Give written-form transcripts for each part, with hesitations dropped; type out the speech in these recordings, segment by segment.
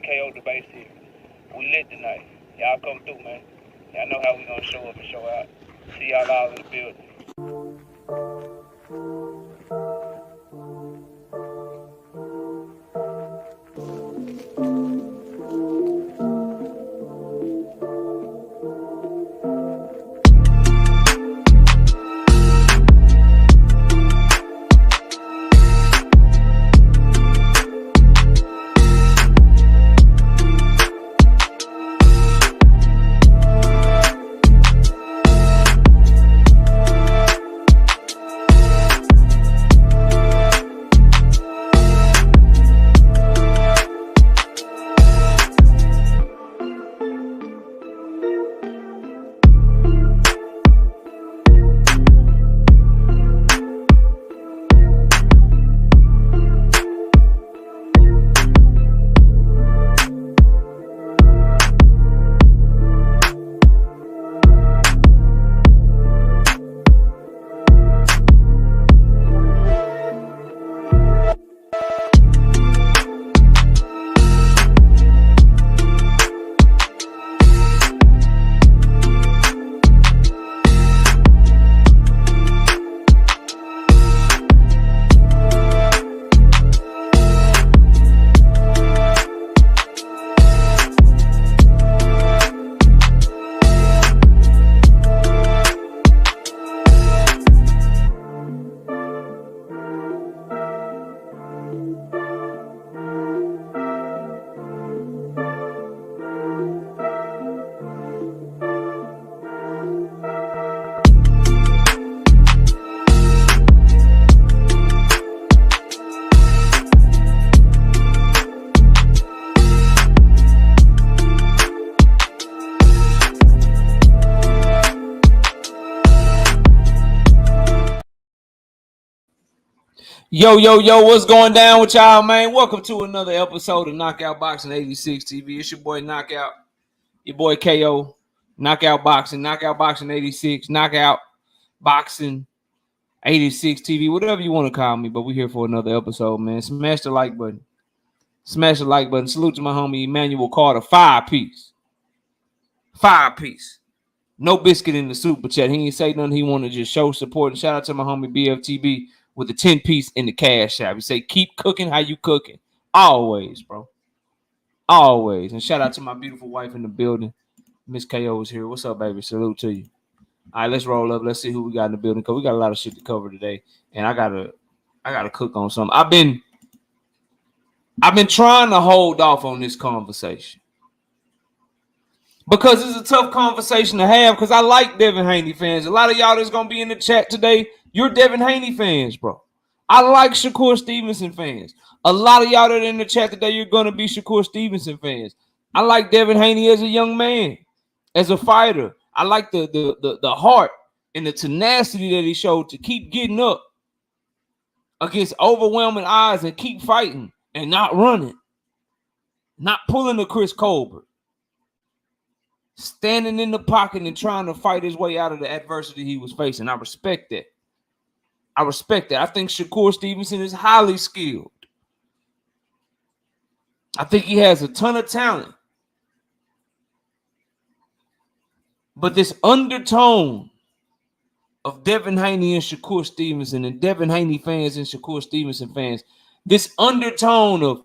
KO debate series. We lit tonight. Y'all come through, man. Y'all know how we gonna show up and show out. See y'all all in the building. Yo, what's going down with y'all, man? Welcome to another episode of Knockout Boxing 86 TV. It's your boy Knockout, your boy KO, Knockout Boxing 86, Knockout Boxing 86 TV, whatever you want to call me, but we're here for another episode, man. Smash the like button. Smash the like button. Salute to my homie Emmanuel Carter, 5-piece. 5-piece. No biscuit in the super chat. He ain't say nothing. He wanted to just show support. And shout out to my homie BFTB with a 10-piece in the cash app. He say, keep cooking how you cooking. Always, bro. Always. And shout out to my beautiful wife in the building. Miss KO is here. What's up, baby? Salute to you. All right, let's roll up. Let's see who we got in the building, because we got a lot of shit to cover today. And I gotta cook on something. I've been trying to hold off on this conversation, because it's a tough conversation to have, because I like Devin Haney fans. A lot of y'all that's going to be in the chat today, you're Devin Haney fans, bro. I like Shakur Stevenson fans. A lot of y'all that are in the chat today, you're going to be Shakur Stevenson fans. I like Devin Haney as a young man, as a fighter. I like the heart and the tenacity that he showed to keep getting up against overwhelming odds and keep fighting and not running, not pulling a Chris Colbert. Standing in the pocket and trying to fight his way out of the adversity he was facing. I respect that. I think Shakur Stevenson is highly skilled. I think he has a ton of talent. But this undertone of Devin Haney and Shakur Stevenson, and Devin Haney fans and Shakur Stevenson fans, this undertone of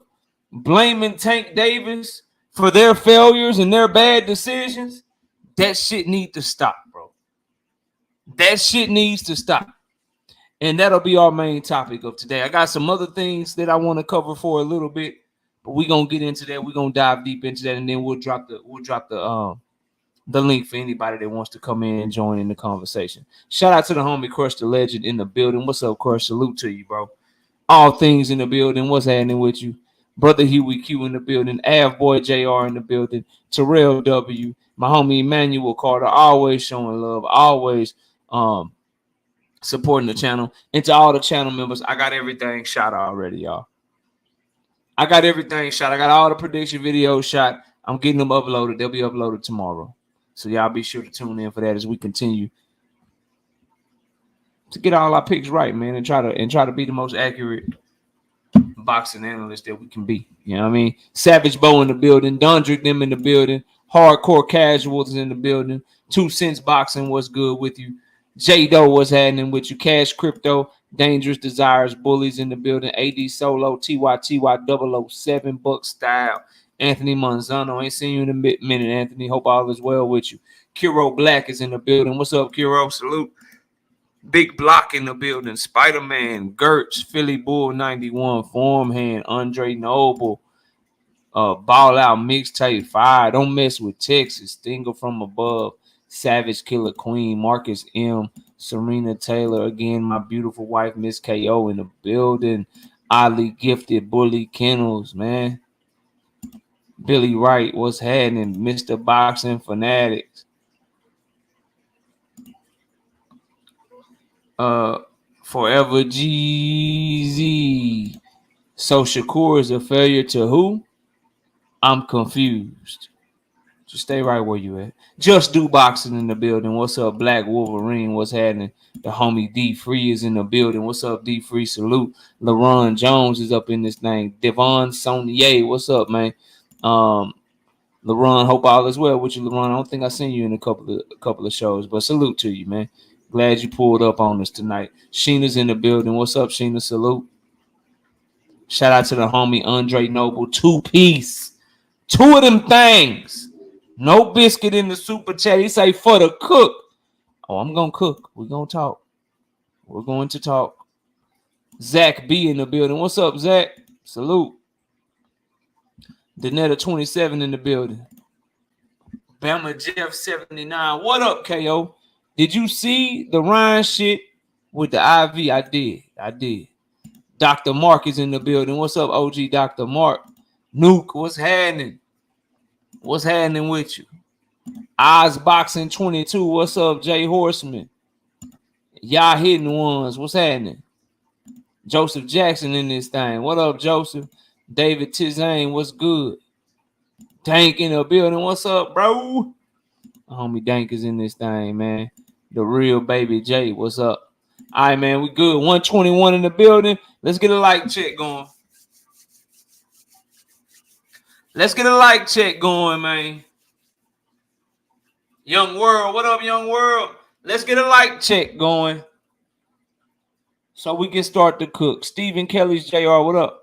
blaming Tank Davis for their failures and their bad decisions, that shit needs to stop, bro. That shit needs to stop. And that'll be our main topic of today. I got some other things that I want to cover for a little bit, but we're gonna get into that. We're gonna dive deep into that, and then we'll drop the link for anybody that wants to come in and join in the conversation. Shout out to the homie Crush the Legend in the building. What's up, Crush? Salute to you, bro. All things in the building. What's happening with you? Brother Huey Q in the building, Av Boy JR in the building, Terrell W, my homie Emmanuel Carter, always showing love, always supporting the channel. And to all the channel members, I got everything shot already, y'all. I got everything shot. I got all the prediction videos shot. I'm getting them uploaded. They'll be uploaded tomorrow. So y'all be sure to tune in for that as we continue to get all our picks right, man, and try to be the most accurate boxing analyst that we can be. You know what I mean? Savage Bo in the building, Dundrick them in the building, hardcore casuals in the building. 2 cents boxing, what's good with you? J Doe, what's happening with you? Cash Crypto, Dangerous Desires, Bullies in the building. AD Solo, TYTY 007, Buck Style, Anthony Monzano. Ain't seen you in a minute, Anthony. Hope all is well with you. Kiro Black is in the building. What's up, Kiro? Salute. Big Block in the building. Spider-Man, Gertz, Philly Bull 91, Formhand, Andre Noble, Ball Out Mixtape 5. Don't mess with Texas. Stinger from above. Savage Killer Queen, Marcus M, Serena Taylor, again, my beautiful wife, Miss KO in the building. Oddly Gifted, Bully Kennels, man. Billy Wright, what's happening? Mr. Boxing Fanatics. Forever GZ. So Shakur is a failure to who? I'm confused. Just stay right where you at. Just Do Boxing in the building. What's up, Black Wolverine? What's happening? The homie D Free is in the building. What's up, D Free? Salute. LaRon Jones is up in this thing. Devon Sonier, what's up, man? LaRon, hope all is well with you, LaRon. I don't think I seen you in a couple of shows, but salute to you, man. Glad you pulled up on us tonight. Sheena's in the building. What's up, Sheena? Salute. Shout out to the homie Andre Noble. 2-piece. 2 of them things. No biscuit in the super chat. He say for the cook. Oh, I'm going to cook. We're going to talk. We're going to talk. Zack B in the building. What's up, Zach? Salute. Danetta 27 in the building. Bama Jeff 79. What up, KO? Did you see the Ryan shit with the IV? I did. Dr. Mark is in the building. What's up, OG Dr. Mark? Nuke, what's happening? What's happening with you? Oz Boxing 22. What's up, Jay Horseman? Y'all hitting ones. What's happening? Joseph Jackson in this thing. What up, Joseph? David Tizane, what's good? Dank in the building. What's up, bro? Homie Dank is in this thing, man. The real baby J, what's up? All right, man, we good. 121 in the building. Let's get a like check going. Let's get a like check going, man. Young World, what up, Young World? Let's get a like check going so we can start to cook. Stephen Kelly's JR, what up?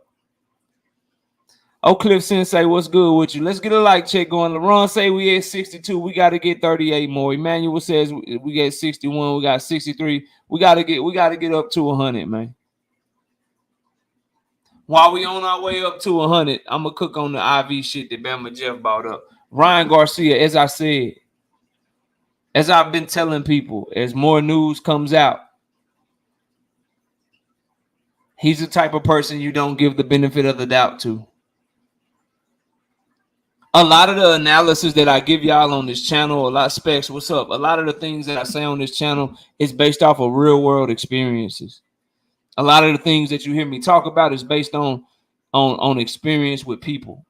Oak Cliff Sensei, what's good with you? Let's get a like check going. LeBron say we at 62. We got to get 38 more. Emmanuel says we get 61. We got 63. We got to get up to 100, man. While we on our way up to 100, I'm going to cook on the IV shit that Bama Jeff brought up. Ryan Garcia, as I said, as I've been telling people, as more news comes out, he's the type of person you don't give the benefit of the doubt to. A lot of the analysis that I give y'all on this channel, a lot of specs, what's up? A lot of the things that I say on this channel is based off of real world experiences. A lot of the things that you hear me talk about is based on experience with people.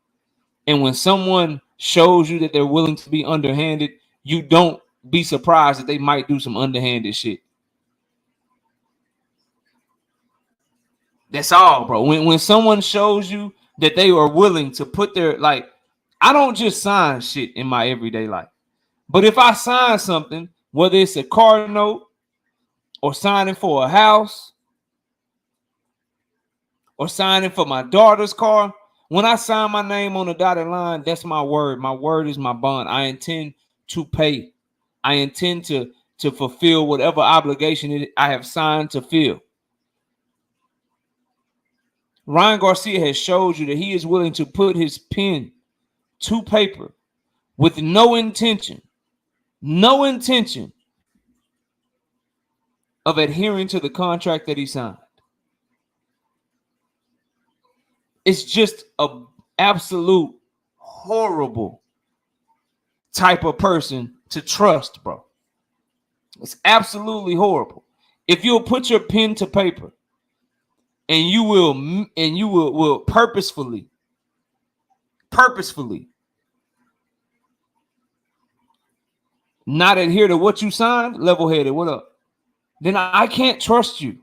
And when someone shows you that they're willing to be underhanded, you don't be surprised that they might do some underhanded shit. That's all, bro. When someone shows you that they are willing to put their, like, I don't just sign shit in my everyday life. But if I sign something, whether it's a car note or signing for a house or signing for my daughter's car, when I sign my name on the dotted line, that's my word. My word is my bond. I intend to pay. I intend to fulfill whatever obligation I have signed to fill. Ryan Garcia has showed you that he is willing to put his pen to paper with no intention of adhering to the contract that he signed. It's just a absolute horrible type of person to trust, bro. It's absolutely horrible. If you'll put your pen to paper and you will purposefully not adhere to what you signed, level-headed, what up? Then I can't trust you.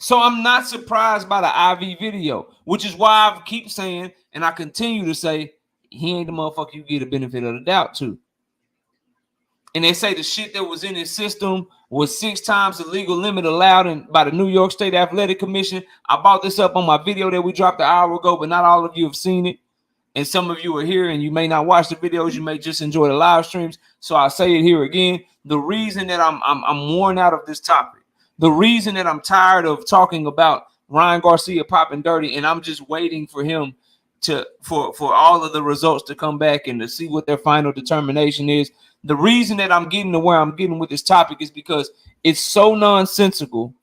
So I'm not surprised by the IV video, which is why I keep saying, and I continue to say, he ain't the motherfucker you get a benefit of the doubt to. And they say the shit that was in his system was 6 times the legal limit allowed by the New York State Athletic Commission. I brought this up on my video that we dropped an hour ago, but not all of you have seen it. And some of you are here and you may not watch the videos. You may just enjoy the live streams. So I'll say it here again. The reason that I'm worn out of this topic, the reason that I'm tired of talking about Ryan Garcia popping dirty, and I'm just waiting for him for all of the results to come back and to see what their final determination is. The reason that I'm getting to where I'm getting with this topic is because it's so nonsensical.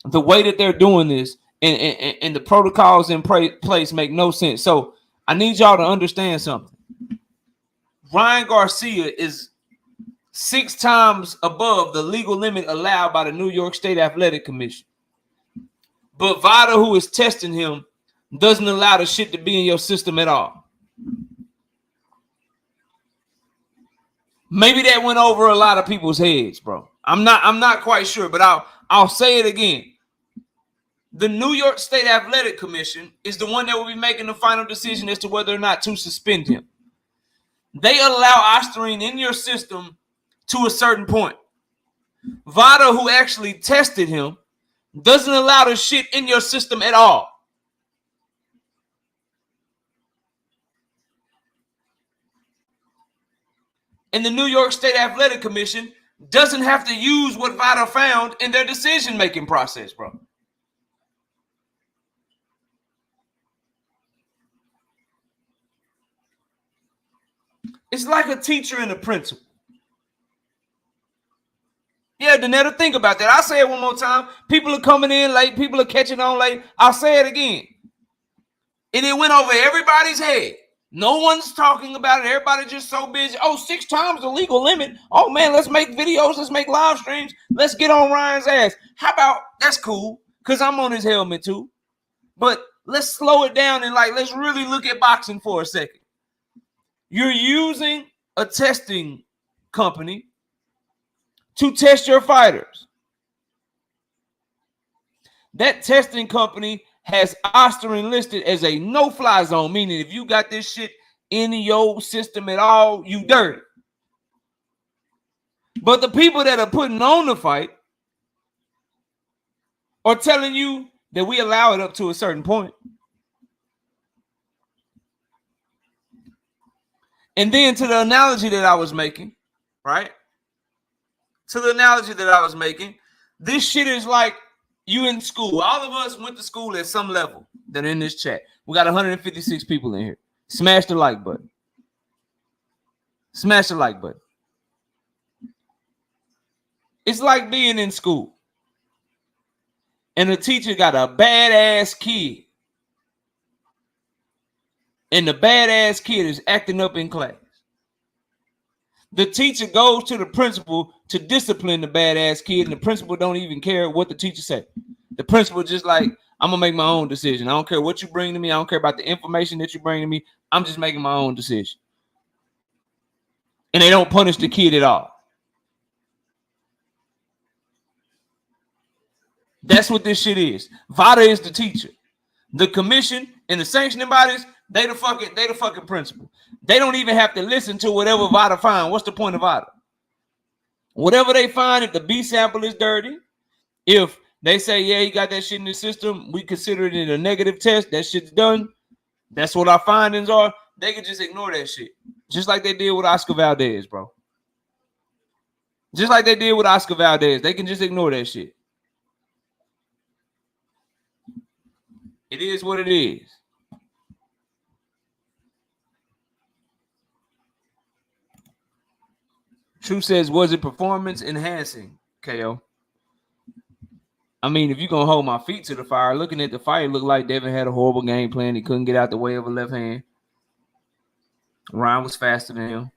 The way that they're doing this and the protocols in place make no sense. So I need y'all to understand something. Ryan Garcia is 6 times above the legal limit allowed by the New York State Athletic Commission. But VADA, who is testing him, doesn't allow the shit to be in your system at all. Maybe that went over a lot of people's heads, bro. I'm not quite sure, but I'll say it again. The New York State Athletic Commission is the one that will be making the final decision as to whether or not to suspend him. They allow Ostarine in your system to a certain point. VADA, who actually tested him, doesn't allow the shit in your system at all. And the New York State Athletic Commission doesn't have to use what VADA found in their decision-making process, bro. It's like a teacher and a principal. Yeah, Danetta, think about that. I'll say it one more time. People are coming in late. People are catching on late. I'll say it again. And it went over everybody's head. No one's talking about it. Everybody just so busy. Oh, 6 times the legal limit. Oh, man, let's make videos. Let's make live streams. Let's get on Ryan's ass. How about, that's cool, because I'm on his helmet too. But let's slow it down and let's really look at boxing for a second. You're using a testing company to test your fighters. That testing company has Ostarine listed as a no-fly zone, meaning if you got this shit in your system at all, you dirty. But the people that are putting on the fight are telling you that we allow it up to a certain point. And then to the analogy that I was making, right? To the analogy that I was making, this shit is like you in school. All of us went to school at some level that are in this chat. We got 156 people in here. Smash the like button. Smash the like button. It's like being in school. And the teacher got a badass kid. And the badass kid is acting up in class. The teacher goes to the principal to discipline the badass kid, and the principal don't even care what the teacher said. The principal just like, I'm going to make my own decision. I don't care what you bring to me. I don't care about the information that you bring to me. I'm just making my own decision. And they don't punish the kid at all. That's what this shit is. VADA is the teacher. The commission and the sanctioning bodies, they the fucking principal. They don't even have to listen to whatever VADA find. What's the point of VADA? Whatever they find, if the B sample is dirty, if they say, yeah, he got that shit in the system, we consider it a negative test, that shit's done. That's what our findings are. They can just ignore that shit. Just like they did with Oscar Valdez, bro. Just like they did with Oscar Valdez. They can just ignore that shit. It is what it is. Truth says, was it performance enhancing, KO? I mean, if you're going to hold my feet to the fire, looking at the fight, it looked like Devin had a horrible game plan. He couldn't get out the way of a left hand. Ryan was faster than him.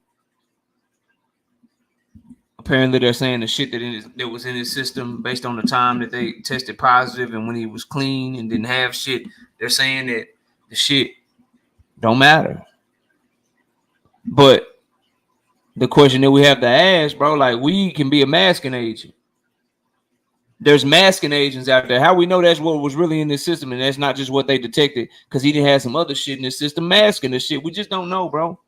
Apparently, they're saying the shit that was in his system based on the time that they tested positive and when he was clean and didn't have shit, they're saying that the shit don't matter. But the question that we have to ask, bro, like, weed can be a masking agent. There's masking agents out there. How we know that's what was really in this system, and that's not just what they detected because he didn't have some other shit in the system masking the shit. We just don't know, bro.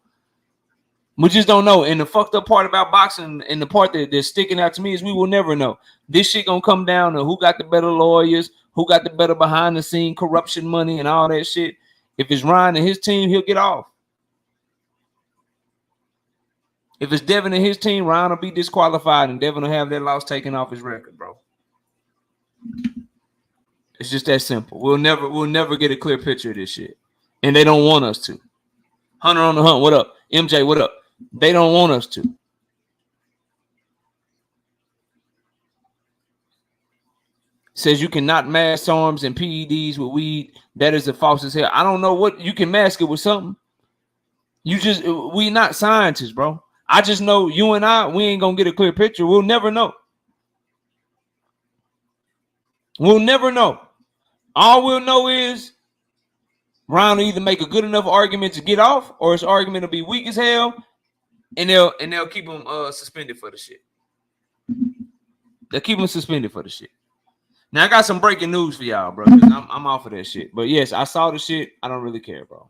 We just don't know. And the fucked up part about boxing and the part that's sticking out to me is we will never know. This shit gonna come down to who got the better lawyers, who got the better behind the scene corruption money and all that shit. If it's Ryan and his team, he'll get off. If it's Devin and his team, Ryan will be disqualified and Devin will have that loss taken off his record, bro. It's just that simple. We'll never get a clear picture of this shit. And they don't want us to. Hunter on the Hunt, what up? MJ, what up? They don't want us to. Says you cannot mask arms and PEDs with weed. That is a false as hell. I don't know what you can mask it with something. We not scientists, bro. I just know you and I, we ain't gonna get a clear picture. We'll never know. We'll never know. All we'll know is Ryan will either make a good enough argument to get off, or his argument will be weak as hell. And they'll keep him suspended for the shit. They'll keep him suspended for the shit. Now I got some breaking news for y'all, bro. I'm off of that shit. But yes, I saw the shit. I don't really care, bro.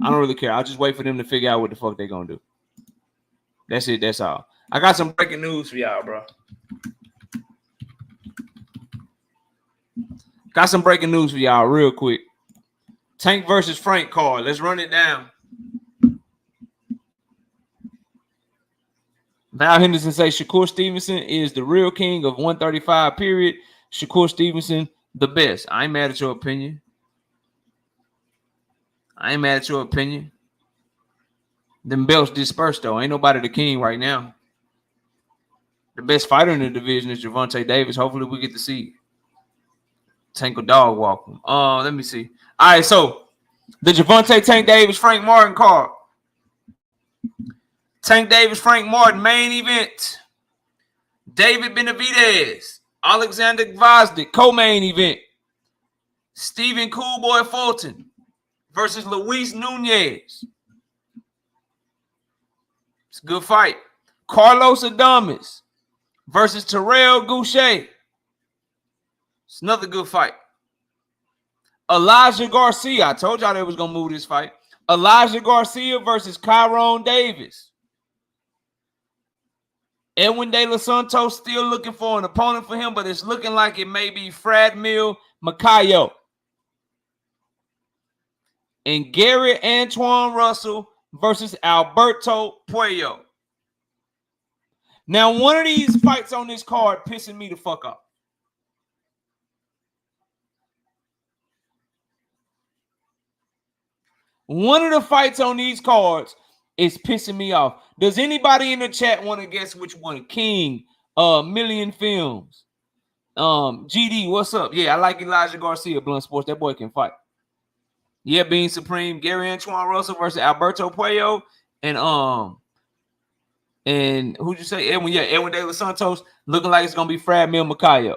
I don't really care. I'll just wait for them to figure out what the fuck they gonna do. That's it. That's all. I got some breaking news for y'all, bro. Got some breaking news for y'all real quick. Tank versus Frank card. Let's run it down. Val Henderson says Shakur Stevenson is the real king of 135, period. Shakur Stevenson, the best. I ain't mad at your opinion. Them belts dispersed, though. Ain't nobody the king right now. The best fighter in the division is Gervonta Davis. Hopefully we get to see Tank a dog walk him. Let me see. All right, so the Gervonta Tank Davis Frank Martin card. Tank Davis, Frank Martin, main event. David Benavidez, Alexander Gvozdyk, co-main event. Stephen Coolboy Forton versus Luis Nunez. It's a good fight. Carlos Adames versus Terrell Goucher. It's another good fight. Elijah Garcia. I told y'all they was going to move this fight. Elijah Garcia versus Kyron Davis. Edwin De Los Santos still looking for an opponent for him, but it's looking like it may be Fradmil Makayo. And Gary Antoine Russell versus Alberto Puello. Now, one of these fights on this card pissing me the fuck off. One of the fights on these cards is pissing me off. Does anybody in the chat want to guess which one? King, Million Films, GD, what's up? Yeah, I like Elijah Garcia, Blunt Sports. That boy can fight. Yeah, Being Supreme, Gary Antoine Russell versus Alberto Puello, and who'd you say? Edwin De Los Santos, looking like it's gonna be Fradmil Makayo.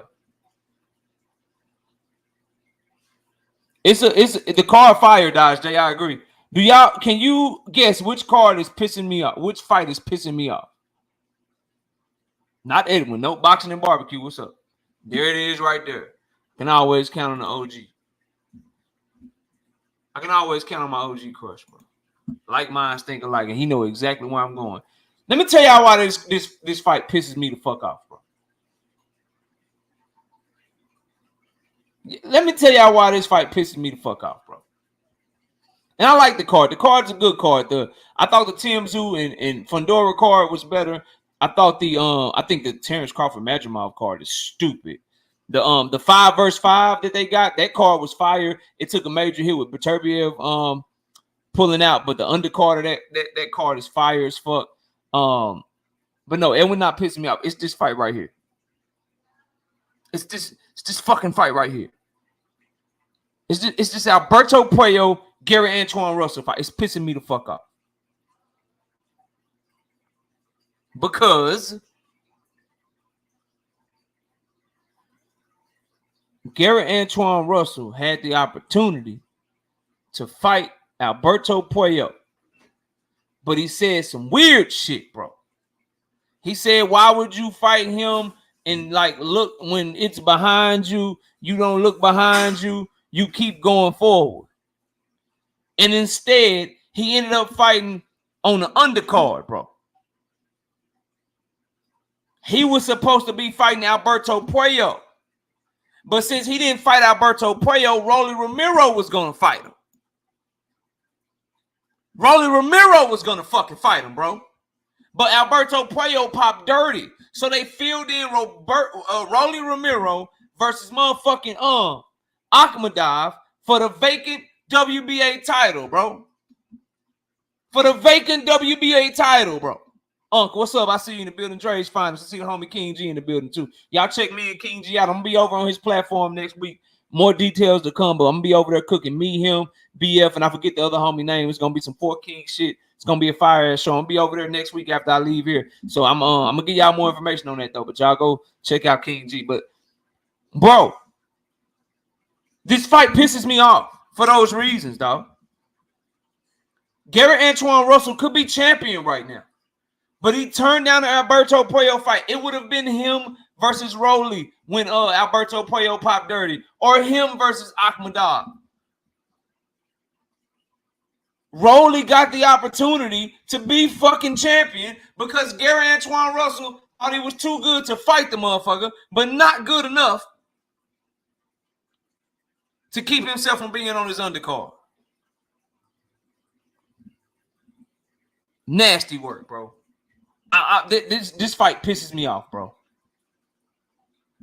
It's the card fire, Dodge J. I agree. Can you guess which card is pissing me off? Which fight is pissing me off? Not Edwin. No, Boxing and Barbecue. What's up? There it is right there. Can always count on the OG. I can always count on my OG crush, bro. Like minds think alike, and he know exactly where I'm going. Let me tell y'all why this fight pisses me the fuck off, bro. Let me tell y'all why this fight pisses me the fuck off, bro. And I like the card. The card's a good card. I thought the Timzu and Fundora card was better. I thought I think the Terrence Crawford Madrimov card is stupid. The 5 versus 5 that they got, that card was fire. It took a major hit with Beterbiev pulling out, but the undercard of that card is fire as fuck. But no, it would not piss me off. It's this fight right here. It's this fucking fight right here. It's this Alberto Puello, Gary Antoine Russell fight. It's pissing me the fuck off. Because Gary Antoine Russell had the opportunity to fight Alberto Puello, but he said some weird shit, bro. He said, why would you fight him and like look when it's behind you, you don't look behind you, you keep going forward. And instead, he ended up fighting on the undercard, bro. He was supposed to be fighting Alberto Puello. But since he didn't fight Alberto Puello, Rolly Romero was going to fight him. Rolly Romero was going to fucking fight him, bro. But Alberto Puello popped dirty. So they filled in Rolly Romero versus motherfucking Akhmadov for the vacant WBA title, bro. For the vacant WBA title, bro. Uncle, what's up? I see you in the building. Dre's finals. I see the homie King G in the building too. Y'all check me and King G out. I'm gonna be over on his platform next week. More details to come, but I'm gonna be over there cooking me, him, BF, and I forget the other homie name. It's gonna be some Fort King shit. It's gonna be a fire ass show. I'm gonna be over there next week after I leave here. So I'm gonna give y'all more information on that though. But y'all go check out King G. But bro, this fight pisses me off for those reasons, dog. Garrett Antoine Russell could be champion right now. But he turned down the Alberto Puello fight. It would have been him versus Rolly when Alberto Puello popped dirty. Or him versus Akhmadov. Rolly got the opportunity to be fucking champion because Gary Antoine Russell thought he was too good to fight the motherfucker, but not good enough to keep himself from being on his undercard. Nasty work, bro. This fight pisses me off, bro.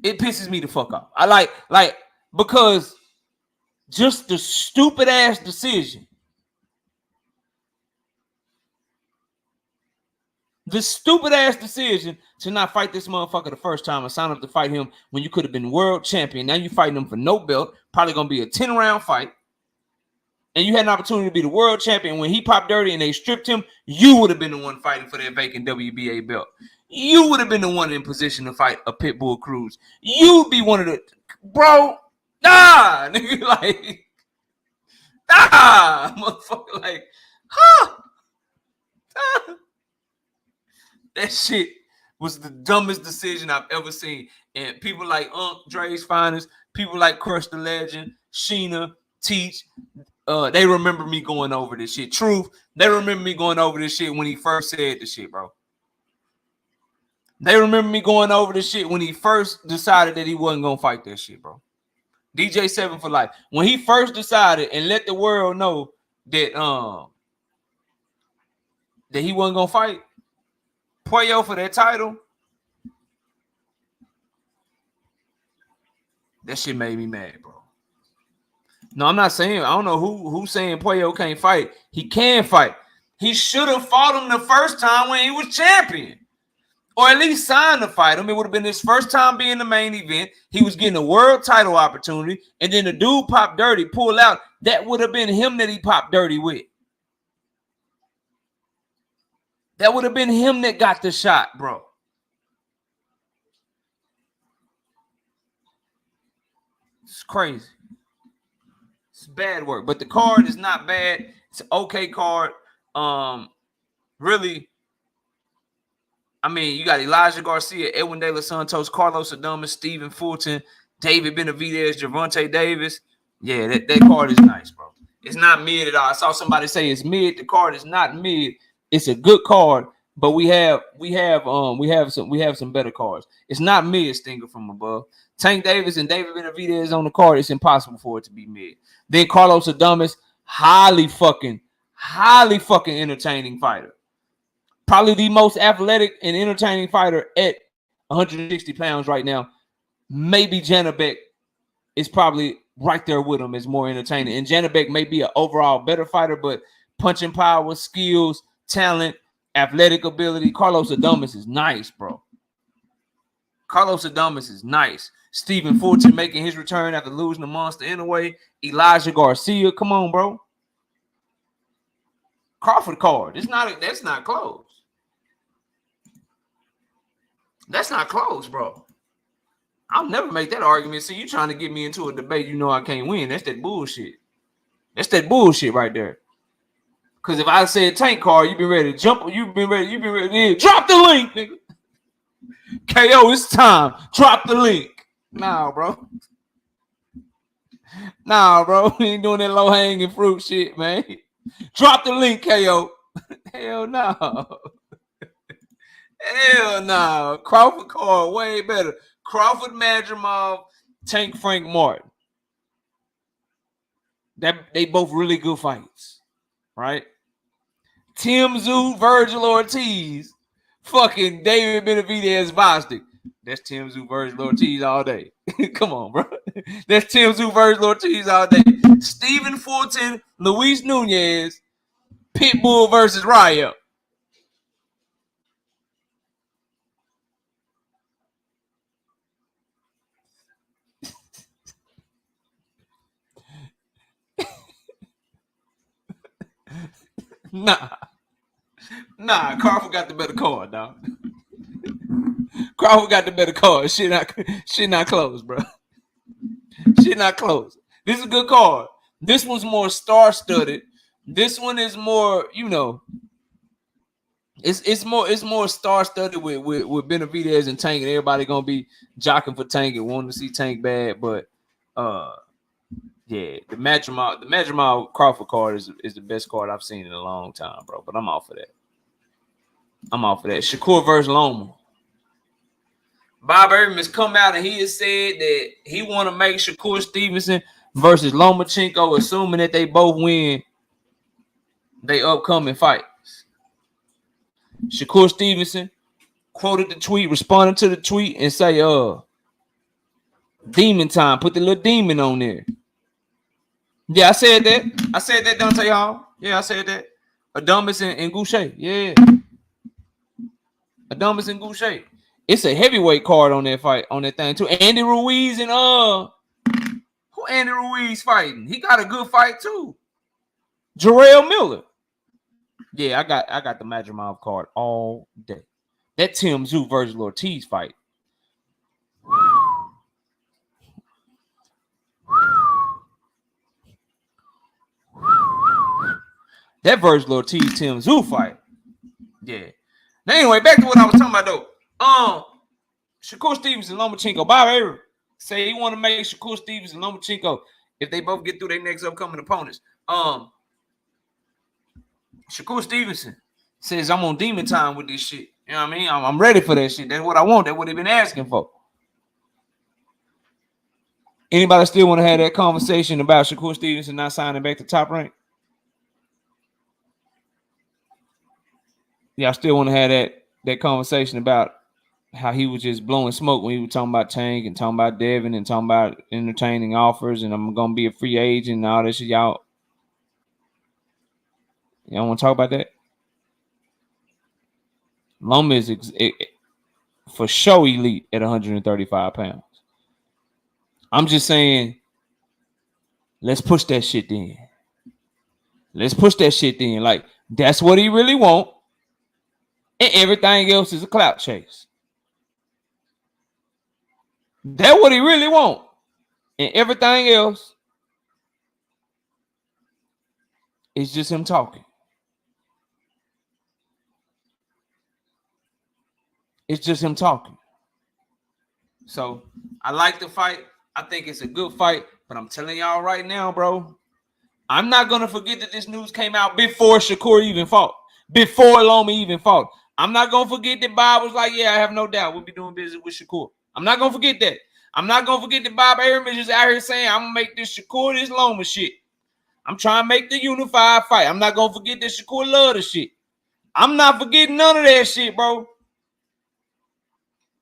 It pisses me the fuck off. I like because just the stupid ass decision. The stupid ass decision to not fight this motherfucker the first time and sign up to fight him when you could have been world champion. Now you fighting him for no belt. Probably gonna be a 10-round fight. And you had an opportunity to be the world champion. When he popped dirty and they stripped him, you would have been the one fighting for that vacant WBA belt. You would have been the one in position to fight a Pitbull Cruz. You'd be one of the... Bro, nigga, like... Motherfucker, like... That shit was the dumbest decision I've ever seen. And people like Dre's Finest, people like Crush the Legend, Sheena, Teach... they remember me going over this shit. Truth, they remember me going over this shit when he first said the shit, bro. They remember me going over this shit when he first decided that he wasn't gonna fight that shit, bro. DJ 7 for life. When he first decided and let the world know that that he wasn't gonna fight Puello for that title, that shit made me mad, bro. No, I'm not saying, I don't know who's saying Puello can't fight. He can fight. He should have fought him the first time when he was champion. Or at least signed to fight him. It would have been his first time being the main event. He was getting a world title opportunity. And then the dude popped dirty, pulled out. That would have been him that he popped dirty with. That would have been him that got the shot, bro. It's crazy. It's bad work, but the card is not bad. It's an okay card. Really, I mean, you got Elijah Garcia, Edwin De Los Santos, Carlos Adames, Stephen Forton, David Benavidez, Gervonta Davis. Yeah, that card is nice, bro. It's not mid at all. I saw somebody say it's mid. The card is not mid. It's a good card, but we have some better cards. It's not mid, Stinger from above. Tank Davis and David Benavidez on the card. It's impossible for it to be mid. Then Carlos Adames, highly fucking entertaining fighter. Probably the most athletic and entertaining fighter at 160 pounds right now. Maybe Janabek is probably right there with him, is more entertaining. And Janabek may be an overall better fighter, but punching power, skills, talent, athletic ability. Carlos Adames is nice, bro. Carlos Adames is nice. Stephen Forton making his return after losing the monster anyway. Elijah Garcia, come on, bro. Crawford card. That's not close. That's not close, bro. I'll never make that argument. See, you trying to get me into a debate you know I can't win. That's that bullshit. That's that bullshit right there. Because if I said tank card, you've been ready to jump. You've been ready to drop the link, nigga. KO, it's time. Drop the link. Nah, bro. Nah, bro. We ain't doing that low hanging fruit shit, man. Drop the link, KO. Hell no. Hell no. Crawford card way better. Crawford Madrimov, Tank Frank Martin. They both really good fights, right? Tim Tszyu, Virgil Ortiz, fucking David Benavidez Bostic. That's Tim Tszyu, Virgil Ortiz all day. Come on, bro. That's Tim Tszyu, Virgil Ortiz all day. Stephen Forton, Luis Nunez, Pitbull versus Raya. Nah, Crawford got the better card, dog. Crawford got the better card. Shit not close, bro. Shit not close. This is a good card. This one's more star-studded. This one is more, it's more star-studded with Benavidez and Tank, and everybody gonna be jockeying for Tank and wanting to see Tank bad. But yeah, the Madrimov Crawford card is the best card I've seen in a long time, bro. But I'm off of that. Shakur versus Loma. Bob Arum has come out and he has said that he want to make Shakur Stevenson versus Lomachenko, assuming that they both win they upcoming fights. Shakur Stevenson quoted the tweet, responded to the tweet, and say, demon time. Put the little demon on there. Yeah, I said that. Deontay Hall. Yeah, I said that. Adamas and Goucher. Yeah. Adamas and Goucher. It's a heavyweight card on that fight, on that thing too. Andy Ruiz and who Andy Ruiz fighting? He got a good fight too. Jarrell Miller. Yeah, I got the Madrimov card all day. That Tim Tszyu versus Ortiz fight. That versus Ortiz Tim Tszyu fight. Yeah. Now anyway, back to what I was talking about though. Shakur Stevenson, Lomachenko. Bob Arum say he want to make Shakur Stevenson, Lomachenko if they both get through their next upcoming opponents. Shakur Stevenson says I'm on demon time with this shit. You know what I mean? I'm ready for that shit. That's what I want. That's what they've been asking for. Anybody still want to have that conversation about Shakur Stevenson not signing back to Top Rank? Yeah, I still want to have that conversation about how he was just blowing smoke when he was talking about Tank and talking about Devin and talking about entertaining offers and I'm gonna be a free agent and all that shit. Y'all want to talk about that? Loma is for sure elite at 135 pounds. I'm just saying, let's push that shit then. Like, that's what he really want. And everything else is a clout chase. That's what he really want. And everything else is just him talking. It's just him talking. So I like the fight. I think it's a good fight. But I'm telling y'all right now, bro, I'm not going to forget that this news came out before Shakur even fought. Before Loma even fought. I'm not going to forget that Bob was like, yeah, I have no doubt we'll be doing business with Shakur. I'm not going to forget that. I'm not going to forget that Bob Arum is just out here saying, I'm going to make this Shakur, this Loma shit. I'm trying to make the unified fight. I'm not going to forget that Shakur love the shit. I'm not forgetting none of that shit, bro.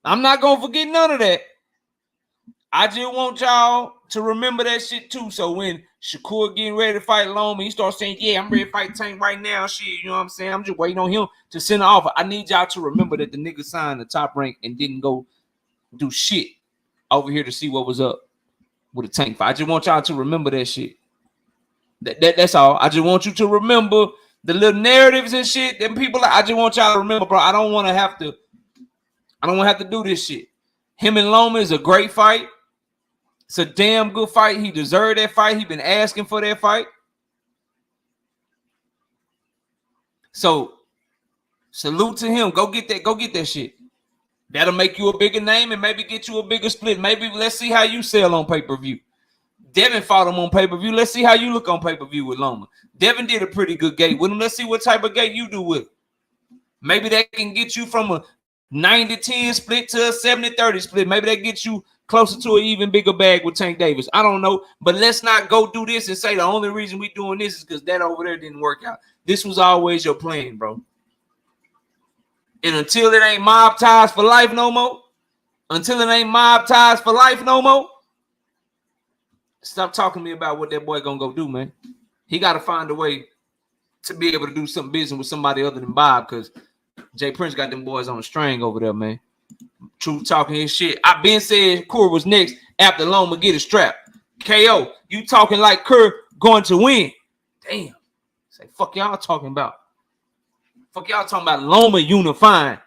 I'm not going to forget none of that. I just want y'all to remember that shit too. So when Shakur getting ready to fight Loma, he starts saying, yeah, I'm ready to fight Tank right now. Shit, you know what I'm saying? I'm just waiting on him to send an offer. I need y'all to remember that the nigga signed the Top Rank and didn't go do shit over here to see what was up with a Tank fight. I just want y'all to remember that shit. That's all. I just want you to remember the little narratives and shit that people like. I just want y'all to remember, bro. I don't want to have to do this shit. Him and Loma is a great fight. It's a damn good fight. He deserved that fight. He been asking for that fight. So salute to him. Go get that shit. That'll make you a bigger name and maybe get you a bigger split. Maybe let's see how you sell on pay-per-view. Devin fought him on pay-per-view. Let's see how you look on pay-per-view with Loma. Devin did a pretty good gate with him. Let's see what type of gate you do with him. Maybe that can get you from a 90-10 split to a 70-30 split. Maybe that gets you closer to an even bigger bag with Tank Davis. I don't know. But let's not go do this and say the only reason we doing this is because that over there didn't work out. This was always your plan, bro. And until it ain't mob ties for life no more, stop talking to me about what that boy gonna go do, man. He got to find a way to be able to do some business with somebody other than Bob, because Jay Prince got them boys on the string over there, man. Truth talking his shit. I been said Kerr was next after Loma get a strap. KO, you talking like Kerr going to win. Damn. Say, fuck y'all talking about. Fuck y'all talking about Loma unifying.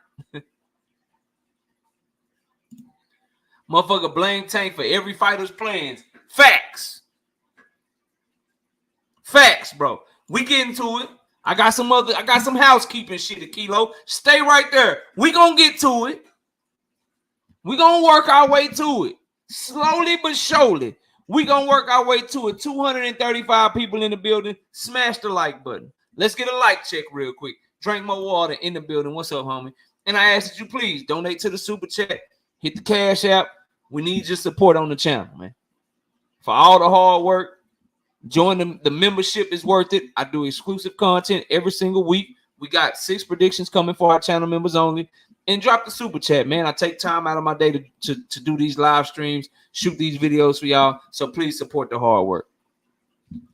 Motherfucker blame Tank for every fighter's plans. Facts. Facts, bro. We getting to it. I got some housekeeping shit a kilo. Stay right there. We gonna get to it. We gonna work our way to it. Slowly but surely. We gonna work our way to it. 235 people in the building. Smash the like button. Let's get a like check real quick. Drink more water in the building. What's up, homie? And I ask that you please donate to the super chat. Hit the Cash App. We need your support on the channel, man. For all the hard work, join the membership is worth it. I do exclusive content every single week. We got 6 predictions coming for our channel members only. And drop the super chat, man. I take time out of my day to do these live streams, shoot these videos for y'all. So please support the hard work.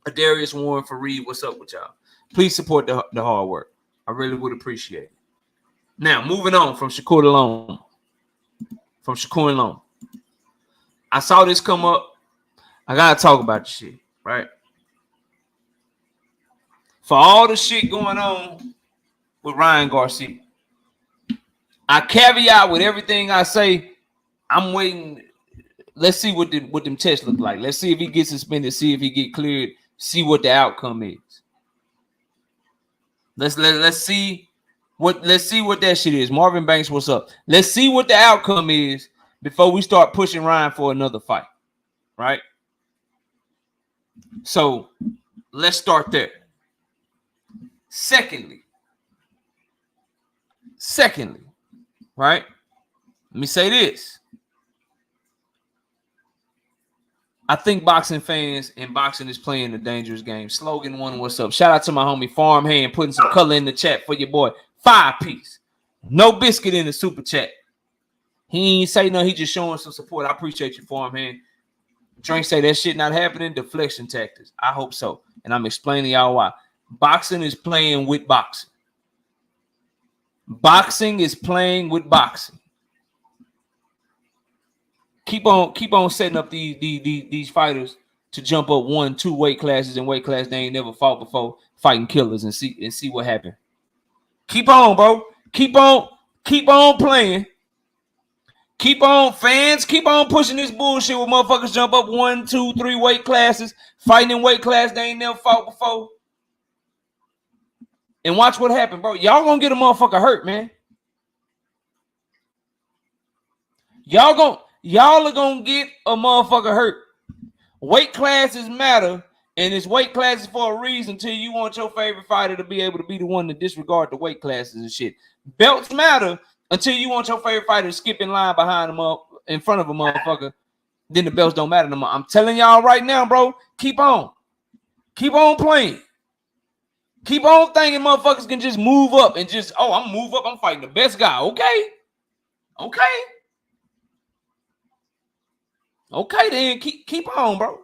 Adarius Warren Fareed, what's up with y'all? Please support the hard work. I really would appreciate it. Now, moving on from Shakur alone. From Shakur alone. I saw this come up. I got to talk about the shit, right? For all the shit going on with Ryan Garcia, I caveat with everything I say. I'm waiting. Let's see what them tests look like. Let's see if he gets suspended. See if he get cleared. See what the outcome is. Let's see what that shit is. Marvin Banks, what's up? Let's see what the outcome is before we start pushing Ryan for another fight, right? So let's start there. Secondly, right? Let me say this. I think boxing fans and boxing is playing a dangerous game. Slogan 1, what's up? Shout out to my homie Farm Hand putting some color in the chat for your boy. 5-piece. No biscuit in the super chat. He ain't say nothing. He just showing some support. I appreciate you, Farm Hand. Drink say that shit not happening. Deflection tactics. I hope so. And I'm explaining y'all why. Boxing is playing with boxing. Boxing is playing with boxing. Keep on setting up these fighters to jump up 1-2 weight classes and weight class they ain't never fought before, fighting killers and see what happened. Keep on, bro. Keep on playing. Keep on, fans. Keep on pushing this bullshit where motherfuckers jump up 1, 2, 3 weight classes, fighting in weight class they ain't never fought before. And watch what happened, bro. Y'all gonna get a motherfucker hurt, man. Y'all are gonna get a motherfucker hurt. Weight classes matter, and it's weight classes for a reason until you want your favorite fighter to be able to be the one to disregard the weight classes and shit. Belts matter until you want your favorite fighter to skip in line behind them up in front of a motherfucker. Then the belts don't matter no more. I'm telling y'all right now, bro. Keep on playing. Keep on thinking motherfuckers can just move up and just, I'm move up. I'm fighting the best guy. Okay, then keep on, bro.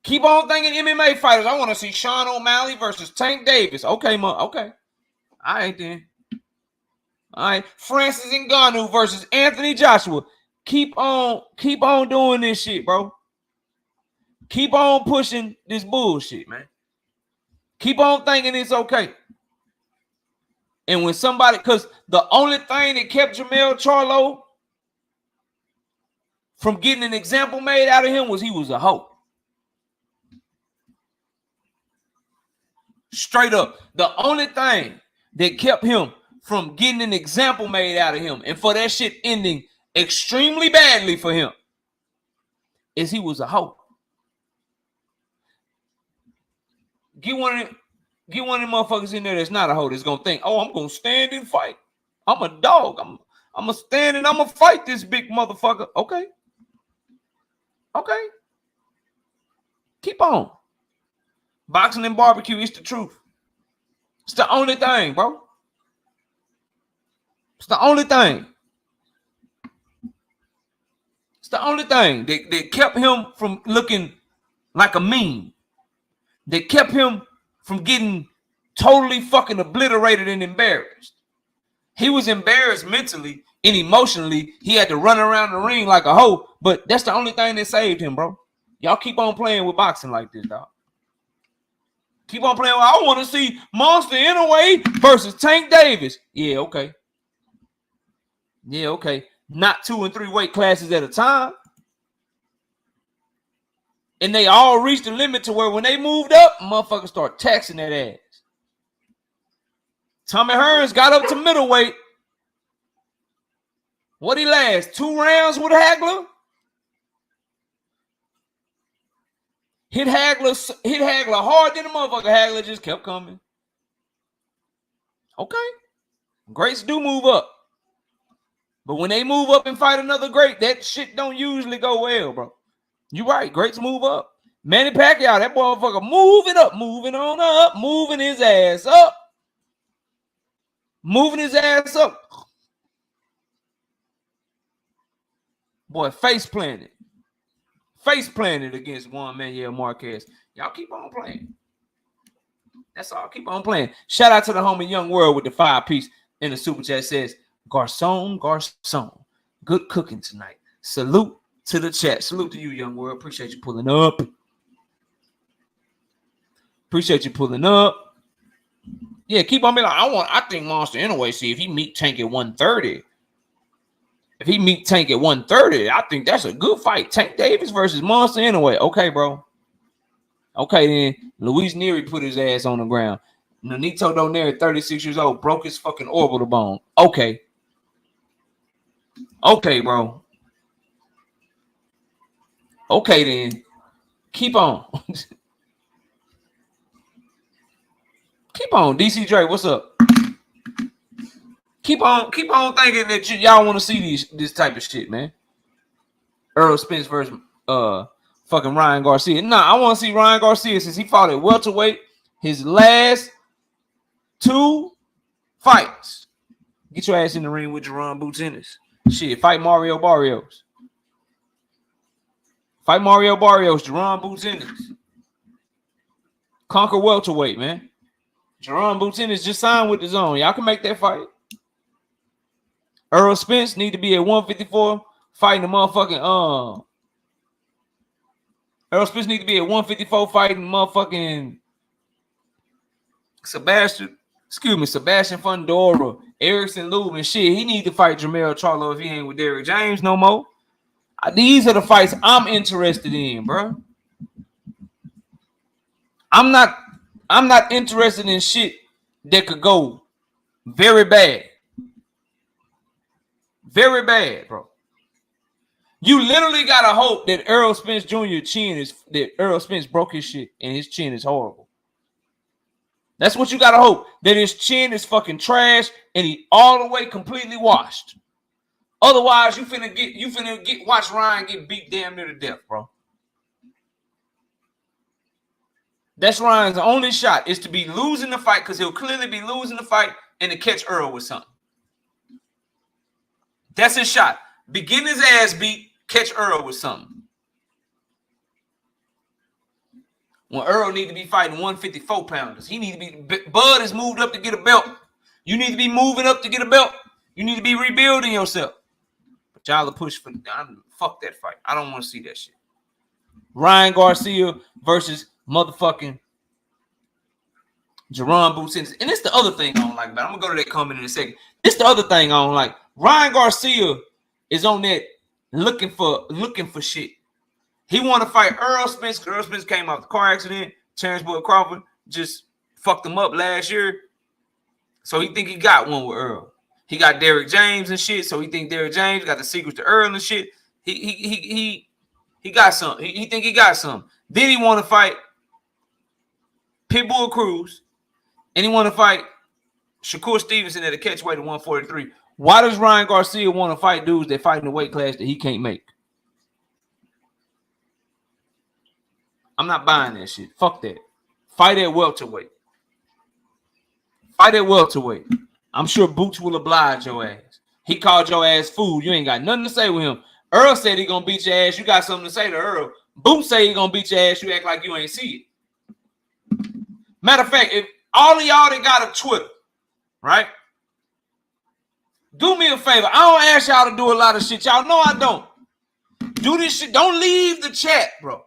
Keep on thinking MMA fighters. I want to see Sean O'Malley versus Tank Davis. Okay. All right, then. All right. Francis Ngannou versus Anthony Joshua. Keep on doing this shit, bro. Keep on pushing this bullshit, man. Keep on thinking it's okay. And when somebody, because the only thing that kept Jermell Charlo from getting an example made out of him was he was a hoe. Straight up. The only thing that kept him from getting an example made out of him and for that shit ending extremely badly for him is he was a hoe. Get one of them motherfuckers in there that's not a hoe that's gonna think, oh, I'm gonna stand and fight. I'm a dog. I'm gonna stand and I'm gonna fight this big motherfucker. Okay. Keep on. Boxing and barbecue is the truth. It's the only thing, bro. It's the only thing. It's the only thing that kept him from looking like a meme. That kept him from getting totally fucking obliterated and embarrassed. He was embarrassed mentally and emotionally. He had to run around the ring like a hoe, but that's the only thing that saved him, bro. Y'all keep on playing with boxing like this, dog. Keep on playing. I want to see Monster Inoue versus Tank Davis. Yeah, okay. Not 2 and 3 weight classes at a time. And they all reached the limit to where when they moved up, motherfuckers start taxing that ass. Tommy Hearns got up to middleweight. What he last? 2 rounds with Hagler? Hit Hagler hard than the motherfucker. Hagler just kept coming. Okay. Greats do move up. But when they move up and fight another great, that shit don't usually go well, bro. You right. Greats move up. Manny Pacquiao, that motherfucker moving up, moving on up, moving his ass up. Moving his ass up. Boy, face planted. Face planted against Juan Manuel Marquez. Y'all keep on playing. That's all. Keep on playing. Shout out to the homie Young World with the 5-piece in the super chat. Says, Garcon. Good cooking tonight. Salute to the chat. Salute to you, Young World. Appreciate you pulling up. Yeah, keep on being like, I think Monster Inoue, see if he meet Tank at 130. If he meet Tank at 130, I think that's a good fight. Tank Davis versus Monster Inoue. Okay, bro. Okay, then. Luis Nery put his ass on the ground. Nonito Donaire, 36 years old, broke his fucking orbital bone. Okay. Okay, bro. Okay, then. Keep on. Keep on. DC Dre, what's up? Keep on thinking that y'all want to see this type of shit, man. Errol Spence versus fucking Ryan Garcia. Nah, I want to see Ryan Garcia since he fought at welterweight his last 2 fights. Get your ass in the ring with Jerron Boots Ennis. Shit, fight Mario Barrios. Jerron Boots Ennis. Conquer welterweight, man. Jerron Boots Ennis just signed with the Zone. Y'all can make that fight. Errol Spence need to be at 154 fighting the motherfucking Errol Spence need to be at 154 fighting motherfucking Sebastian Fundora, Erickson Lubin. Shit, he need to fight Jermell Charlo if he ain't with Derrick James no more. These are the fights I'm interested in, bro. I'm not interested in shit that could go very bad. Very bad, bro. You literally gotta hope that Errol Spence Jr. Errol Spence broke his shit and his chin is horrible. That's what you gotta hope. That his chin is fucking trash and he all the way completely washed. Otherwise, you finna watch Ryan get beat damn near to death, bro. That's Ryan's only shot is to be losing the fight because he'll clearly be losing the fight and to catch Earl with something. That's his shot. Begin his ass beat, catch Earl with something. When Earl need to be fighting 154 pounders, he need to be. Bud has moved up to get a belt. You need to be moving up to get a belt. You need to be rebuilding yourself. But y'all are push for fuck that fight. I don't want to see that shit. Ryan Garcia versus motherfucking Jerron Boots Ennis. And it's the other thing I don't like about it. I'm gonna go to that comment in a second. It's the other thing I don't like. Ryan Garcia is on that looking for shit. He want to fight Earl Spence. Earl Spence came off the car accident. Terrence Boyd Crawford just fucked him up last year. So he think he got one with Earl. He got Derrick James and shit. So he think Derrick James got the secrets to Earl and shit. He got some. He think he got some. Then he want to fight Pitbull Cruz, and he want to fight Shakur Stevenson at a catchweight at 143. Why does Ryan Garcia want to fight dudes that fight in the weight class that he can't make? I'm not buying that shit. Fuck that. Fight at welterweight. Fight at welterweight. I'm sure Boots will oblige your ass. He called your ass food. You ain't got nothing to say with him. Earl said he gonna beat your ass. You got something to say to Earl. Boots say he gonna beat your ass. You act like you ain't see it. Matter of fact, if all of y'all that got a Twitter, right? Do me a favor. I don't ask y'all to do a lot of shit. Y'all know I don't. Do this shit. Don't leave the chat, bro.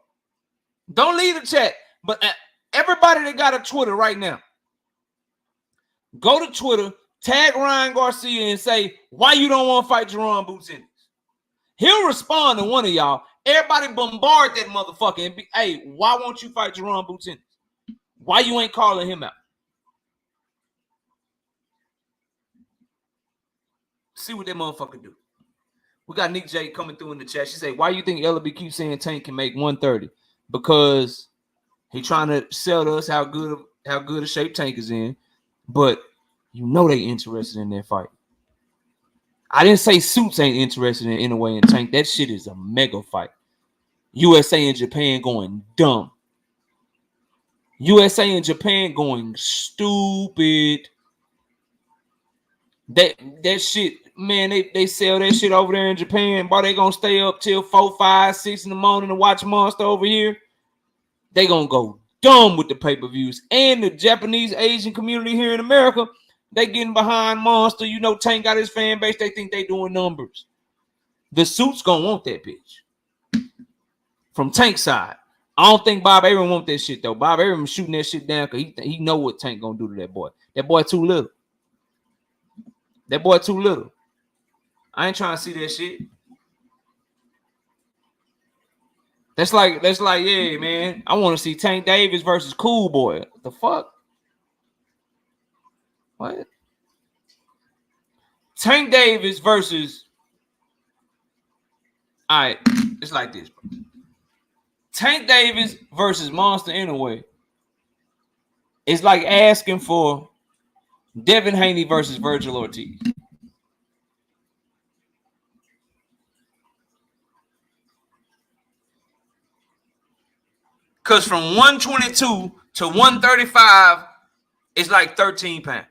Don't leave the chat. But everybody that got a Twitter right now, go to Twitter, tag Ryan Garcia and say, why you don't want to fight Jerron Boots Ennis? He'll respond to one of y'all. Everybody bombard that motherfucker and be, hey, why won't you fight Jerron Boots Ennis? Why you ain't calling him out? See what that motherfucker do. We got Nick J coming through in the chat. She said, why you think LB keeps saying Tank can make 130? Because he trying to sell to us how good a shape Tank is in. But you know they interested in that fight. I didn't say Suits ain't interested in Inoue and Tank. That shit is a mega fight. USA and Japan going dumb. USA and Japan going stupid. That shit, man, they sell that shit over there in Japan. Boy, they gonna stay up till 4, 5, 6 in the morning to watch Monster over here. They gonna go dumb with the pay-per-views. And the Japanese Asian community here in America, they getting behind Monster. You know, Tank got his fan base. They think they doing numbers. The Suits gonna want that bitch. From Tank's side. I don't think Bob Arum want that shit, though. Bob Arum shooting that shit down because he know what Tank gonna do to that boy. That boy too little. That boy too little. I ain't trying to see that shit. That's like, yeah, man. I want to see Tank Davis versus Cool Boy. What the fuck? What? Tank Davis versus. All right, it's like this, bro. Tank Davis versus Monster Inoue. It's like asking for Devin Haney versus Virgil Ortiz. Because from 122 to 135, it's like 13 pounds.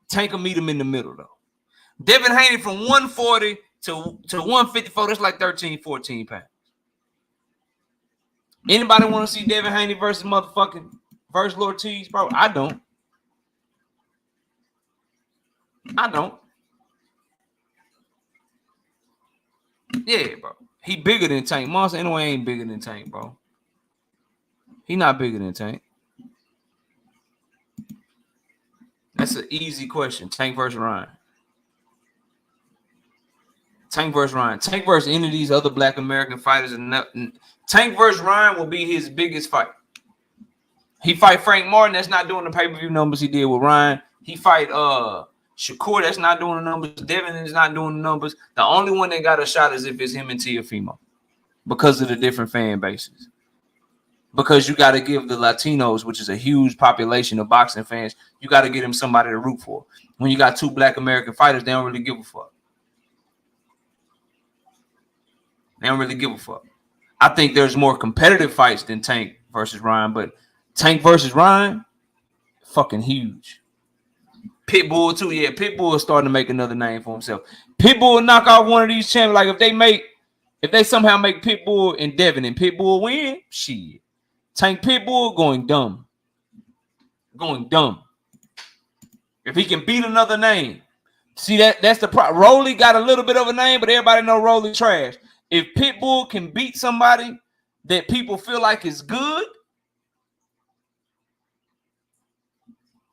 Tank will meet him in the middle, though. Devin Haney from 140 to 154, that's like 13, 14 pounds. Anybody want to see Devin Haney versus motherfucking Virgil Ortiz, bro? I don't. Yeah, bro. He bigger than Tank. Monster Inoue ain't bigger than Tank, bro. He not bigger than Tank. That's an easy question. Tank versus Ryan. Tank versus Ryan. Tank versus any of these other Black American fighters. Tank versus Ryan will be his biggest fight. He fight Frank Martin. That's not doing the pay-per-view numbers he did with Ryan. He fight Shakur. That's not doing the numbers. Devin is not doing the numbers. The only one that got a shot is if it's him and Teofimo because of the different fan bases. Because you got to give the Latinos, which is a huge population of boxing fans, you got to get them somebody to root for. When you got two Black American fighters, they don't really give a fuck. They don't really give a fuck. I think there's more competitive fights than Tank versus Ryan, but Tank versus Ryan, fucking huge. Pitbull too, yeah. Pitbull is starting to make another name for himself. Pitbull will knock out one of these champions. Like if they somehow make Pitbull and Devin and Pitbull win, shit. Tank Pitbull going dumb. Going dumb. If he can beat another name. See, that's the problem. Rolly got a little bit of a name, but everybody know Rolly trash. If Pitbull can beat somebody that people feel like is good,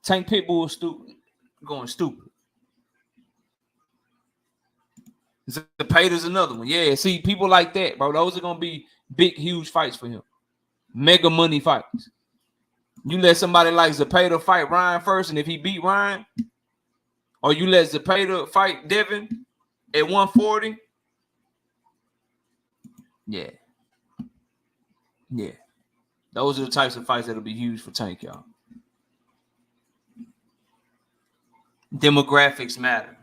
Tank Pitbull is stupid. Going stupid. Zapeda's another one. Yeah, see, people like that, bro. Those are going to be big, huge fights for him. Mega money fights. You let somebody like Zapeta fight Ryan first, and if he beat Ryan, or you let Zepeda fight Devin at 140. Yeah. Those are the types of fights that'll be huge for Tank, y'all. Demographics matter.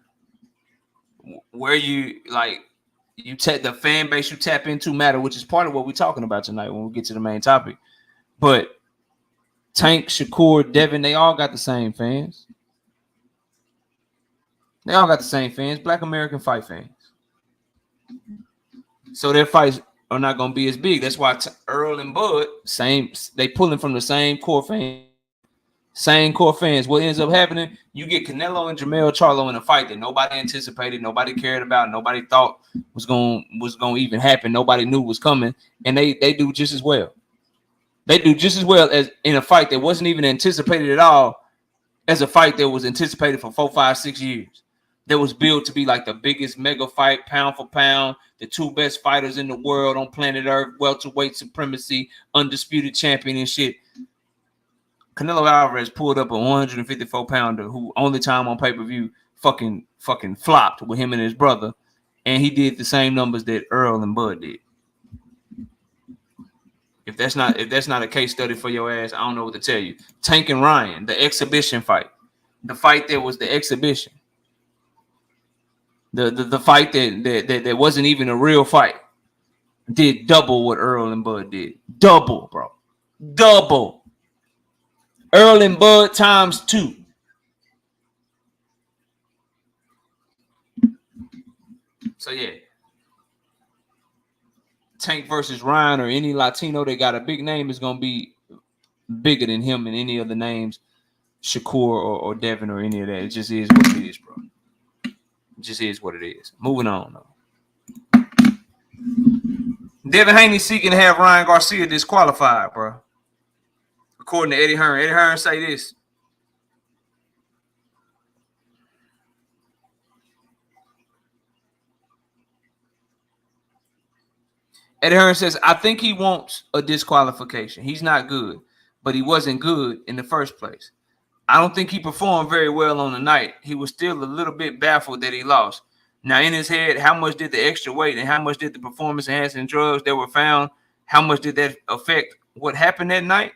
Where you the fan base you tap into matter, which is part of what we're talking about tonight when we get to the main topic. But Tank, Shakur, Devin, they all got the same fans. Black American fight fans. So their fights are not going to be as big. That's why Earl and Bud, they pulling from the same core fans. What ends up happening, you get Canelo and Jermell Charlo in a fight that nobody anticipated, nobody cared about, nobody thought was going to even happen, nobody knew was coming, and they do just as well. They do just as well as in a fight that wasn't even anticipated at all as a fight that was anticipated for 4, 5, 6 years. That was built to be like the biggest mega fight, pound for pound, the two best fighters in the world on planet Earth, welterweight supremacy, undisputed champion and shit. Canelo Alvarez pulled up a 154-pounder who only time on pay-per-view fucking flopped with him and his brother, and he did the same numbers that Earl and Bud did. If that's not a case study for your ass, I don't know what to tell you. Tank and Ryan, the exhibition fight, the fight that was the exhibition, the fight that wasn't even a real fight, did double what Earl and Bud did. Double, bro. Double. Earl and Bud times 2. So yeah, Tank versus Ryan or any Latino that got a big name is gonna be bigger than him and any other names, Shakur or Devin or any of that. It just is what it is, bro. It just is what it is. Moving on, though. Devin Haney seeking to have Ryan Garcia disqualified, bro. According to Eddie Hearn. Eddie Hearn say this. Eddie Hearn says, I think he wants a disqualification. He's not good, but he wasn't good in the first place. I don't think he performed very well on the night. He was still a little bit baffled that he lost. Now, in his head, how much did the extra weight and how much did the performance-enhancing drugs that were found, how much did that affect what happened that night?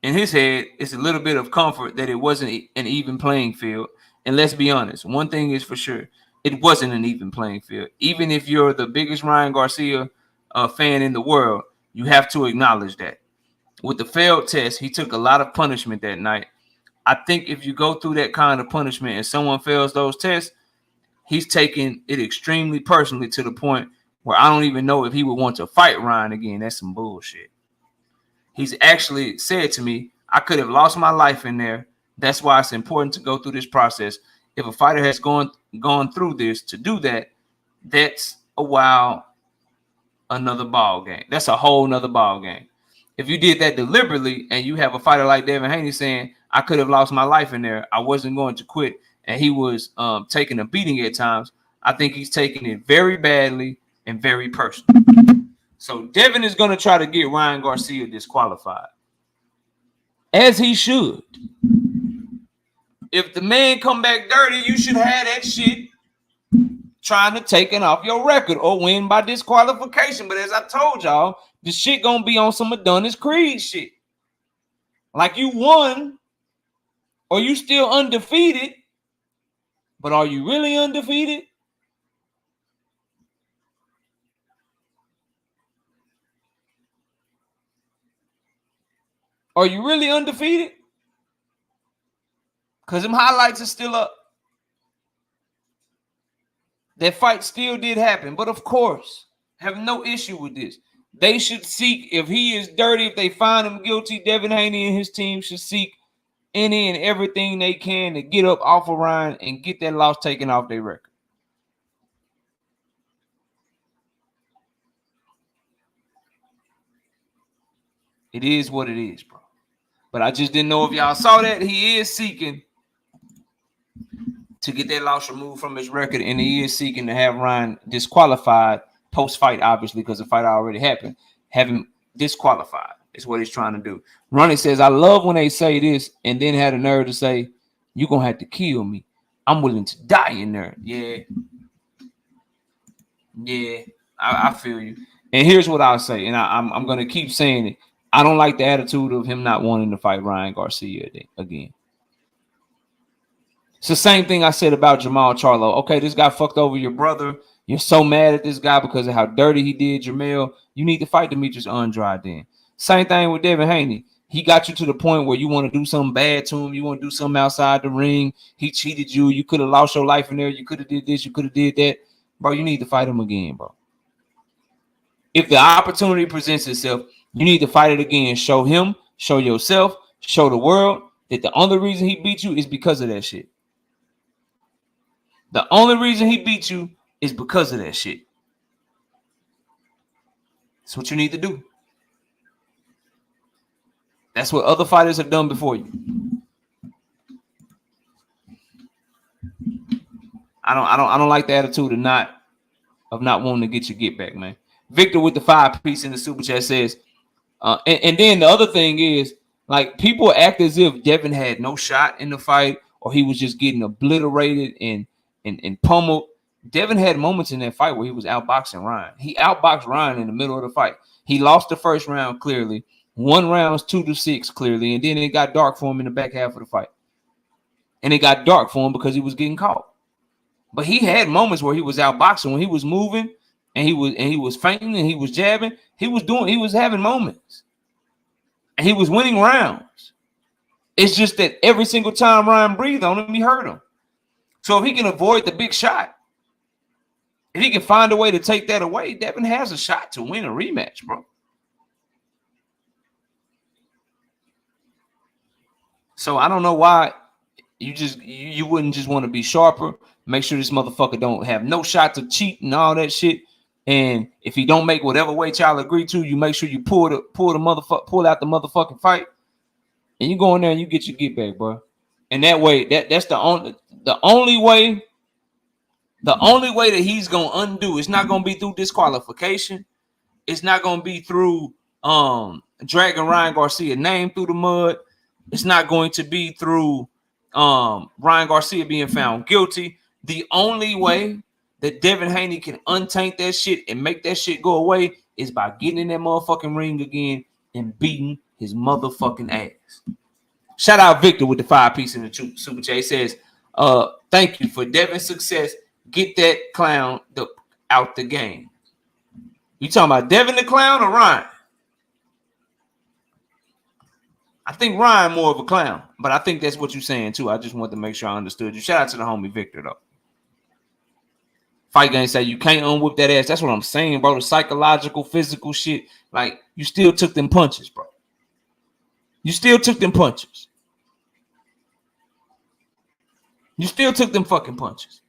In his head, it's a little bit of comfort that it wasn't an even playing field. And let's be honest, one thing is for sure, it wasn't an even playing field. Even if you're the biggest Ryan Garcia fan in the world, you have to acknowledge that. With the failed test, he took a lot of punishment that night. I think if you go through that kind of punishment and someone fails those tests, he's taking it extremely personally to the point where I don't even know if he would want to fight Ryan again. That's some bullshit. He's actually said to me, I could have lost my life in there. That's why it's important to go through this process. If a fighter has gone through this to do that, that's another ball game. That's a whole nother ball game. If you did that deliberately and you have a fighter like Devin Haney saying, I could have lost my life in there, I wasn't going to quit, and he was taking a beating at times, I think he's taking it very badly and very personal. So Devin is going to try to get Ryan Garcia disqualified, as he should. If the man come back dirty, you should have that shit trying to take it off your record or win by disqualification. But as I told y'all, the shit going to be on some Adonis Creed shit. Like you won or you still undefeated, but are you really undefeated? Are you really undefeated? Because them highlights are still up. That fight still did happen. But of course, have no issue with this. They should seek, if he is dirty, if they find him guilty, Devin Haney and his team should seek any and everything they can to get up off of Ryan and get that loss taken off their record. It is what it is, bro. But I just didn't know if y'all saw that. He is seeking to get that loss removed from his record, and he is seeking to have Ryan disqualified post-fight, obviously, because the fight already happened. Have him disqualified is what he's trying to do. Ronnie says, I love when they say this and then had a nerve to say, you're gonna have to kill me. I'm willing to die in there. Yeah. I feel you. And here's what I'll say, and I'm gonna keep saying it. I don't like the attitude of him not wanting to fight Ryan Garcia again. It's the same thing I said about Jamal Charlo. Okay, this guy fucked over your brother. You're so mad at this guy because of how dirty he did Jamel. You need to fight Demetrius Andrade then. Same thing with Devin Haney. He got you to the point where you want to do something bad to him. You want to do something outside the ring. He cheated you. You could have lost your life in there. You could have did this. You could have did that. Bro, you need to fight him again, bro. If the opportunity presents itself, you need to fight it again. Show him, show yourself, show the world that the only reason he beat you is because of that shit. The only reason he beat you is because of that shit. That's what you need to do. That's what other fighters have done before you. I don't like the attitude of not wanting to get your get back, man. Victor with the 5-piece in the super chat says, and then the other thing is, like, people act as if Devin had no shot in the fight or he was just getting obliterated and pummeled. Devin had moments in that fight where he was outboxing Ryan. He outboxed Ryan in the middle of the fight. He lost the first round clearly, won rounds 2-6 clearly, and then it got dark for him in the back half of the fight. And it got dark for him because he was getting caught. But he had moments where he was outboxing, when he was moving and he was feinting and he was jabbing. He was having moments. And he was winning rounds. It's just that every single time Ryan breathed on him, he hurt him. So if he can avoid the big shot, if he can find a way to take that away, Devin has a shot to win a rematch, bro. So I don't know why you wouldn't just want to be sharper. Make sure this motherfucker don't have no shot to cheat and all that shit. And if he don't make whatever weight y'all agree to, you make sure you pull out the motherfucking fight, and you go in there and you get your get back, bro. And that way, that's the only way that he's gonna undo. It's not gonna be through disqualification. It's not gonna be through dragging Ryan Garcia's name through the mud. It's not going to be through Ryan Garcia being found guilty. The only way that Devin Haney can untaint that shit and make that shit go away is by getting in that motherfucking ring again and beating his motherfucking ass. Shout out Victor with the 5-piece in the super chat. He says, thank you for Devin's success. Get that clown out the game. You talking about Devin the clown or Ryan? I think Ryan more of a clown, but I think that's what you're saying too. I just want to make sure I understood you. Shout out to the homie Victor though. Fight Game say you can't unwhip that ass. That's what I'm saying, bro. The psychological, physical shit. Like, you still took them punches, bro. You still took them punches. You still took them fucking punches.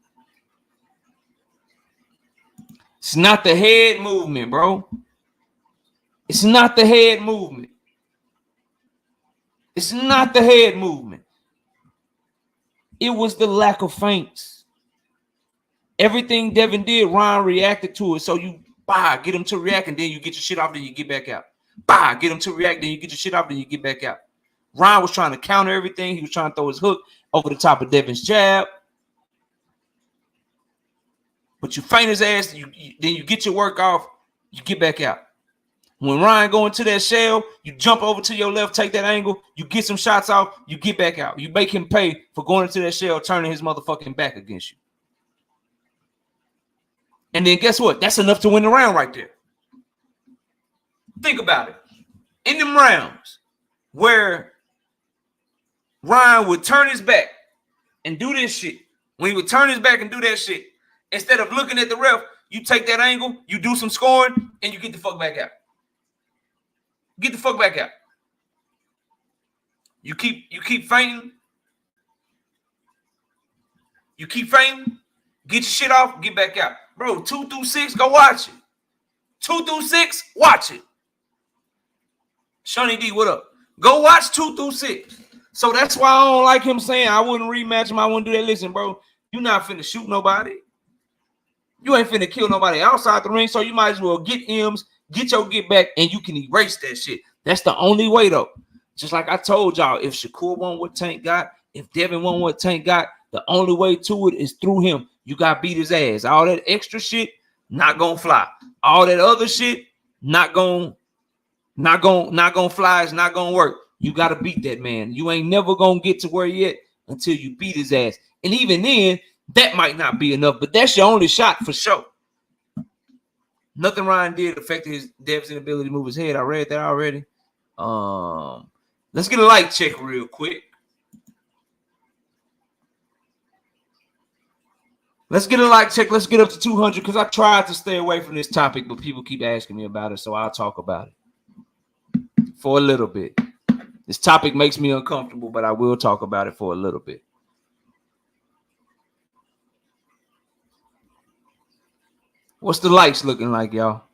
It's not the head movement, bro. It's not the head movement. It's not the head movement. It was the lack of feints. Everything Devin did, Ryan reacted to it. So you get him to react, and then you get your shit off, then you get back out. Get him to react, then you get your shit off, then you get back out. Ryan was trying to counter everything. He was trying to throw his hook over the top of Devin's jab. But you feint his ass, then you get your work off, you get back out. When Ryan go into that shell, you jump over to your left, take that angle, you get some shots off, you get back out. You make him pay for going into that shell, turning his motherfucking back against you. And then guess what? That's enough to win the round right there. Think about it. In them rounds where Ryan would turn his back and do this shit, when he would turn his back and do that shit, instead of looking at the ref, you take that angle, you do some scoring, and you get the fuck back out. Get the fuck back out. You keep feinting. You keep feinting. Get your shit off, get back out. Bro, 2 through 6, go watch it. 2 through 6, watch it. Shawnee D, what up? Go watch 2 through 6. So that's why I don't like him saying I wouldn't rematch him. I wouldn't do that. Listen, bro, you're not finna shoot nobody. You ain't finna kill nobody outside the ring, so you might as well get M's, get your get back, and you can erase that shit. That's the only way, though. Just like I told y'all, if Shakur won what Tank got, if Devin won what Tank got, the only way to it is through him. You got to beat his ass. All that extra shit, not gonna fly. All that other shit, not gonna fly. It's not gonna work. You got to beat that man. You ain't never gonna get to where he at until you beat his ass. And even then, that might not be enough, but that's your only shot for sure. Nothing Ryan did affected his Dev's inability to move his head. I read that already. Let's get a like check real quick. Let's get a like check. Let's get up to 200 because I tried to stay away from this topic, but people keep asking me about it, so I'll talk about it for a little bit. This topic makes me uncomfortable, but I will talk about it for a little bit. What's the likes looking like, y'all?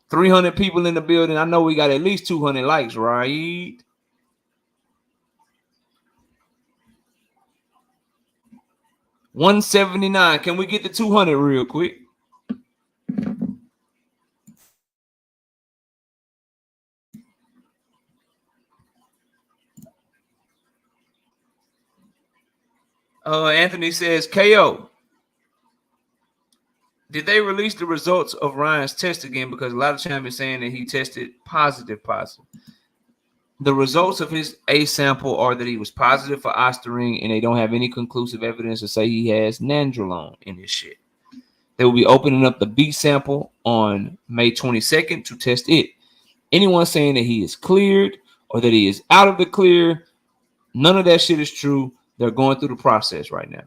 300 people in the building. I know we got at least 200 likes, right? $179. Can we get to 200 real quick? Anthony says, KO. Did they release the results of Ryan's test again? Because a lot of champions saying that he tested positive. The results of his A sample are that he was positive for Ostarine, and they don't have any conclusive evidence to say he has nandrolone in his shit. They will be opening up the B sample on May 22nd to test it. Anyone saying that he is cleared or that he is out of the clear, none of that shit is true. They're going through the process right now.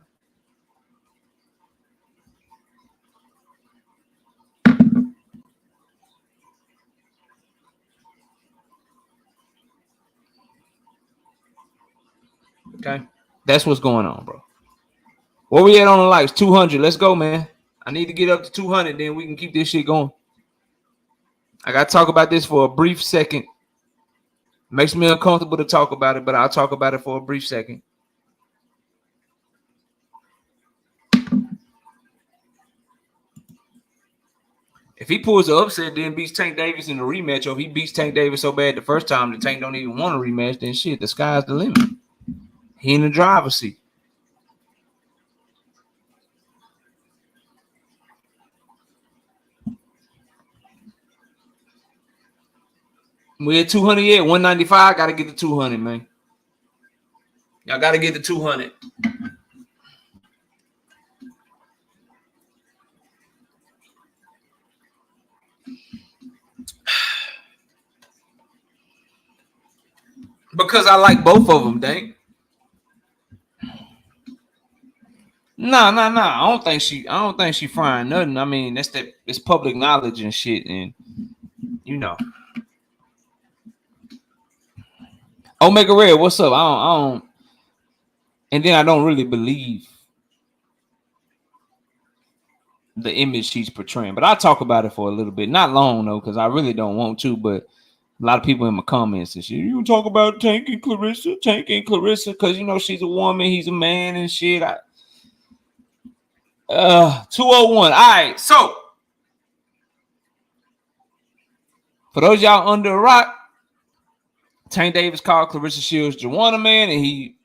Okay, that's what's going on, bro. Where we at on the likes? 200. Let's go, man. I need to get up to 200, then we can keep this shit going. I got to talk about this for a brief second. Makes me uncomfortable to talk about it, but I'll talk about it for a brief second. If he pulls an upset, then beats Tank Davis in the rematch, or if he beats Tank Davis so bad the first time the Tank don't even want a rematch, then shit, the sky's the limit. He in the driver's seat. We at 200 yet, 195. Got to get to 200, man. Y'all got to get to 200. Because I like both of them, dang. No. I don't think she frying nothing. I mean, it's public knowledge and shit, and you know. Omega Red, what's up? I don't, and then I don't really believe the image she's portraying, but I'll talk about it for a little bit. Not long though, because I really don't want to, but a lot of people in my comments and shit, you talk about Tank and Clarissa, because you know she's a woman, he's a man and shit. 201. All right, so for those y'all under a rock, Tank Davis called Clarissa Shields Gervonta man, and he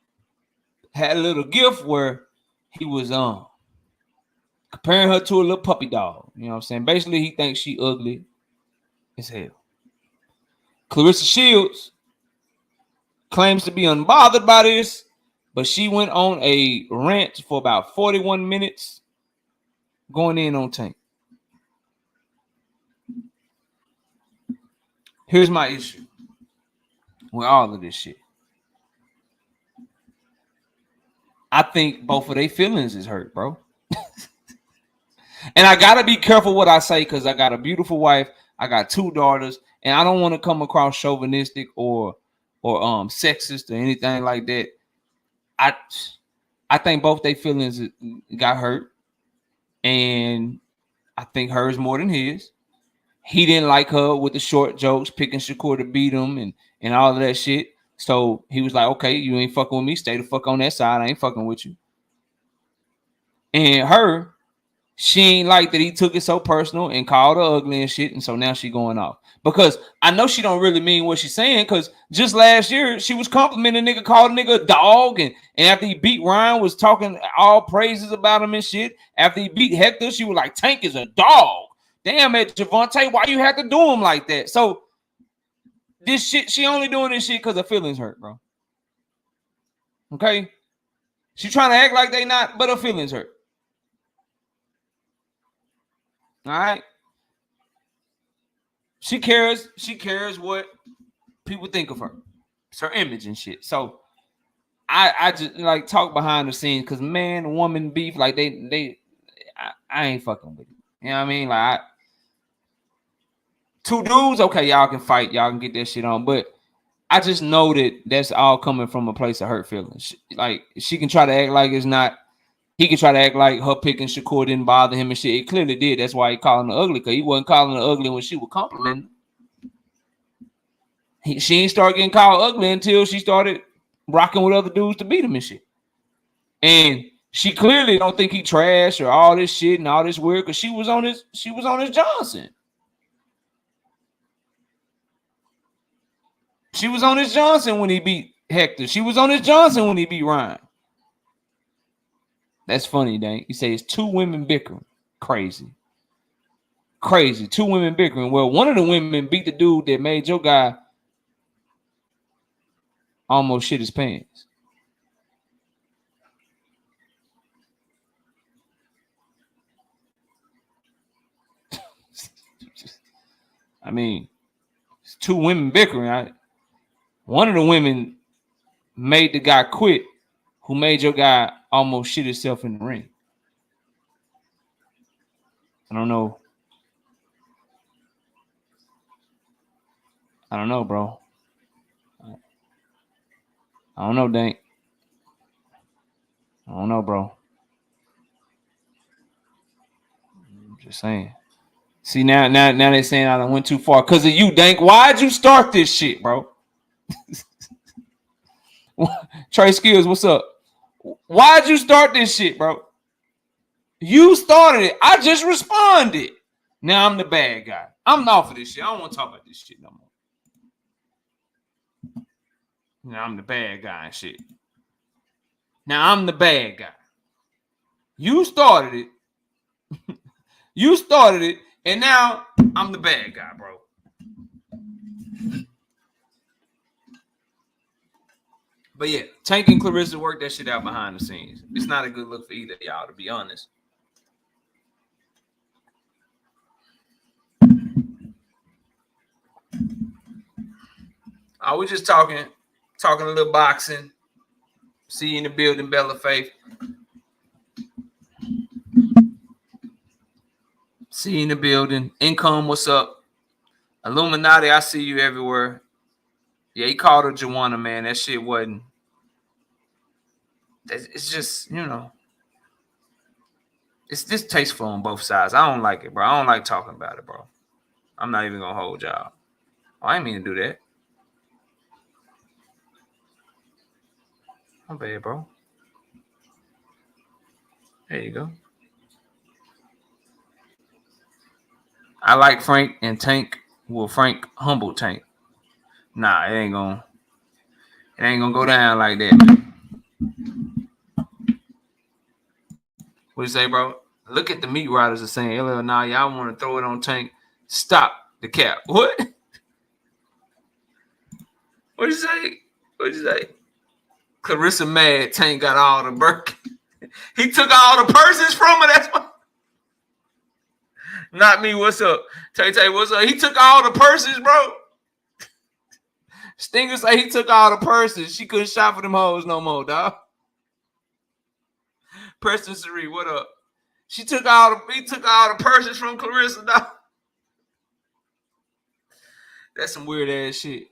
had a little gift where he was comparing her to a little puppy dog. You know what I'm saying? Basically, he thinks she ugly as hell. Clarissa Shields claims to be unbothered by this, but she went on a rant for about 41 minutes going in on Tank. Here's my issue with all of this shit. I think both of their feelings is hurt, bro. And I gotta be careful what I say because I got a beautiful wife, I got 2 daughters, and I don't want to come across chauvinistic or sexist or anything like that. I think both their feelings got hurt, and I think hers more than his. He didn't like her with the short jokes, picking Shakur to beat him and all of that shit. So he was like, okay, you ain't fucking with me. Stay the fuck on that side. I ain't fucking with you. And her, She ain't like that he took it so personal and called her ugly and shit, and so now she going off. Because I know she don't really mean what she's saying, because just last year she was complimenting a nigga, called a nigga a dog, and after he beat Ryan was talking all praises about him and shit. After he beat Hector, she was like, Tank is a dog. Damn it, Gervonta, why you have to do him like that? So this shit, she only doing this shit because her feelings hurt, bro. Okay? She trying to act like they not, but her feelings hurt. All right. She cares what people think of her. It's her image and shit. So I just like talk behind the scenes because man, woman beef, like I ain't fucking with it. You know what I mean? Like two dudes, okay, y'all can fight, y'all can get that shit on, but I just know that that's all coming from a place of hurt feelings. Like she can try to act like it's not. He can try to act like her picking Shakur didn't bother him and shit. It clearly did. That's why he calling her ugly, because he wasn't calling her ugly when she was complimenting. She ain't start getting called ugly until she started rocking with other dudes to beat him and shit. And she clearly don't think he trash or all this shit and all this weird, because she was on his Johnson. She was on his Johnson when he beat Hector. She was on his Johnson when he beat Ryan. That's funny, dang. You say it's two women bickering. Crazy. Two women bickering. Well, one of the women beat the dude that made your guy almost shit his pants. I mean, it's two women bickering. Right? One of the women made the guy quit who made your guy almost shit himself in the ring. I don't know. I don't know, bro. I don't know, Dank. I don't know, bro. I'm just saying. See, now they saying I went too far because of you, Dank. Why'd you start this shit, bro? Trey Skills, what's up? Why'd you start this shit, bro? You started it. I just responded. Now I'm the bad guy. I'm off of this shit. I don't want to talk about this shit no more. Now I'm the bad guy and shit. Now I'm the bad guy. You started it. You started it, and now I'm the bad guy, bro. But yeah, Tank and Clarissa worked that shit out behind the scenes. It's not a good look for either of y'all, to be honest. We just talking a little boxing. See you in the building, Bella Faith. See you in the building. Income, what's up? Illuminati, I see you everywhere. Yeah, he called her Joanna, man. That shit wasn't. It's just, you know. It's distasteful on both sides. I don't like it, bro. I don't like talking about it, bro. I'm not even going to hold y'all. I ain't mean to do that. My bad, bro. There you go. I like Frank and Tank. Well, Frank humble Tank. Nah, it ain't gonna go down like that. What you say, bro? Look at the meat riders are saying, nah, y'all want to throw it on Tank. Stop the cap. What? What you say? Clarissa mad. Tank got all the Birkin. He took all the purses from her. That's why. Not me. What's up? Tay, what's up? He took all the purses, bro. Stinger say he took all the purses. She couldn't shop for them hoes no more, dog. Preston Sari, what up? He took all the purses from Clarissa, dog. That's some weird ass shit.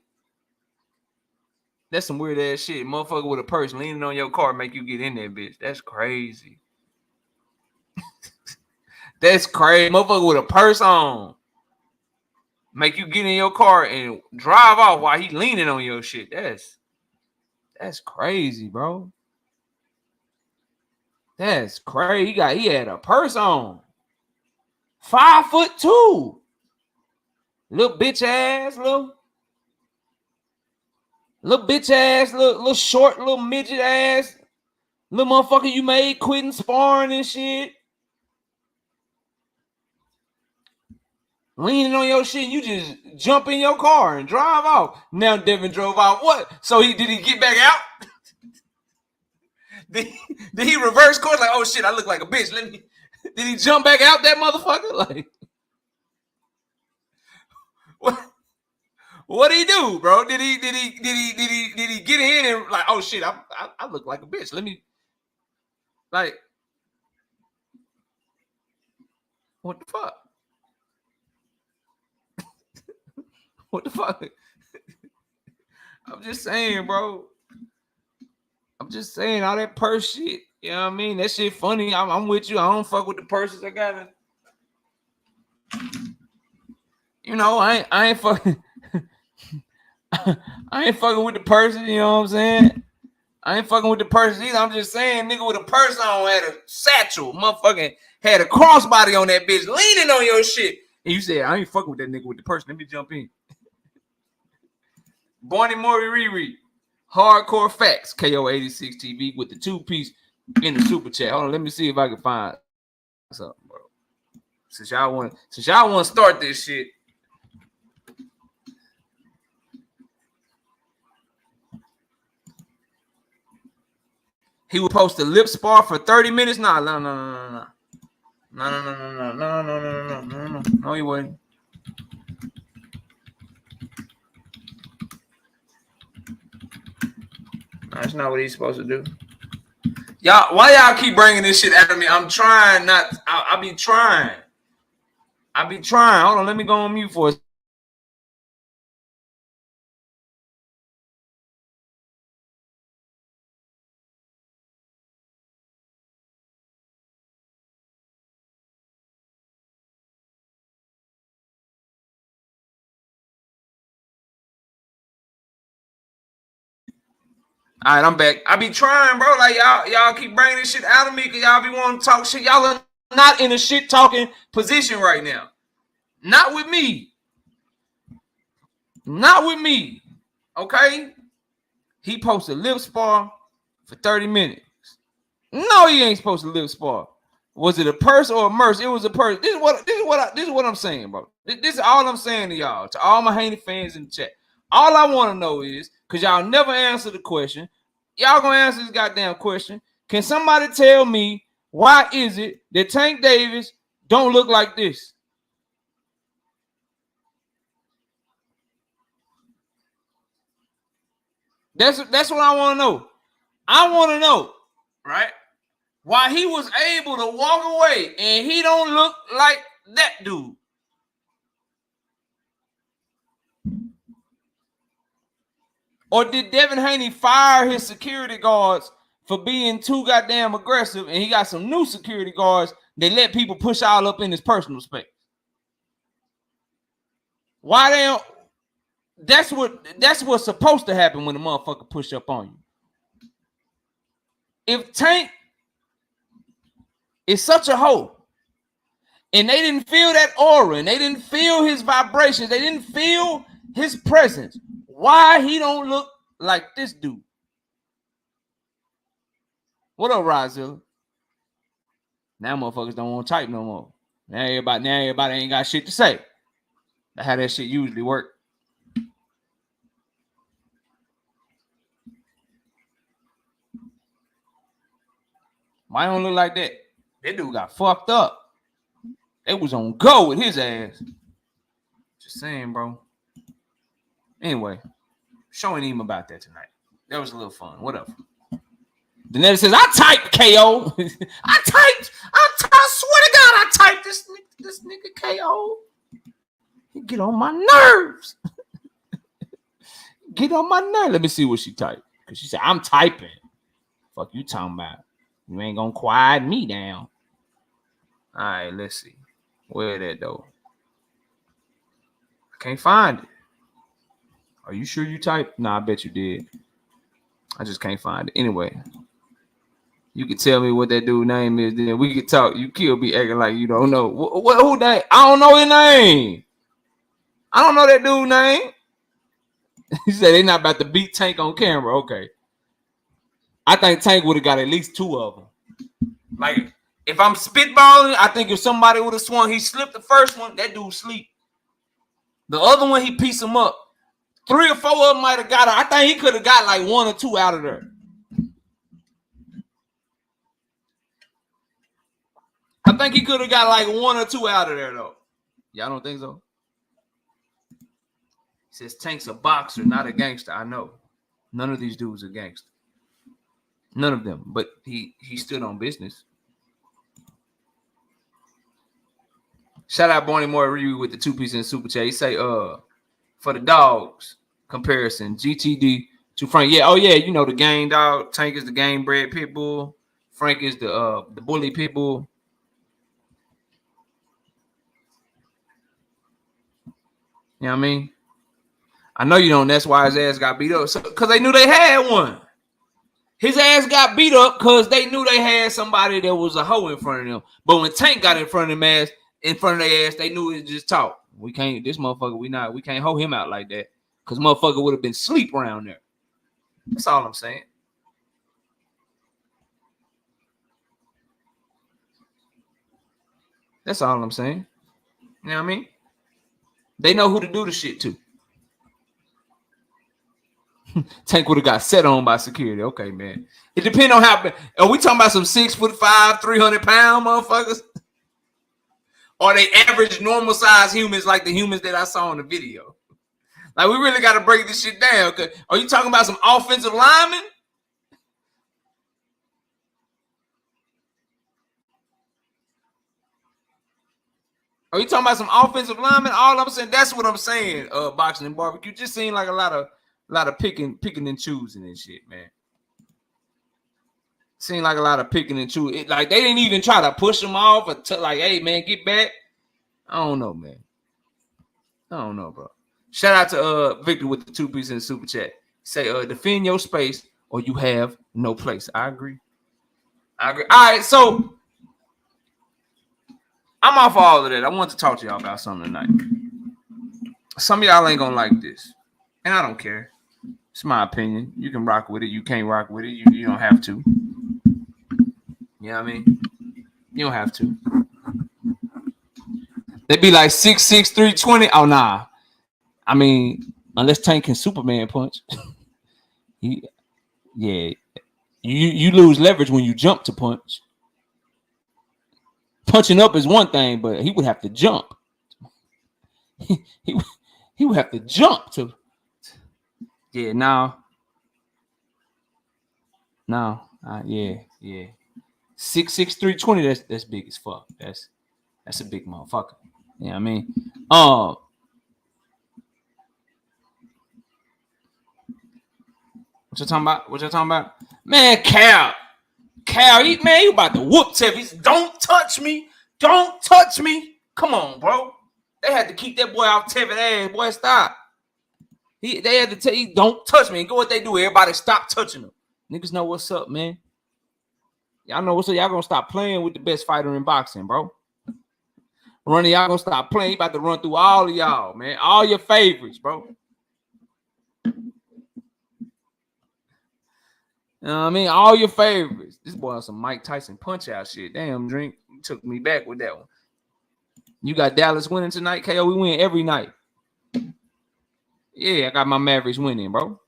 Motherfucker with a purse leaning on your car make you get in there, bitch. That's crazy. That's crazy. Motherfucker with a purse on make you get in your car and drive off while he leaning on your shit. That's crazy, bro. That's crazy. He had a purse on. 5'2". Little bitch ass, little bitch ass, little short, little midget ass, little motherfucker you made quitting sparring and shit. Leaning on your shit, you just jump in your car and drive off. Now Devin drove out. What? So did he get back out? did he reverse course? Like, oh shit, I look like a bitch. Did he jump back out that motherfucker? Like, what did he do, bro? Did he get in and like, oh shit, I look like a bitch. Let me, like, what the fuck? What the fuck? I'm just saying, bro. I'm just saying all that purse shit. You know what I mean? That shit funny. I'm with you. I don't fuck with the purses. I gotta, you know, I ain't fucking. I ain't fucking with the purses. You know what I'm saying? I ain't fucking with the purses either. I'm just saying, nigga with a purse on had a satchel. Motherfucking had a crossbody on that bitch, leaning on your shit. And you said, I ain't fucking with that nigga with the purse. Let me jump in. Barney Murray Riri. Hardcore Facts, KO86 TV with the 2-piece in the super chat. Hold on, let me see if I can find something, bro. Since y'all want to start this shit. He would post a lip spar for 30 minutes. No, he wouldn't. That's not what he's supposed to do. Y'all, why y'all keep bringing this shit out of me? I'm trying not. I be trying. Hold on, let me go on mute for a second. All right, I'm back. I be trying, bro. Like y'all keep bringing this shit out of me because y'all be wanting to talk shit. Y'all are not in a shit talking position right now. Not with me. Not with me. Okay? He posted lip spar for 30 minutes. No, he ain't supposed to lip spar. Was it a purse or a merce? It was a purse. This is what I'm saying, bro. This is all I'm saying to y'all, to all my Haney fans in the chat. All I want to know is, because y'all never answer the question, y'all gonna answer this goddamn question. Can somebody tell me why is it that Tank Davis don't look like this? That's what I want to know. I want to know, right? Why he was able to walk away and he don't look like that dude. Or did Devin Haney fire his security guards for being too goddamn aggressive and he got some new security guards that let people push all up in his personal space? Why they don't? That's what's supposed to happen when a motherfucker push up on you. If Tank is such a hoe and they didn't feel that aura and they didn't feel his vibrations, they didn't feel his presence, why he don't look like this dude? What up, Rozilla? Now motherfuckers don't want to type no more. Now everybody ain't got shit to say. That's how that shit usually work. Why don't look like that? That dude got fucked up. It was on go with his ass. Just saying, bro. Anyway, showing him about that tonight. That was a little fun. Whatever. Danetta says, I typed KO. I swear to God, I typed this nigga KO. He get on my nerves. Get on my nerves. Let me see what she typed. Because she said, I'm typing. Fuck you talking about. You ain't gonna quiet me down. All right, let's see. Where that though? I can't find it. Are you sure you typed? Nah, I bet you did. I just can't find it. Anyway. You can tell me what that dude's name is, then we can talk. You kill me acting like you don't know. Who name? I don't know his name. I don't know that dude's name. He said they not about to beat Tank on camera. Okay. I think Tank would have got at least 2 of them. Like, if I'm spitballing, I think if somebody would have swung, he slipped the first one, that dude sleep. The other one, he pieced him up. 3 or 4 of them might have got her. I think he could have got like 1 or 2 out of there. I think he could have got like 1 or 2 out of there, though. Y'all don't think so? He says Tank's a boxer, not a gangster. I know. None of these dudes are gangsters. None of them. But he stood on business. Shout out Barney Moore Ryu with the 2-piece in Super Chat. He say, for the dogs comparison, GTD to Frank. Yeah, oh yeah, you know the game dog. Tank is the game bred pit bull. Frank is the bully pit bull. You know what I mean? I know you don't. That's why his ass got beat up. Because they knew they had one. His ass got beat up because they knew they had somebody that was a hoe in front of them. But when Tank got in front of their ass, they knew it just talk. We can't, this motherfucker, we can't hoe him out like that. Because motherfucker would have been sleep around there. That's all I'm saying. That's all I'm saying. You know what I mean? They know who to do the shit to. Tank would have got set on by security. Okay, man. It depends on how. Are we talking about some 6'5", 300-pound motherfuckers? Or they average normal size humans like the humans that I saw in the video? Like, we really got to break this shit down. Are you talking about some offensive linemen? Are you talking about some offensive linemen? All I'm saying, that's what I'm saying. Boxing and barbecue just seemed like a lot of picking and choosing and shit, man. Seemed like a lot of picking and choosing. Like they didn't even try to push them off or like, hey man, get back. I don't know, man. I don't know, bro. Shout out to Victor with the 2-piece in the super chat. Say, defend your space or you have no place. I agree. All right, so I'm off all of that. I want to talk to y'all about something tonight. Some of y'all ain't gonna like this, and I don't care. It's my opinion. You can rock with it. You can't rock with it. You don't have to. You know what I mean? You don't have to. They be like 6'6", 320. Oh, nah. I mean, unless Tank can Superman punch. You lose leverage when you jump to punch. Punching up is one thing, but he would have to jump. He would have to jump to. Yeah, no. Yeah. 6'6", 320. That's big as fuck. That's a big motherfucker. You know what I mean? What you talking about? Man, Cal, you about to whoop Tevin. Don't touch me. Come on, bro. They had to keep that boy off Tevin ass. Boy, stop. They had to tell you, don't touch me. And go what they do. Everybody stop touching him. Niggas know what's up, man. Y'all know what's up. Y'all gonna stop playing with the best fighter in boxing, bro. Running, y'all gonna stop playing. He about to run through all of y'all, man. All your favorites, bro. You know what I mean? All your favorites. This boy on some Mike Tyson punch-out shit. Damn, Drink. You took me back with that one. You got Dallas winning tonight, KO. We win every night. Yeah, I got my Mavericks winning, bro.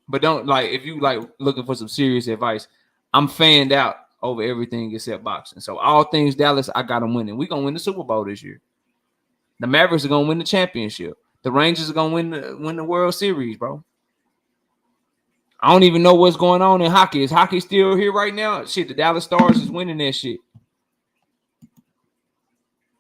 But don't, like, if you, like, looking for some serious advice, I'm fanned out over everything except boxing. So all things Dallas, I got them winning. We going to win the Super Bowl this year. The Mavericks are going to win the championship. The Rangers are going to win the World Series, bro. I don't even know what's going on in hockey. Is hockey still here right now? Shit, the Dallas Stars is winning that shit.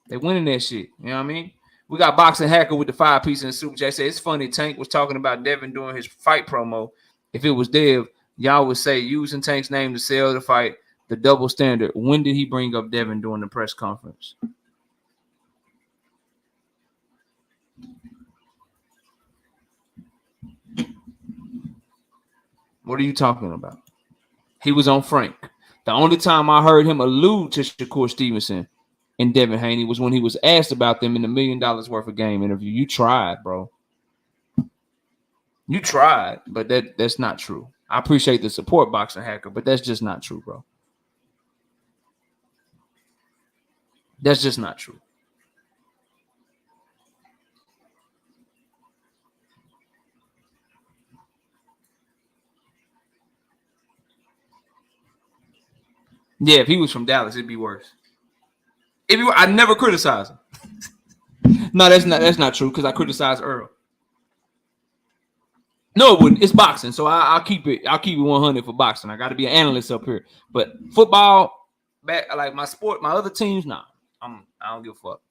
They winning that shit. You know what I mean? We got Boxing Hacker with the 5-piece in the super chat. Say it's funny. Tank was talking about Devin during his fight promo. If it was Dev, y'all would say using Tank's name to sell the fight, the double standard. When did he bring up Devin during the press conference? What are you talking about? He was on Frank. The only time I heard him allude to Shakur Stevenson and Devin Haney was when he was asked about them in the $1 million worth of game interview. You tried, bro. You tried, but that's not true. I appreciate the support, Boxing Hacker, but that's just not true, bro. That's just not true. Yeah, if he was from Dallas, it'd be worse. I never criticize him. No, that's not true because I criticize Earl. No, it wouldn't. It's boxing, so I'll keep it 100 for boxing. I got to be an analyst up here. But football, like my sport, my other teams, nah. I don't give a fuck.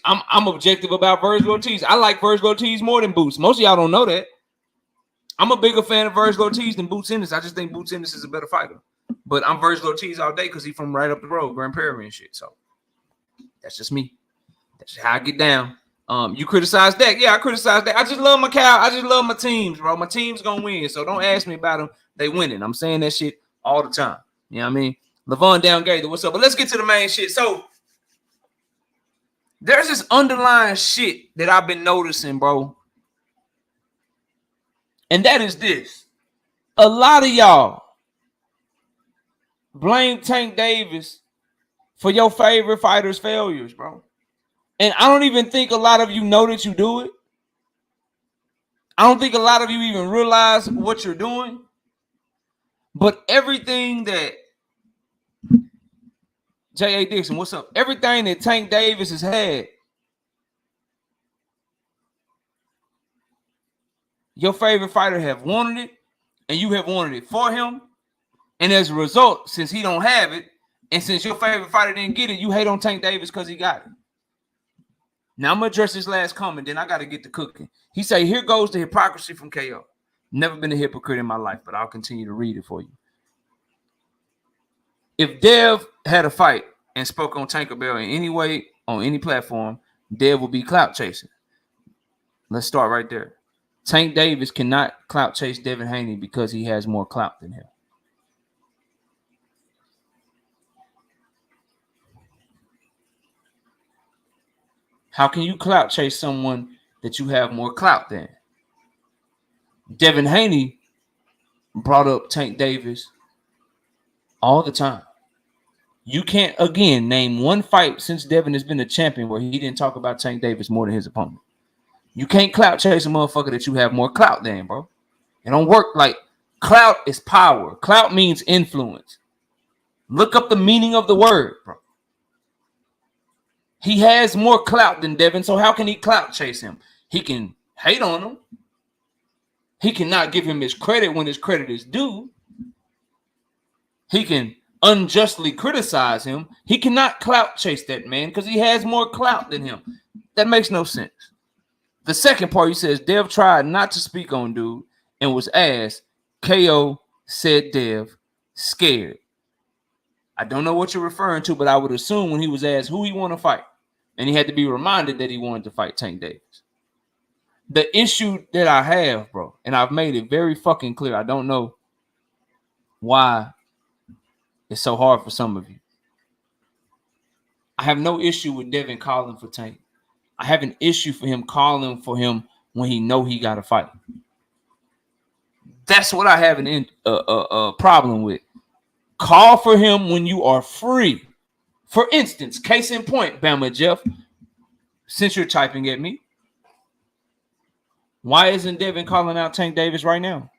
I'm objective about Virgil Ortiz. I like Virgil Ortiz more than Boots. Most of y'all don't know that. I'm a bigger fan of Virgil Ortiz than Boots Ennis. I just think Boots Ennis is a better fighter. But I'm Virgil Ortiz all day because he's from right up the road, Grand Prairie and shit. So that's just me. That's how I get down. You criticize that? Yeah, I criticize that. I just love my cow. I just love my teams, bro. My team's gonna win. So don't ask me about them. They winning. I'm saying that shit all the time. You know what I mean? Levon Down Gator, what's up? But let's get to the main shit. So there's this underlying shit that I've been noticing, bro. And that is this. A lot of y'all blame Tank Davis for your favorite fighter's failures, bro. And I don't even think a lot of you know that you do it. I don't think a lot of you even realize what you're doing. But everything that J.A. Dixon, what's up? Everything that Tank Davis has had, your favorite fighter have wanted it, and you have wanted it for him. And as a result, since he don't have it, and since your favorite fighter didn't get it, you hate on Tank Davis because he got it. Now, I'm going to address this last comment, then I got to get to cooking. He say, here goes the hypocrisy from KO. Never been a hypocrite in my life, but I'll continue to read it for you. If Dev had a fight and spoke on Tinkerbell in any way, on any platform, Dev will be clout chasing. Let's start right there. Tank Davis cannot clout chase Devin Haney because he has more clout than him. How can you clout chase someone that you have more clout than? Devin Haney brought up Tank Davis all the time. You can't, again, name one fight since Devin has been a champion where he didn't talk about Tank Davis more than his opponent. You can't clout chase a motherfucker that you have more clout than, bro. It don't work. Like, clout is power. Clout means influence. Look up the meaning of the word, bro. He has more clout than Devin, so how can he clout chase him? He can hate on him. He cannot give him his credit when his credit is due. He can unjustly criticize him. He cannot clout chase that man because he has more clout than him. That makes no sense. The second part, he says, Dev tried not to speak on dude and was asked, KO said Dev, scared. I don't know what you're referring to, but I would assume when he was asked who he want to fight, and he had to be reminded that he wanted to fight Tank Davis. The issue that I have, bro, and I've made it very fucking clear, I don't know why it's so hard for some of you. I have no issue with Devin calling for Tank. I have an issue for him calling for him when he know he got to fight. That's what I have a problem with. Call for him when you are free. For instance, case in point, Bama Jeff, since you're typing at me, why isn't Devin calling out Tank Davis right now?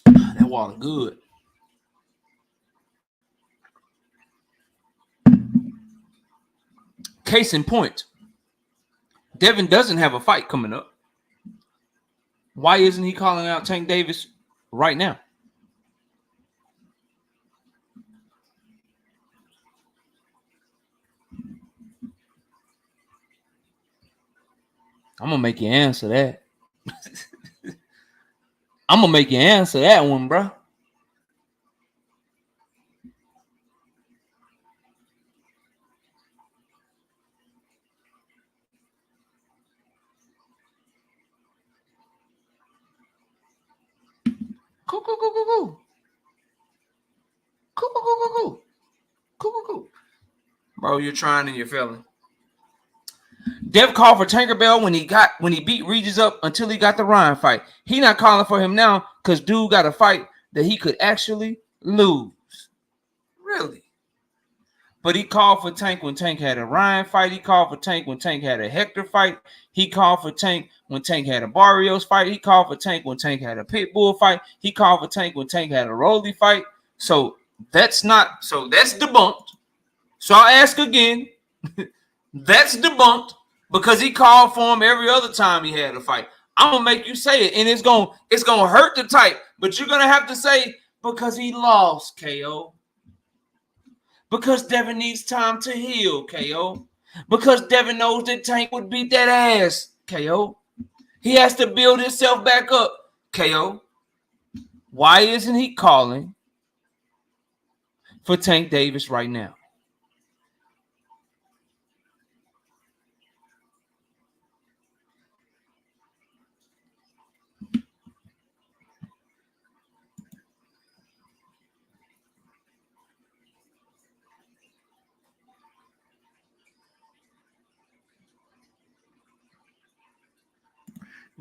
That water good. Case in point, Devin doesn't have a fight coming up. Why isn't he calling out Tank Davis right now? I'm going to make you answer that. I'm going to make you answer that one, bro. Bro, you're trying and you're failing. Dev called for Tinkerbell when he beat Regis up until he got the Ryan fight. He not calling for him now because dude got a fight that he could actually lose. Really? But he called for Tank when Tank had a Ryan fight. He called for Tank when Tank had a Hector fight. He called for Tank when Tank had a Barrios fight. He called for Tank when Tank had a Pitbull fight. He called for Tank when Tank had a Rolly fight. So that's debunked. So I'll ask again. That's debunked because he called for him every other time he had a fight. I'm gonna make you say it, and it's gonna hurt the type, but you're gonna have to say because he lost, KO. Because Devin needs time to heal, KO. Because Devin knows that Tank would beat that ass, KO. He has to build himself back up, KO. Why isn't he calling for Tank Davis right now?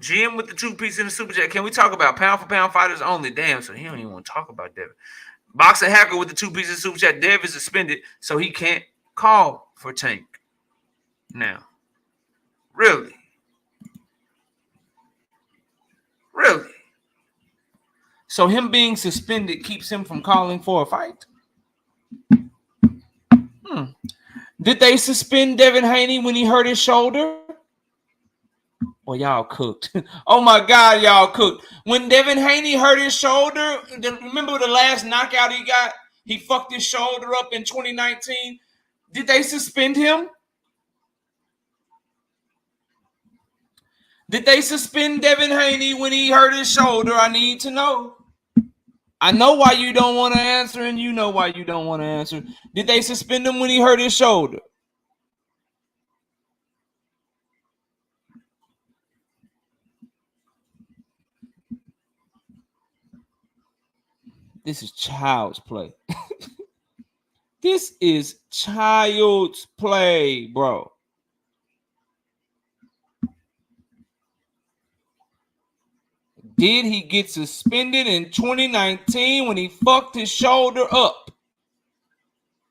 GM with the 2 piece in the super chat. Can we talk about pound for pound fighters only? Damn, so he don't even want to talk about Devin. Boxing Hacker with the 2 pieces in the super chat. Dev is suspended, so he can't call for Tank now. Really? Really? So him being suspended keeps him from calling for a fight? Did they suspend Devin Haney when he hurt his shoulder? Well, y'all cooked. Oh my God, y'all cooked. When Devin Haney hurt his shoulder, remember the last knockout he got? He fucked his shoulder up in 2019. Did they suspend him? Did they suspend Devin Haney when he hurt his shoulder? I need to know. I know why you don't want to answer, and you know why you don't want to answer. Did they suspend him when he hurt his shoulder? This is child's play. This is child's play, bro. Did he get suspended in 2019 when he fucked his shoulder up?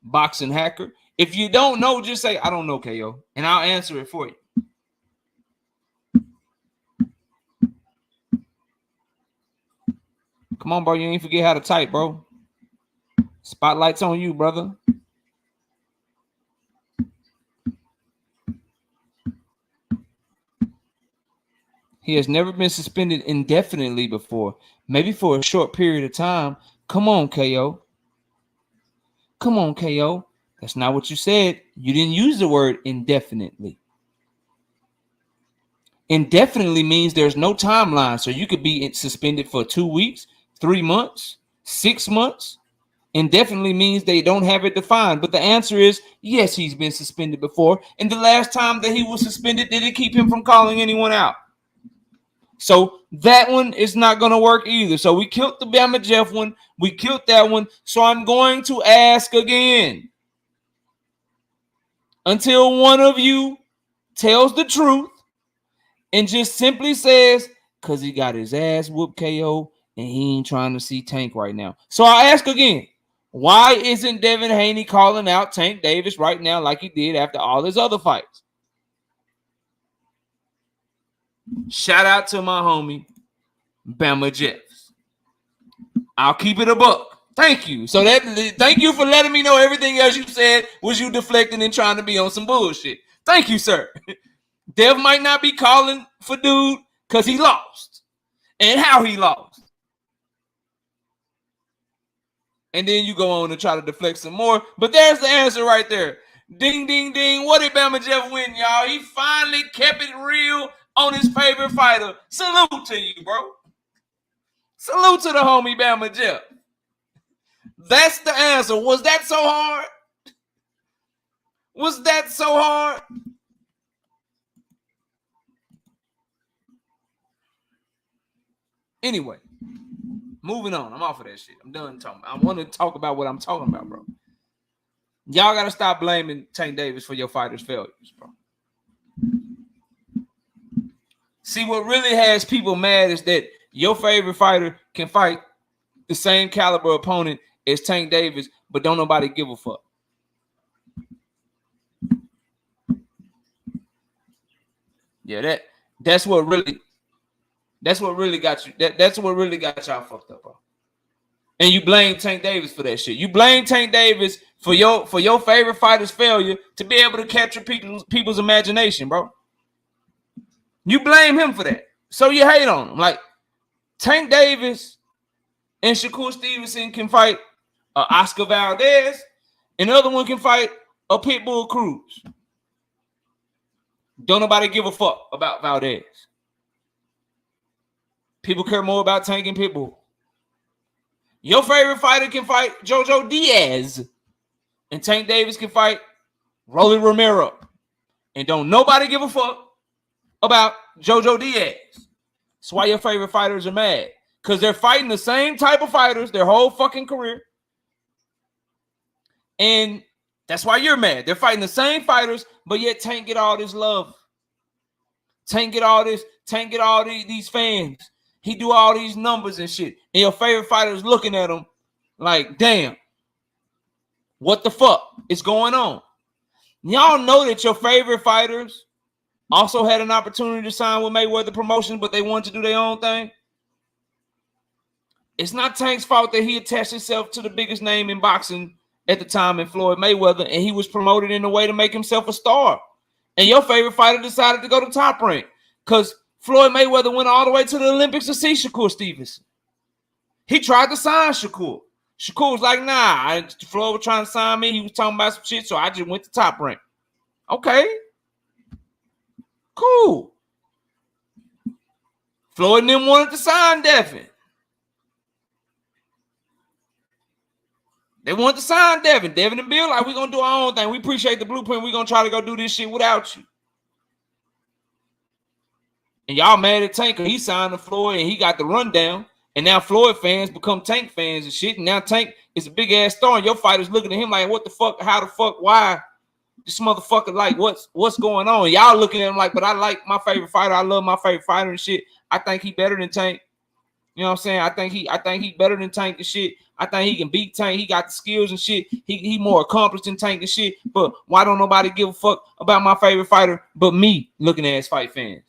Boxing Hacker. If you don't know, just say, I don't know, KO, and I'll answer it for you. Come on, bro. You ain't forget how to type, bro. Spotlight's on you, brother. He has never been suspended indefinitely before. Maybe for a short period of time. Come on, KO. Come on, KO. That's not what you said. You didn't use the word indefinitely. Indefinitely means there's no timeline. So you could be suspended for 2 weeks, 3 months, 6 months. Indefinitely means they don't have it defined. But the answer is yes, he's been suspended before. And the last time that he was suspended, did it keep him from calling anyone out? So that one is not going to work either. So we killed the Bama Jeff one. We killed that one. So I'm going to ask again. Until one of you tells the truth and just simply says, because he got his ass whooped KO and he ain't trying to see Tank right now. So I ask again, why isn't Devin Haney calling out Tank Davis right now like he did after all his other fights? Shout out to my homie, Bama Jeffs. I'll keep it a buck. Thank you. So thank you for letting me know everything else you said was you deflecting and trying to be on some bullshit. Thank you, sir. Dev might not be calling for dude because he lost. And how he lost. And then you go on and try to deflect some more. But there's the answer right there. Ding, ding, ding. What did Bama Jeff win, y'all? He finally kept it real on his favorite fighter. Salute to you, bro. Salute to the homie Bama Jeff. That's the answer. Was that so hard? Was that so hard? Anyway, Moving on. I'm off of that shit. I'm done talking. I want to talk about what I'm talking about, bro. Y'all got to stop blaming Tank Davis for your fighters' failures, bro. See, what really has people mad is that your favorite fighter can fight the same caliber opponent as Tank Davis, but don't nobody give a fuck. Yeah, that's what really got you. That's what really got y'all fucked up, bro. And you blame Tank Davis for that shit. You blame Tank Davis for your favorite fighter's failure to be able to capture people's imagination, bro. You blame him for that. So you hate on him. Like Tank Davis and Shakur Stevenson can fight Oscar Valdez, and the other one can fight a Pitbull Cruz. Don't nobody give a fuck about Valdez. People care more about Tank and Pitbull. Your favorite fighter can fight JoJo Diaz, and Tank Davis can fight Rolly Romero. And don't nobody give a fuck about JoJo Diaz. That's why your favorite fighters are mad. Because they're fighting the same type of fighters their whole fucking career. And that's why you're mad. They're fighting the same fighters, but yet Tank get all this love. Tank get all these fans. He do all these numbers and shit. And your favorite fighter is looking at him like, damn, what the fuck is going on? Y'all know that your favorite fighters also had an opportunity to sign with Mayweather Promotions, but they wanted to do their own thing. It's not Tank's fault that he attached himself to the biggest name in boxing at the time in Floyd Mayweather, and he was promoted in a way to make himself a star. And your favorite fighter decided to go to Top Rank because Floyd Mayweather went all the way to the Olympics to see Shakur Stevenson. He tried to sign Shakur. Shakur was like, nah, Floyd was trying to sign me. He was talking about some shit, so I just went to Top Rank. Okay. Cool. Floyd and them wanted to sign Devin. They wanted to sign Devin. Devin and Bill, like, we're going to do our own thing. We appreciate the blueprint. We're going to try to go do this shit without you. And y'all mad at Tank because he signed to Floyd and he got the rundown. And now Floyd fans become Tank fans and shit. And now Tank is a big-ass star. And your fighters looking at him like, what the fuck? How the fuck? Why? This motherfucker, like, what's going on? Y'all looking at him like, but I like my favorite fighter. I love my favorite fighter and shit. I think he better than Tank. You know what I'm saying? I think he better than Tank and shit. I think he can beat Tank. He got the skills and shit. He more accomplished than Tank and shit. But why don't nobody give a fuck about my favorite fighter but me looking at his fight fans?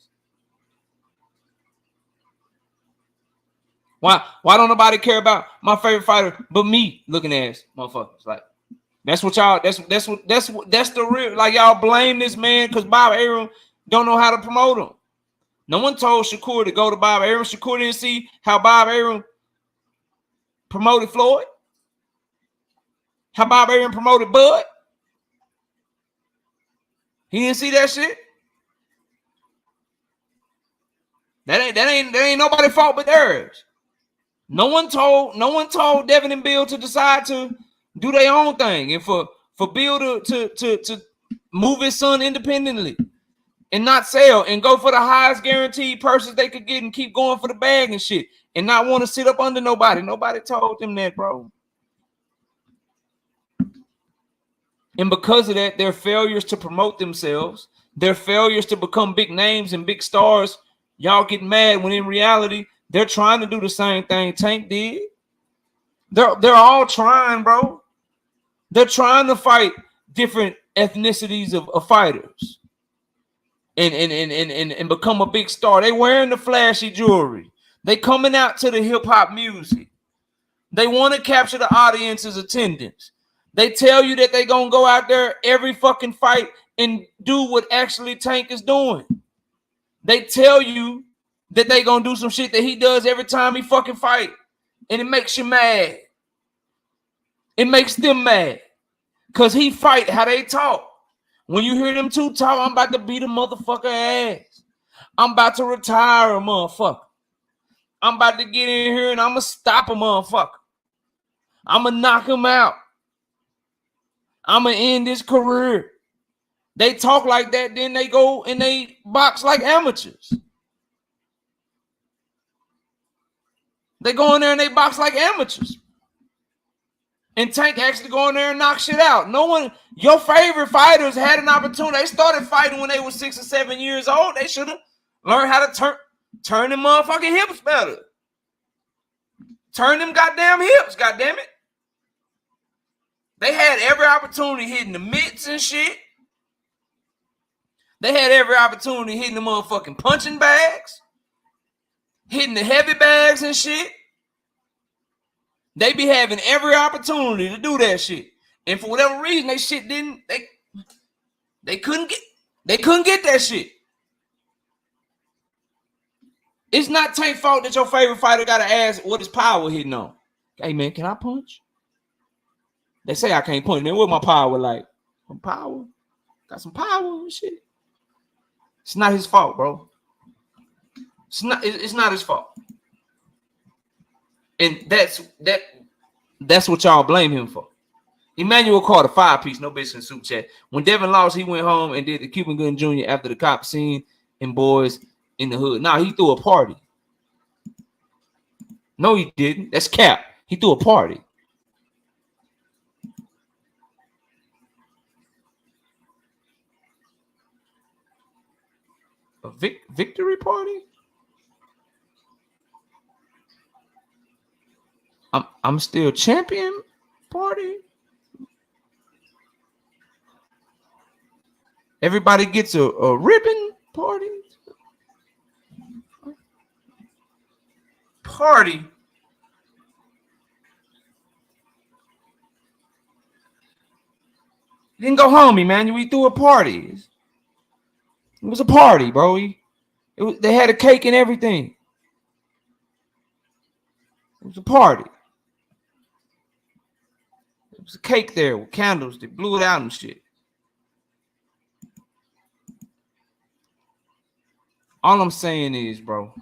Why don't nobody care about my favorite fighter but me looking at his motherfuckers? Like, that's what y'all, that's the real, like, y'all blame this man because Bob Arum don't know how to promote him. No one told Shakur to go to Bob Arum. Shakur didn't see how Bob Arum promoted Floyd. How Bob Arum promoted Bud. He didn't see that shit. That ain't nobody's fault but theirs. No one told Devin and Bill to decide to do their own thing and for Bill to move his son independently and not sell and go for the highest guaranteed purses they could get and keep going for the bag and shit and not want to sit up under nobody. Nobody told them that, bro. And because of that, their failures to promote themselves, their failures to become big names and big stars, y'all get mad when in reality, they're trying to do the same thing Tank did. They're all trying, bro. They're trying to fight different ethnicities of fighters and become a big star. They wearing the flashy jewelry. They coming out to the hip-hop music. They want to capture the audience's attendance. They tell you that they're going to go out there every fucking fight and do what actually Tank is doing. They tell you that they going to do some shit that he does every time he fucking fight. And it makes you mad. It makes them mad. Because he fight how they talk. When you hear them two talk, I'm about to beat a motherfucker ass. I'm about to retire a motherfucker. I'm about to get in here and I'm going to stop a motherfucker. I'm going to knock him out. I'm going to end his career. They talk like that, then they go and they box like amateurs. They go in there and they box like amateurs. And Tank actually go in there and knock shit out. No one, your favorite fighters had an opportunity. They started fighting when they were 6 or 7 years old. They should have learned how to turn them motherfucking hips better. Turn them goddamn hips, goddamn it. They had every opportunity hitting the mitts and shit. They had every opportunity hitting the motherfucking punching bags, hitting the heavy bags and shit. They be having every opportunity to do that shit. And for whatever reason, they shit didn't, they couldn't get that shit. It's not Tank's fault that your favorite fighter gotta ask what his power hitting on. Hey man, can I punch? They say I can't punch. Then what my power like? Some power? Got some power and shit. It's not his fault, bro. It's not his fault. And that's what y'all blame him for. Emmanuel called a 5-piece, no business super chat. When Devin lost, he went home and did the Cuban Gooding Jr. after the cop scene and boys in the hood. Nah, he threw a party. No, he didn't. That's cap. He threw a party. A victory party? I'm still champion party. Everybody gets a ribbon party. Party. He didn't go home, Emmanuel. We threw a party. It was a party, bro. They had a cake and everything. It was a party. It was a cake there with candles. They blew it out and shit. All I'm saying is, bro,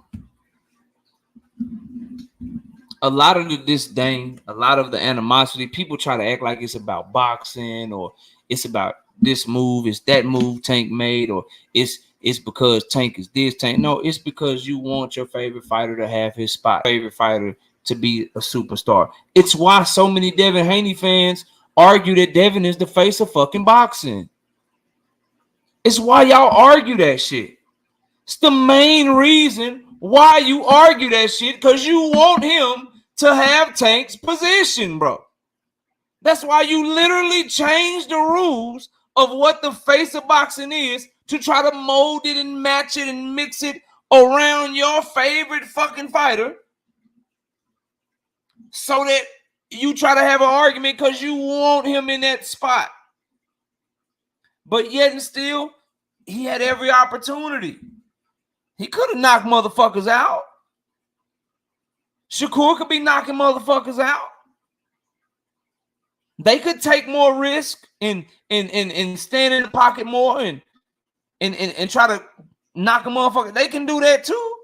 a lot of the disdain, a lot of the animosity, people try to act like it's about boxing or it's about this move, it's that move Tank made, or it's because Tank is this, Tank. No, it's because you want your favorite fighter to have his spot, favorite fighter to be a superstar. It's why so many Devin Haney fans argue that Devin is the face of fucking boxing. It's why y'all argue that shit. It's the main reason why you argue that shit, because you want him to have Tank's position, bro. That's why you literally change the rules of what the face of boxing is to try to mold it and match it and mix it around your favorite fucking fighter so that you try to have an argument because you want him in that spot. But yet and still, he had every opportunity. He could have knocked motherfuckers out. Shakur could be knocking motherfuckers out. They could take more risk and stand in the pocket more and try to knock a motherfucker. They can do that too.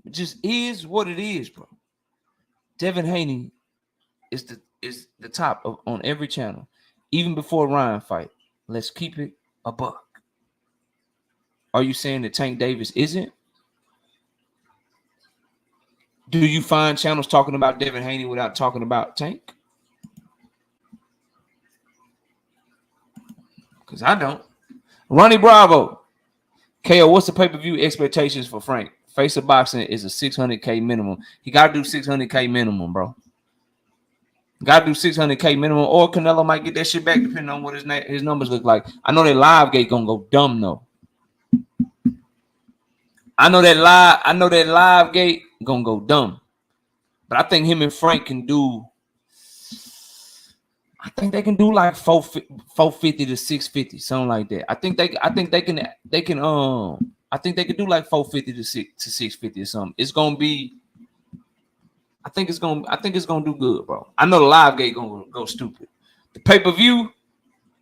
It just is what it is, bro. Devin Haney is the top on every channel. Even before Ryan fight. Let's keep it a buck. Are you saying that Tank Davis isn't? Do you find channels talking about Devin Haney without talking about Tank? Because I don't. Ronnie Bravo. KO, what's the pay-per-view expectations for Frank? Face of boxing is a 600K minimum. He got to do 600K minimum, bro. Got to do 600K minimum, or Canelo might get that shit back depending on what his numbers look like. I know that live gate gonna go dumb though. I know that live gate gonna go dumb. But I think him and Frank can do. I think they can do like 450 to 650, something like that. I think they can do like 450 to 650 or something. It's gonna be. I think it's gonna do good, bro. I know the live gate gonna go stupid. The pay-per-view,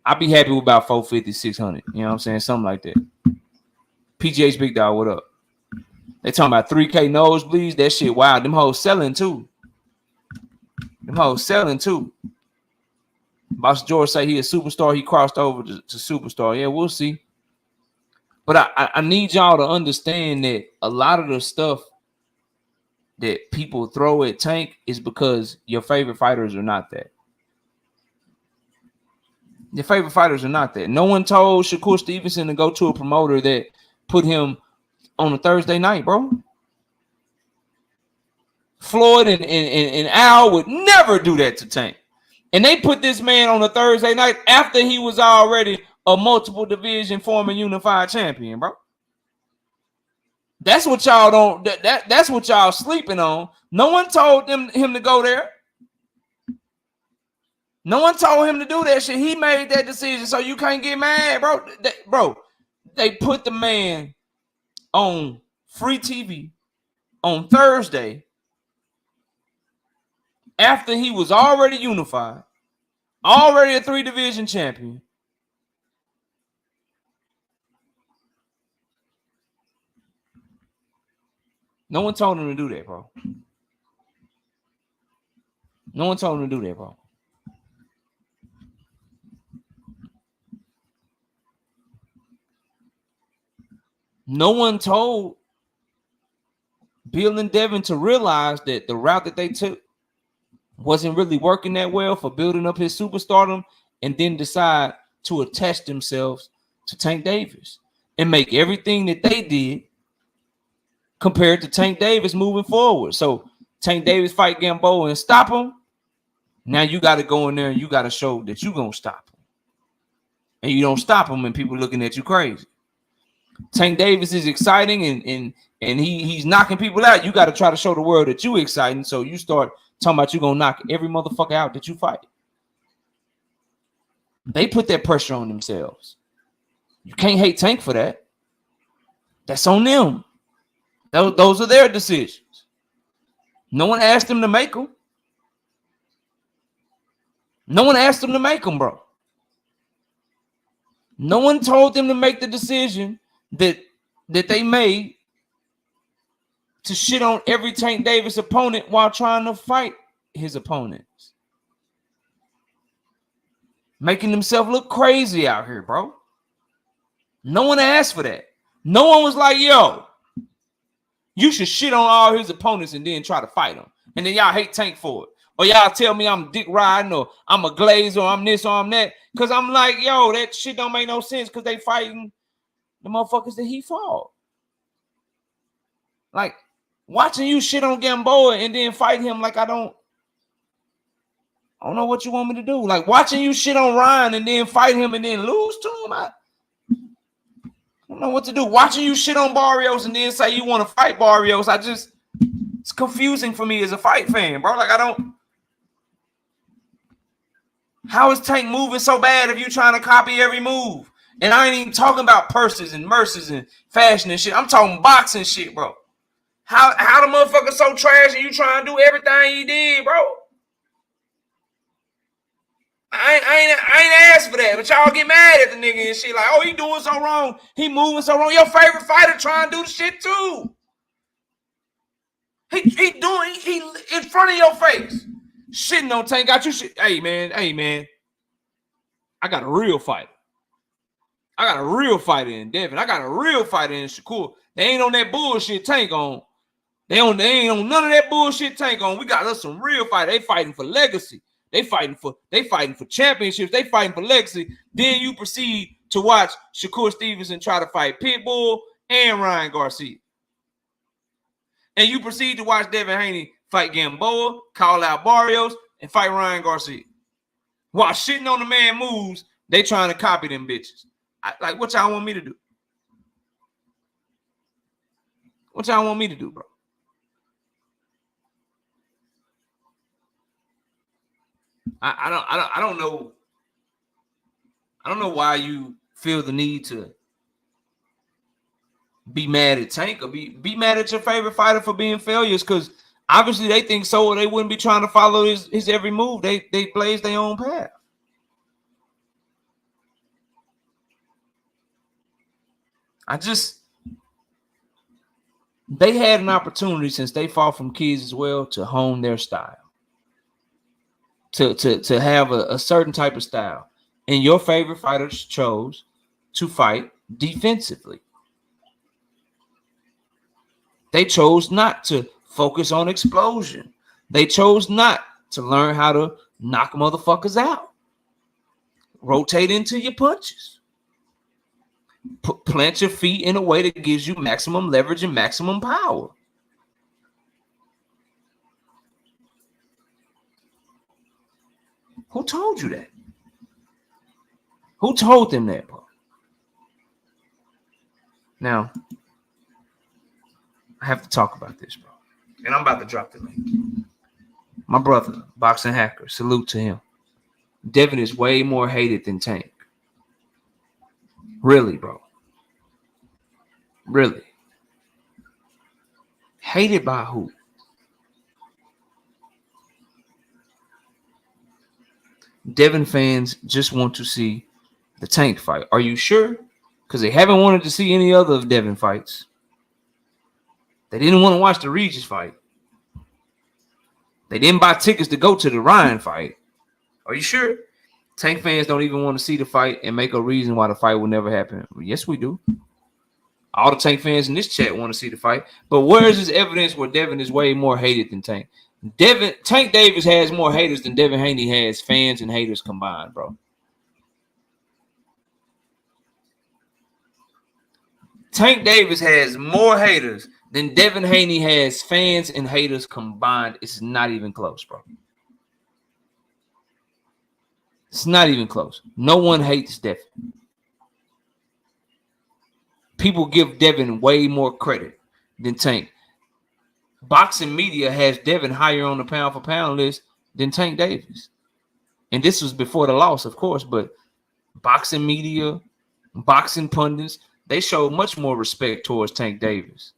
I'll be happy with about 450, 600. You know what I'm saying? Something like that. PGH Big Dog, what up? They talking about 3K nosebleeds. That shit wild. Them hoes selling too. Boss George say he a superstar. He crossed over to superstar. Yeah, we'll see. But I need y'all to understand that a lot of the stuff that people throw at Tank is because your favorite fighters are not that. Your favorite fighters are not that. No one told Shakur Stevenson to go to a promoter that put him on a Thursday night, bro. Floyd and Al would never do that to Tank. And they put this man on a Thursday night after he was already a multiple division former unified champion, bro. That's what y'all don't. That's what y'all sleeping on. No one told him to go there. No one told him to do that shit. He made that decision, so you can't get mad, bro. They put the man on free TV on Thursday after he was already unified, already a 3-division champion. No one told him to do that, bro. No one told him to do that, bro. No one told Bill and Devin to realize that the route that they took wasn't really working that well for building up his superstardom, and then decide to attach themselves to Tank Davis and make everything that they did compared to Tank Davis moving forward. So Tank Davis fight Gamboa and stop him. Now you got to go in there and you got to show that you're going to stop him. And you don't stop him and people looking at you crazy. Tank Davis is exciting and he's knocking people out. You got to try to show the world that you exciting. So you start talking about you going to knock every motherfucker out that you fight. They put that pressure on themselves. You can't hate Tank for that. That's on them. Those are their decisions. No one asked them to make them. No one asked them to make them, bro. No one told them to make the decision that they made to shit on every Tank Davis opponent while trying to fight his opponents. Making themselves look crazy out here, bro. No one asked for that. No one was like, yo, you should shit on all his opponents and then try to fight them. And then y'all hate Tank for it. Or y'all tell me I'm dick riding or I'm a glaze or I'm this or I'm that. Because I'm like, yo, that shit don't make no sense because they fighting the motherfuckers that he fought. Like, watching you shit on Gamboa and then fight him like I don't know what you want me to do. Like, watching you shit on Ryan and then fight him and then lose to him, I don't know what to do. Watching you shit on Barrios and then say you want to fight Barrios, it's confusing for me as a fight fan, bro. Like, how is Tank moving so bad if you trying to copy every move? And I ain't even talking about purses and merces and fashion and shit. I'm talking boxing shit, bro. How the motherfucker so trash and you trying to do everything he did, bro? I ain't asked for that, but y'all get mad at the nigga and shit like, oh, he doing so wrong. He moving so wrong. Your favorite fighter trying to do the shit too. He in front of your face. Shitting on Tank, got you shit. Hey, man. I got a real fighter. I got a real fighter in Devin. I got a real fighter in Shakur. They ain't on that bullshit Tank on. They ain't on none of that bullshit Tank on. We got us some real fighter. They fighting for legacy. They fighting for championships. They fighting for legacy. Then you proceed to watch Shakur Stevenson try to fight Pitbull and Ryan Garcia. And you proceed to watch Devin Haney fight Gamboa, call out Barrios, and fight Ryan Garcia. While shitting on the man moves, they trying to copy them bitches. Like, what y'all want me to do? What y'all want me to do, bro? I don't know. I don't know why you feel the need to be mad at Tank or be mad at your favorite fighter for being failures, because obviously they think so, or they wouldn't be trying to follow his every move. They blaze their own path. They had an opportunity since they fought from kids as well to hone their style, to have a certain type of style. And your favorite fighters chose to fight defensively. They chose not to focus on explosion. They chose not to learn how to knock motherfuckers out. Rotate into your punches. Plant your feet in a way that gives you maximum leverage and maximum power. Who told you that? Who told them that, bro? Now, I have to talk about this, bro. And I'm about to drop the link. My brother, Boxing Hacker, salute to him. Devin is way more hated than Tank. Really, bro. Really. Hated by who? Devin fans just want to see the Tank fight. Are you sure? Because they haven't wanted to see any other of Devin fights. They didn't want to watch the Regis fight. They didn't buy tickets to go to the Ryan fight. Are you sure? Tank fans don't even want to see the fight and make a reason why the fight will never happen. Well, yes, we do. All the Tank fans in this chat want to see the fight. But where is this evidence where Devin is way more hated than Tank? Tank Davis has more haters than Devin Haney has fans and haters combined, bro. Tank Davis has more haters than Devin Haney has fans and haters combined. It's not even close, bro. It's not even close. No one hates Devin. People give Devin way more credit than Tank. Boxing media has Devin higher on the pound for pound list than Tank Davis. And this was before the loss, of course, but boxing media, boxing pundits, they showed much more respect towards Tank Davis.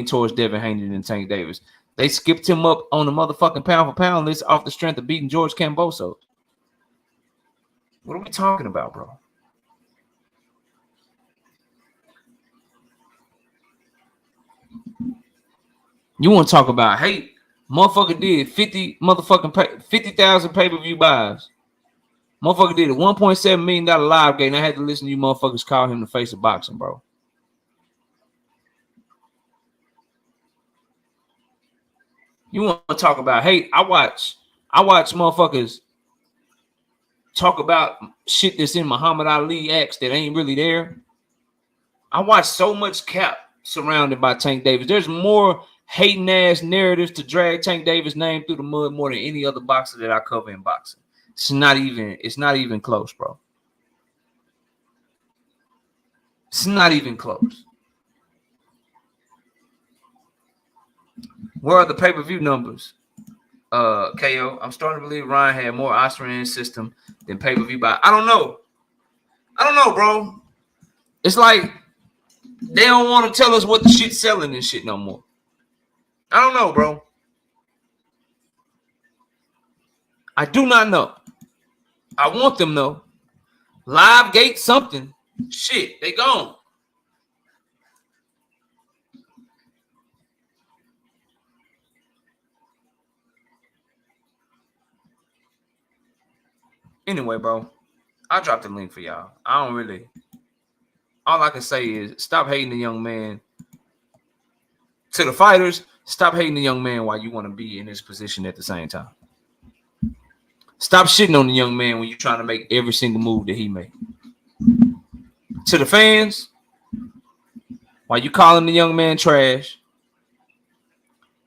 Towards Devin Haney than Tank Davis. They skipped him up on the motherfucking pound for pound list off the strength of beating George Kambosos. What are we talking about, bro? You want to talk about hate? Motherfucker did 50,000 pay-per-view buys. Motherfucker did a $1.7 million live game. I had to listen to you motherfuckers call him the face of boxing, bro. You want to talk about hate? I watch motherfuckers talk about shit that's in Muhammad Ali acts that ain't really there. I watch so much cap surrounded by Tank Davis. There's more hating ass narratives to drag Tank Davis' name through the mud more than any other boxer that I cover in boxing. It's not even close, bro. It's not even close. Where are the pay-per-view numbers? KO, I'm starting to believe Ryan had more Oscar in his system than pay-per-view buy. I don't know, bro. It's like they don't want to tell us what the shit's selling and shit no more. I don't know, bro. I do not know. I want them though. Live gate something. Shit, they gone. Anyway, bro, I dropped the link for y'all. All I can say is stop hating the young man. To the fighters, stop hating the young man while you want to be in this position at the same time. Stop shitting on the young man when you're trying to make every single move that he made. To the fans, while you calling the young man trash,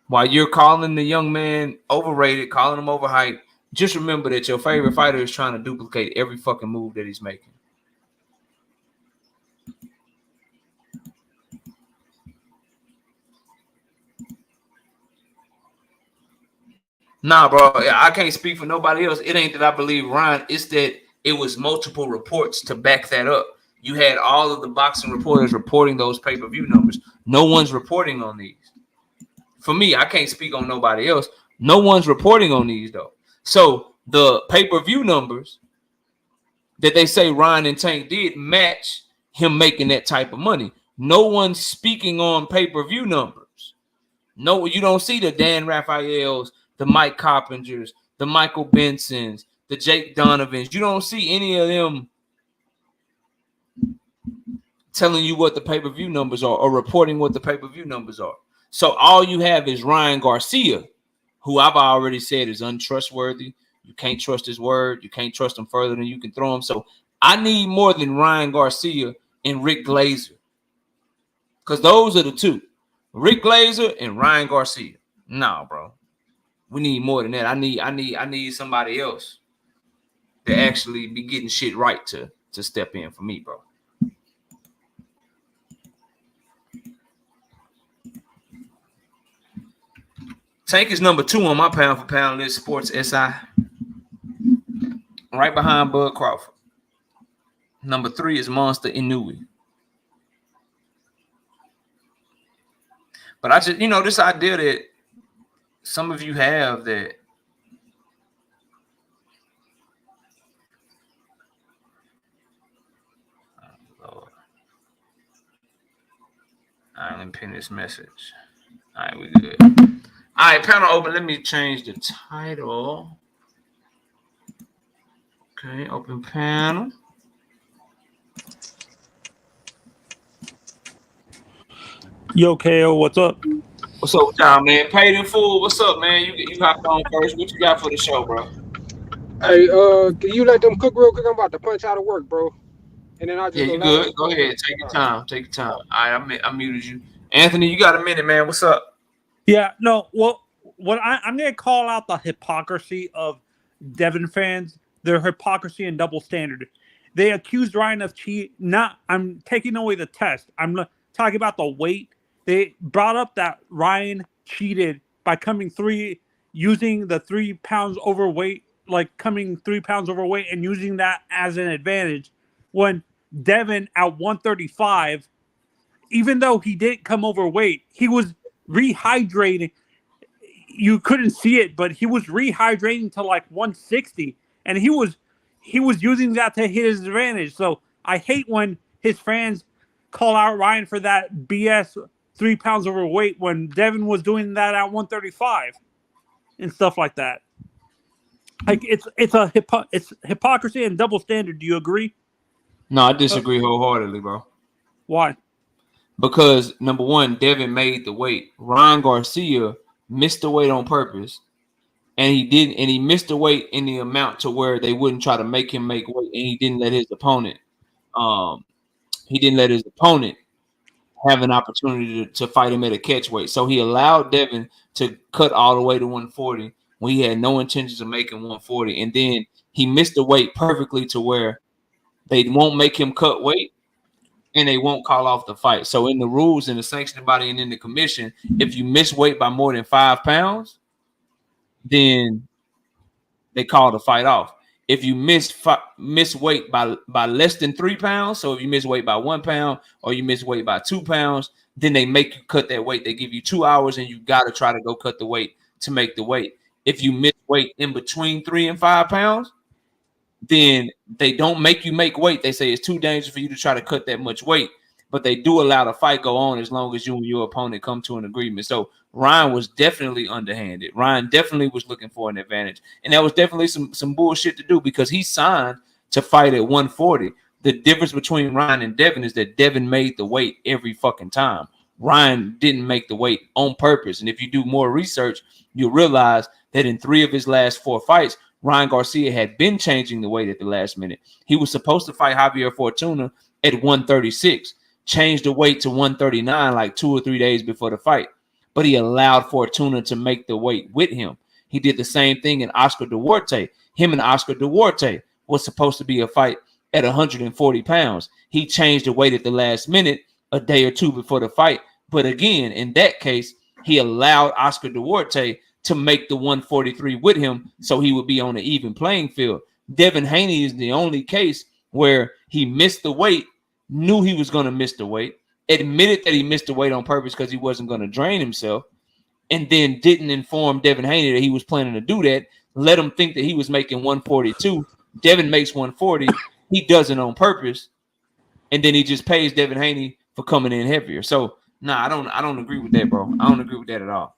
while you're calling the young man overrated, calling him overhyped, just remember that your favorite fighter is trying to duplicate every fucking move that he's making. Nah, bro, I can't speak for nobody else. It ain't that I believe Ryan. It's that it was multiple reports to back that up. You had all of the boxing reporters reporting those pay-per-view numbers. No one's reporting on these. For me, I can't speak on nobody else. No one's reporting on these, though. So the pay-per-view numbers that they say Ryan and Tank did match him making that type of money. No one's speaking on pay-per-view numbers. No, you don't see the Dan Raphaels, the Mike Coppingers, the Michael Bensons, the Jake Donovans. You don't see any of them telling you what the pay-per-view numbers are or reporting what the pay-per-view numbers are. So all you have is Ryan Garcia, who I've already said is untrustworthy. You can't trust his word. You can't trust him further than you can throw him. So I need more than Ryan Garcia and Rick Glazer, because those are the two, Rick Glazer and Ryan Garcia. Nah, bro, we need more than that. I need somebody else to actually be getting shit right to step in for me, bro. Tank is number 2 on my pound for pound list, Sports SI, right behind Bud Crawford. Number 3 is Monster Inoue. But I just, this idea that some of you have that all right, let me pin this message. All right, we good. All right, panel open. Let me change the title. Okay, open panel. Yo, KO, what's up? What's up with y'all, man? Paid in full. What's up, man? You hopped on first. What you got for the show, bro? Hey, can you let them cook real quick? I'm about to punch out of work, bro. And then I'll just you good. Go ahead. Take your time. Take your time. All right, I muted you. Anthony, you got a minute, man. What's up? Yeah, no, well, I'm going to call out the hypocrisy of Devin fans, their hypocrisy and double standard. They accused Ryan of cheat. I'm taking away the test. I'm talking about the weight. They brought up that Ryan cheated by using the 3 pounds overweight, like coming 3 pounds overweight and using that as an advantage. When Devin at 135, even though he didn't come overweight, he was rehydrating. You couldn't see it, but he was rehydrating to like 160, and he was using that to his advantage. So I hate when his fans call out Ryan for that BS 3 pounds overweight when Devin was doing that at 135 and stuff like that. Like it's hypocrisy and double standard. Do you agree? No, I disagree wholeheartedly, bro. Why? Because number one, Devin made the weight. Ryan Garcia missed the weight on purpose, and he missed the weight in the amount to where they wouldn't try to make him make weight, and he didn't let his opponent have an opportunity to fight him at a catch weight. So he allowed Devin to cut all the way to 140 when he had no intentions of making 140, and then he missed the weight perfectly to where they won't make him cut weight and they won't call off the fight. So in the rules, in the sanctioning body, and in the commission, if you miss weight by more than 5 pounds, then they call the fight off. If you miss weight by less than 3 pounds, so if you miss weight by 1 pound or you miss weight by 2 pounds, then they make you cut that weight. They give you 2 hours and you got to try to go cut the weight to make the weight. If you miss weight in between 3 and 5 pounds, then they don't make you make weight. They say it's too dangerous for you to try to cut that much weight, but they do allow the fight go on as long as you and your opponent come to an agreement. So Ryan was definitely underhanded. Ryan definitely was looking for an advantage, and that was definitely some bullshit to do because he signed to fight at 140. The difference between Ryan and Devin is that Devin made the weight every fucking time. Ryan didn't make the weight on purpose, and if you do more research, you'll realize that in 3 of his last 4 fights, Ryan Garcia had been changing the weight at the last minute. He was supposed to fight Javier Fortuna at 136, changed the weight to 139 like 2 or 3 days before the fight, but he allowed Fortuna to make the weight with him. He did the same thing in Oscar Duarte. Him and Oscar Duarte was supposed to be a fight at 140 pounds. He changed the weight at the last minute, a day or 2 before the fight. But again, in that case, he allowed Oscar Duarte to make the 143 with him so he would be on an even playing field. Devin Haney is the only case where he missed the weight, knew he was going to miss the weight, admitted that he missed the weight on purpose because he wasn't going to drain himself, and then didn't inform Devin Haney that he was planning to do that, let him think that he was making 142. Devin makes 140. He does it on purpose, and then he just pays Devin Haney for coming in heavier. So, I don't agree with that, bro. I don't agree with that at all.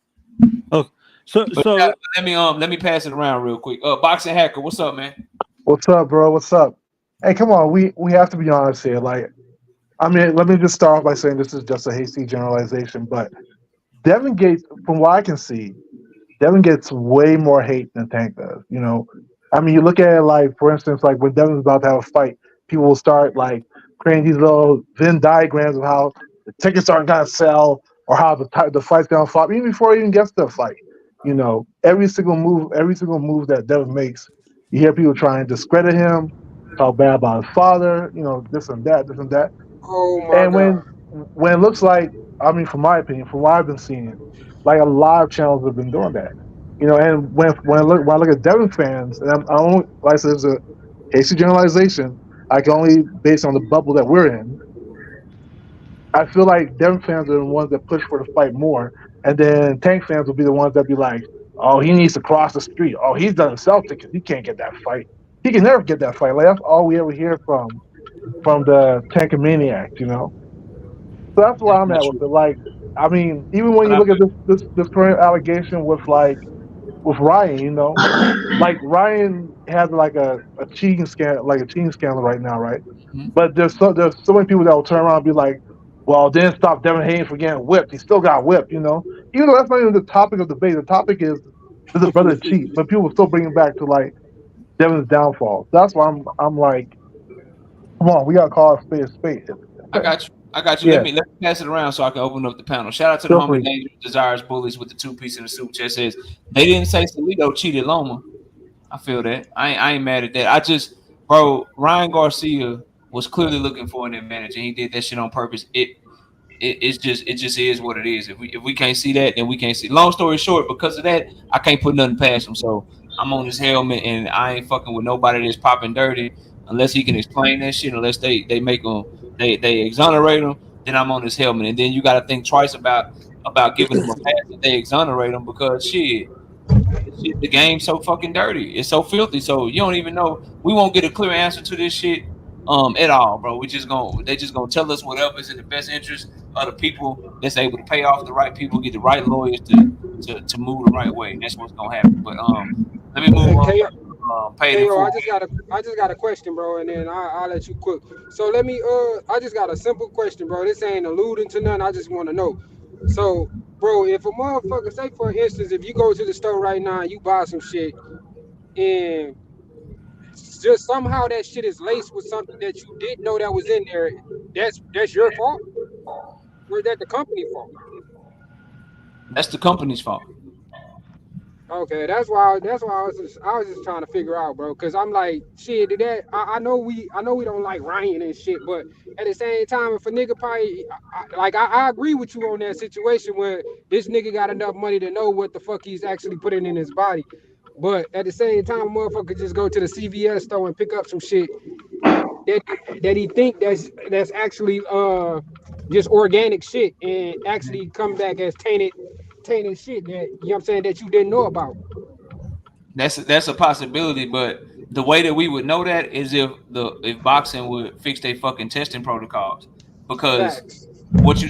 Oh. So let me pass it around real quick. Boxing Hacker, what's up, man? What's up, bro? What's up? Hey, come on, we have to be honest here. Like, I mean, let me just start off by saying this is just a hasty generalization, but Devin gets, from what I can see, Devin gets way more hate than Tank does. You know, I mean, you look at it like, for instance, like when Devin's about to have a fight, people will start like creating these little Venn diagrams of how the tickets aren't gonna sell or how the fight's gonna flop, even before he even gets to the fight. You know, every single move that Devin makes, you hear people trying to discredit him, talk bad about his father, you know, this and that, this and that. Oh my And god. when it looks like, I mean, from my opinion, from what I've been seeing, like a lot of channels have been doing that. You know, and when I look at Devin fans, and I only like I said, it's a hasty generalization. I can only based on the bubble that we're in. I feel like Devin fans are the ones that push for the fight more, and then Tank fans will be the ones that be like, "Oh, he needs to cross the street. Oh, he's done himself tickets. He can't get that fight. He can never get that fight." Like that's all we ever hear from the Tank and Maniacs, you know. So that's where That's I'm not at with true. it. Like, I mean, even when But you I look at feel this current allegation with with Ryan, you know, like Ryan has like a cheating scandal, like a cheating scandal right now, right? Mhm. But there's so many people that will turn around and be like, "Well, didn't stop Devin Haney from getting whipped. He still got whipped," you know. Even though that's not even the topic of debate. The topic is does the brother cheat? But people still bring it back to like Devin's downfall. That's why I'm like, come on, we gotta call a spade a spade. I got you. I got you. Yeah, Let me pass it around so I can open up the panel. Shout out to the feel homie free. Dangerous Desires Bullies with the 2-piece in the soup chest says they didn't say Salido cheated Loma. I feel that. I ain't mad at that. I just, bro, Ryan Garcia was clearly looking for an advantage and he did that shit on purpose. It just is what it is. If we can't see that, then we can't see. Long story short, because of that, I can't put nothing past him. So I'm on his helmet and I ain't fucking with nobody that's popping dirty unless he can explain that shit. Unless they make him they exonerate him, then I'm on his helmet. And then you got to think twice about giving him a pass if they exonerate him because shit. The game's so fucking dirty. It's so filthy. So you don't even know. We won't get a clear answer to this shit at all, bro. They just gonna tell us whatever's in the best interest of the people that's able to pay off the right people, get the right lawyers to move the right way. That's what's gonna happen. But let me move Hey, on. Paid in KO, full. I just got a question, bro, and then I'll let you cook. So let me I just got a simple question, bro. This ain't alluding to nothing. I just want to know. So, bro, if a motherfucker, say for instance, if you go to the store right now and you buy some shit and just somehow that shit is laced with something that you didn't know that was in there, that's your fault, or is that the company fault? That's the company's fault. Okay, that's why I was just trying to figure out, bro. Cause I'm like, shit, did that? I know we don't like Ryan and shit, but at the same time, if a nigga probably, I agree with you on that situation where this nigga got enough money to know what the fuck he's actually putting in his body. But at the same time, a motherfucker just go to the CVS store and pick up some shit that he think that's actually just organic shit and actually come back as tainted shit that you know what I'm saying that you didn't know about. That's a possibility, but the way that we would know that is if boxing would fix their fucking testing protocols. Because Facts. what you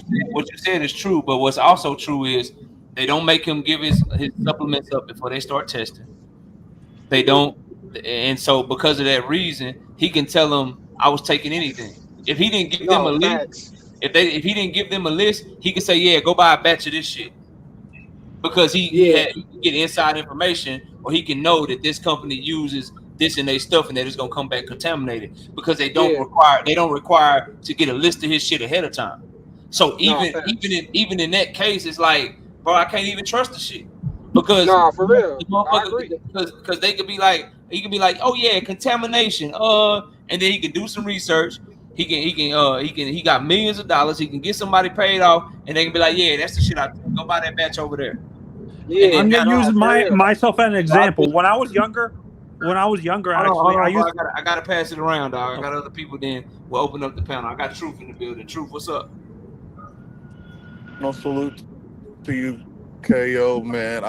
said is true, but what's also true is they don't make him give his supplements up before they start testing. They don't, and so because of that reason, he can tell them I was taking anything. If he didn't give them a No, list, facts. if he didn't give them a list, he could say, yeah, go buy a batch of this shit because Yeah. he can get inside information or he can know that this company uses this in their stuff and that it's gonna come back contaminated because Yeah. they don't require to get a list of his shit ahead of time. So No, facts. even in that case, it's like, bro, I can't even trust the shit because No, for the real. I motherfucker agree. because they could be like he could be like, oh yeah, contamination, and then he can do some research. He got millions of dollars. He can get somebody paid off, and they can be like, yeah, that's the shit. I go buy that batch over there. And Yeah. then I'm now, gonna use No, for real. myself as an so I example. just, When I was younger, hold actually, I on, bro. used. I gotta pass it around, dog. I got Okay. other people. Then we'll open up the panel. I got Truth in the building. Truth, what's up? No salute to you, KO, man.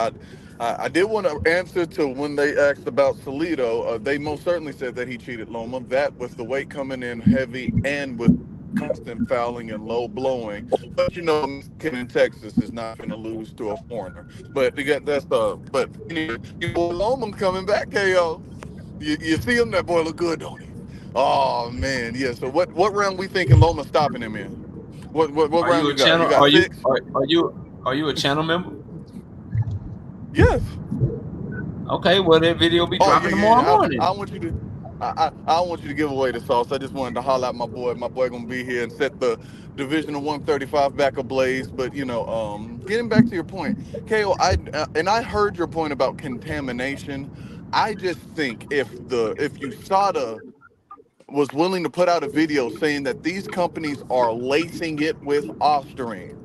I did want to answer to when they asked about Salido. They most certainly said that he cheated Loma. That with the weight coming in heavy and with constant fouling and low blowing. But you know, Mexican in Texas is not going to lose to a foreigner. But but you know, Loma coming back, KO. You see him? That boy look good, don't he? Oh man, yeah. So what round we thinking Loma stopping him in? What Are round you you a got? You channel? got six? Are you Are you a channel member? Yes. Okay, well that video be Oh dropping yeah, tomorrow yeah, yeah. morning. I want you to. I don't want you to give away the sauce. I just wanted to holler at my boy. My boy gonna be here and set the division of 135 back ablaze. But getting back to your point, KO, I heard your point about contamination. I just think if USADA was willing to put out a video saying that these companies are lacing it with Ostarine,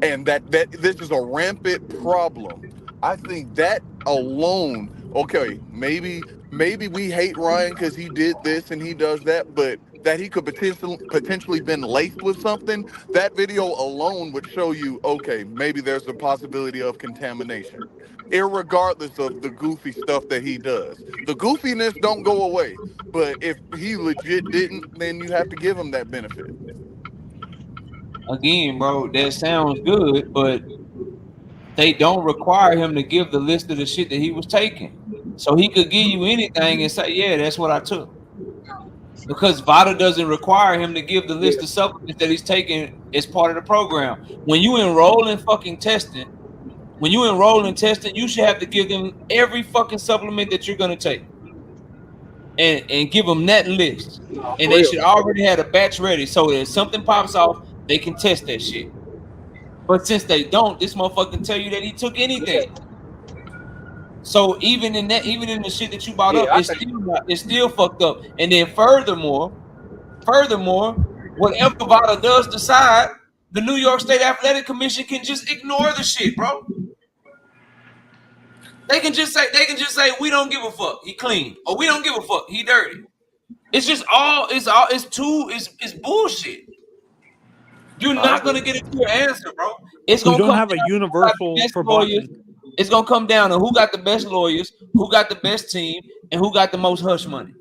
and that this is a rampant problem. I think that alone, okay, maybe we hate Ryan because he did this and he does that, but that he could potentially been laced with something. That video alone would show you, okay, maybe there's a possibility of contamination, irregardless of the goofy stuff that he does. The goofiness don't go away, but if he legit didn't, then you have to give him that benefit. Again, bro, that sounds good, but they don't require him to give the list of the shit that he was taking. So he could give you anything and say, yeah, that's what I took. Because VADA doesn't require him to give the list of supplements that he's taking as part of the program. When you enroll in fucking testing, you should have to give them every fucking supplement that you're going to take. And give them that list. And they should already have a batch ready so that if something pops off, they can test that shit. But since they don't, this motherfucker can tell you that he took anything. So even in the shit that you brought up, it's still fucked up. And then furthermore, whatever VADA does decide, the New York State Athletic Commission can just ignore the shit, bro. They can just say we don't give a fuck, he clean, or we don't give a fuck, he dirty. It's bullshit. You're not gonna get a clear answer, bro. It's gonna don't have a universal for boxing. It's gonna come down to who got the best lawyers, who got the best team, and who got the most hush money.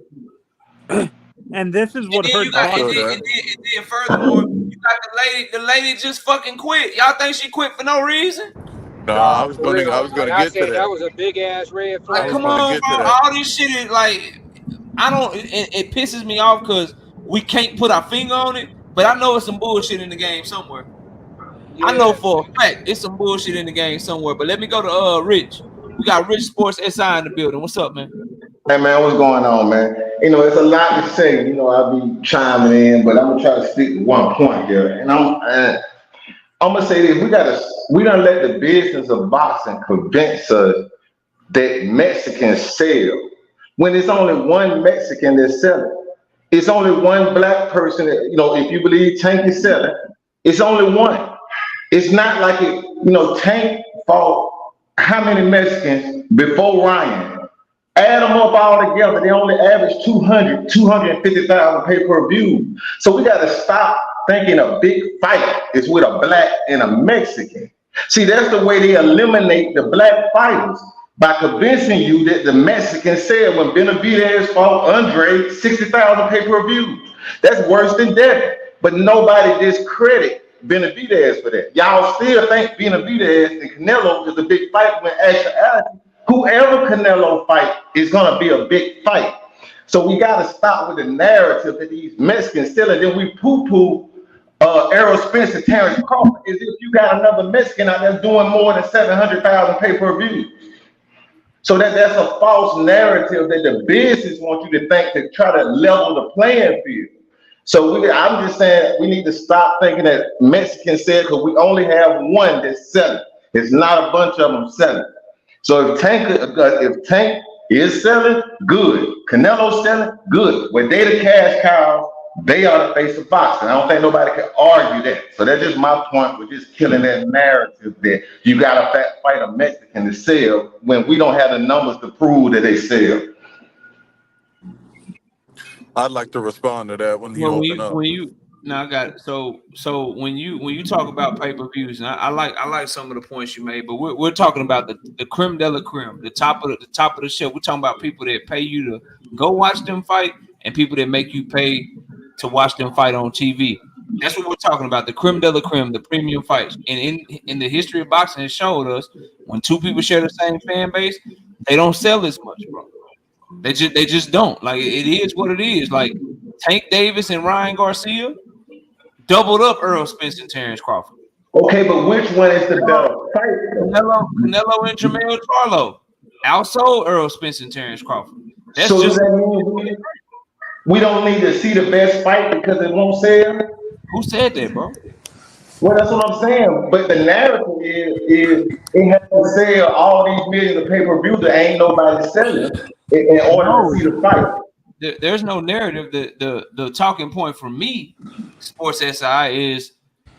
And this is what hurt. And then furthermore, you got the lady just fucking quit. Y'all think she quit for no reason? No, I was gonna get to that. That was a big ass red flag. Like, come on, bro. All this shit is like, it pisses me off because we can't put our finger on it, but I know it's some bullshit in the game somewhere. Yeah. I know for a fact it's some bullshit in the game somewhere. But let me go to Rich. We got Rich Sports SI in the building. What's up, man? Hey man, what's going on, man? It's a lot to say. I'll be chiming in, but I'm gonna try to stick to one point here. And I'm gonna say this: we don't let the business of boxing convince us that Mexicans sell when it's only one Mexican that's selling. It's only one black person that, if you believe Tank is selling, it's only one. It's not like Tank fought how many Mexicans before Ryan? Add them up all together, they only average 250,000 pay-per-view. So we got to stop thinking a big fight is with a black and a Mexican. See, that's the way they eliminate the black fighters, by convincing you that the Mexicans said when Benavidez fought Andre, 60,000 pay-per-view. That's worse than Devin. But nobody discredit Benavidez for that. Y'all still think Benavidez and Canelo is a big fight when actually whoever Canelo fight is gonna be a big fight. So we gotta stop with the narrative that these Mexicans selling. Then we poo-poo Errol Spence and Terrence Crawford as if you got another Mexican out there doing more than 700,000 pay-per-view. So that's a false narrative that the business wants you to think to try to level the playing field. So I'm just saying we need to stop thinking that Mexicans said, because we only have one that's selling. It's not a bunch of them selling. So if Tank is selling, good. Canelo's selling, good. When they the cash cows, they are the face of boxing. I don't think nobody can argue that. So that's just my point with just killing that narrative that you got to fight a Mexican to sell when we don't have the numbers to prove that they sell. I'd like to respond to that when you open up. I got it. So when you talk about pay-per-views, and I like some of the points you made, but we're talking about the creme de la creme, the top of the show. We're talking about people that pay you to go watch them fight, and people that make you pay to watch them fight on TV. That's what we're talking about, the creme de la creme, the premium fights. And in the history of boxing, it showed us when two people share the same fan base, they don't sell as much, bro. They just don't. Like, it is what it is. Like, Tank Davis and Ryan Garcia doubled up Errol Spence and Terrence Crawford. Okay, but which one is the better fight? Canelo and Jermell Charlo outsold Earl Spence and Terrence Crawford. That's So does just that mean we don't need to see the best fight because it won't sell? who said that, bro? Well, that's what I'm saying. But the narrative is it has to sell all these millions of pay-per-view that ain't nobody selling in order to No, see the fight. there's no narrative. The talking point for me, Sports SI, is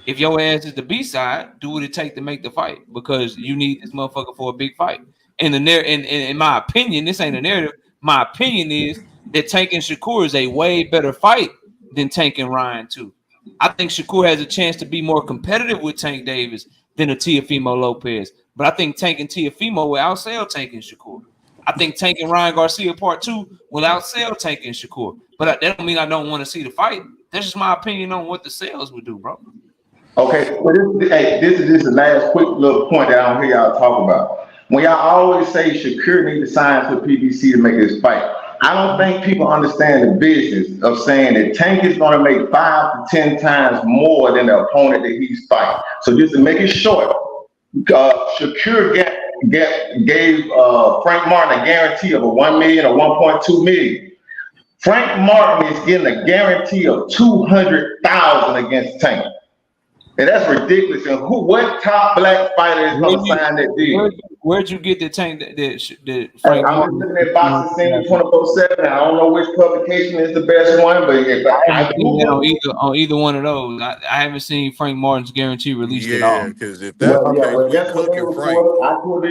if your ass is the B side, do what it take to make the fight because you need this motherfucker for a big fight. And in my opinion, this ain't a narrative. My opinion is that Tank and Shakur is a way better fight than Tank and Ryan too. I think Shakur has a chance to be more competitive with Tank Davis than a Teofimo Lopez. But I think Tank and Teofimo will outsell Tank and Shakur. I think Tank and Ryan Garcia Part 2 will outsell Tank and Shakur. But that don't mean I don't want to see the fight. That's just my opinion on what the sales would do, bro. Okay, well, this is just the last quick little point that I don't hear y'all talk about. When y'all always say Shakur need to sign to PBC to make this fight, I don't think people understand the business of saying that Tank is going to make 5 to 10 times more than the opponent that he's fighting. So just to make it short, Shakur gave Frank Martin a guarantee of a 1 million or 1.2 million. Frank Martin is getting a guarantee of 200,000 against Tank. And that's ridiculous. And what top black fighter is going to sign that deal? Where'd you get the Tank that Frank Martin? I'm looking at Boxing Scene 24/7. I don't know which publication is the best one, but if I Google on either one of those, I haven't seen Frank Martin's guarantee released at all. Yeah, because if that's the case, that's what they report.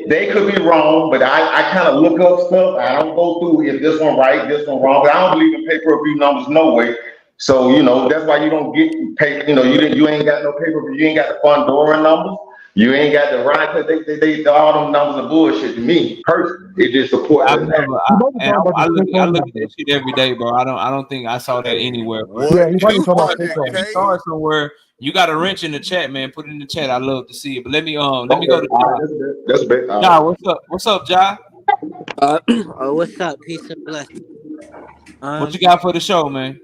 They could be wrong, but I kind of look up stuff. I don't go through if this one right, this one wrong. But I don't believe in pay-per-view numbers no way. So that's why you don't get paid. You ain't got no pay-per-view. You ain't got the Fundora numbers. You ain't got the right. They all them numbers are bullshit to me personally. It just supports. I look at that shit every day, bro. I don't think I saw that anywhere. Bro. Yeah, he's talking about Start somewhere. You got a wrench in the chat, man. Put it in the chat. I love to see it. But let me go to Ja. That's bad. Ja, what's up? What's up, Ja? What's up? Peace and blessings. What you got for the show, man?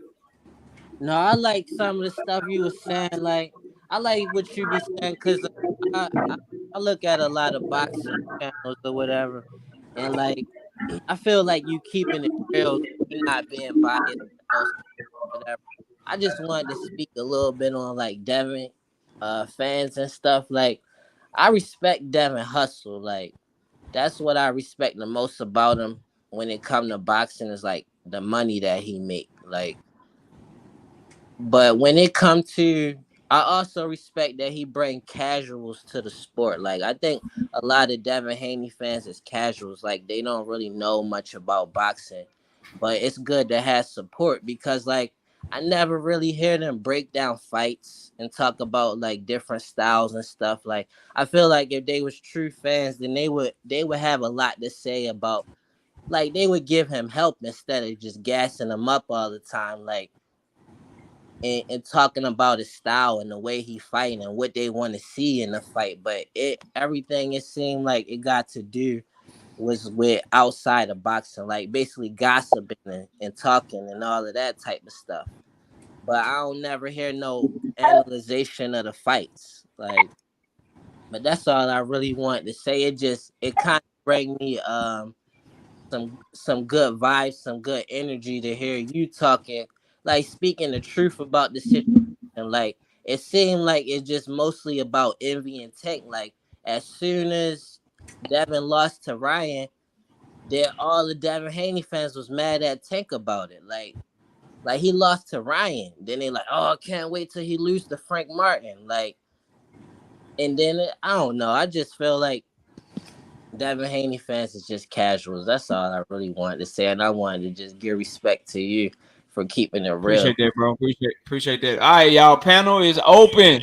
No, I like some of the stuff you were saying. Like, I like what you be saying because I look at a lot of boxing channels or whatever, and like, I feel like you keeping it real, you're not being biased, whatever. I just wanted to speak a little bit on like Devin, fans and stuff. Like, I respect Devin hustle. Like, that's what I respect the most about him when it comes to boxing is like the money that he make. Like. But when it comes to, I also respect that he bring casuals to the sport. Like, I think a lot of Devin Haney fans is casuals. Like, they don't really know much about boxing. But it's good to have support because, like, I never really hear them break down fights and talk about, like, different styles and stuff. Like, I feel like if they was true fans, then they would have a lot to say about, like, they would give him help instead of just gassing him up all the time. Like, and talking about his style and the way he fight and what they want to see in the fight. But everything it seemed like it got to do was with outside of boxing, like basically gossiping and talking and all of that type of stuff. But I don't never hear no analyzation of the fights. Like, but that's all I really wanted to say. It kind of bring me some good vibes, some good energy to hear you talking, like speaking the truth about the situation. Like, it seemed like it's just mostly about envy and Tank. Like, as soon as Devin lost to Ryan, all the Devin Haney fans was mad at Tank about it. Like he lost to Ryan. Then they like, oh, I can't wait till he lose to Frank Martin. Like, and then I don't know. I just feel like Devin Haney fans is just casuals. That's all I really wanted to say, and I wanted to just give respect to you for keeping it real. Appreciate that, bro. Appreciate that. All right, y'all. Panel is open.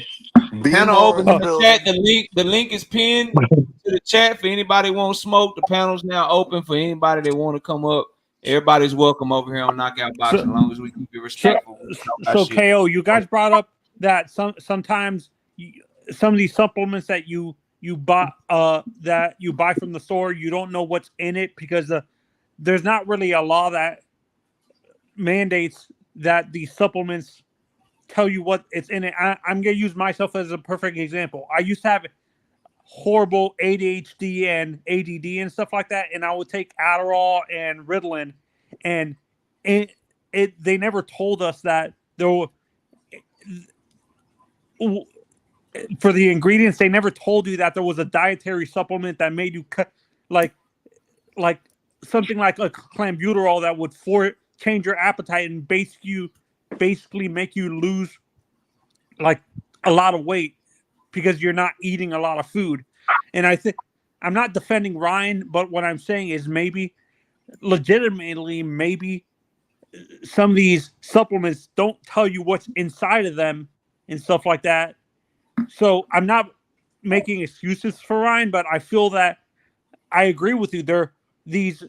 Panel open in the chat. The link is pinned to the chat for anybody who won't smoke. The panel's now open for anybody that want to come up. Everybody's welcome over here on Knockout Boxing, as long as we keep it respectful. So KO, you guys brought up that sometimes some of these supplements that you buy from the store, you don't know what's in it because there's not really a law that mandates that these supplements tell you what it's in it. I'm going to use myself as a perfect example. I used to have horrible ADHD and ADD and stuff like that, and I would take Adderall and Ritalin, and they never told us that there were, for the ingredients, they never told you that there was a dietary supplement that made you cut like something like a clenbuterol that would change your appetite and basically make you lose like a lot of weight because you're not eating a lot of food. And I think I'm not defending Ryan, but what I'm saying is maybe legitimately some of these supplements don't tell you what's inside of them and stuff like that. So I'm not making excuses for Ryan, but I feel that I agree with you. There these,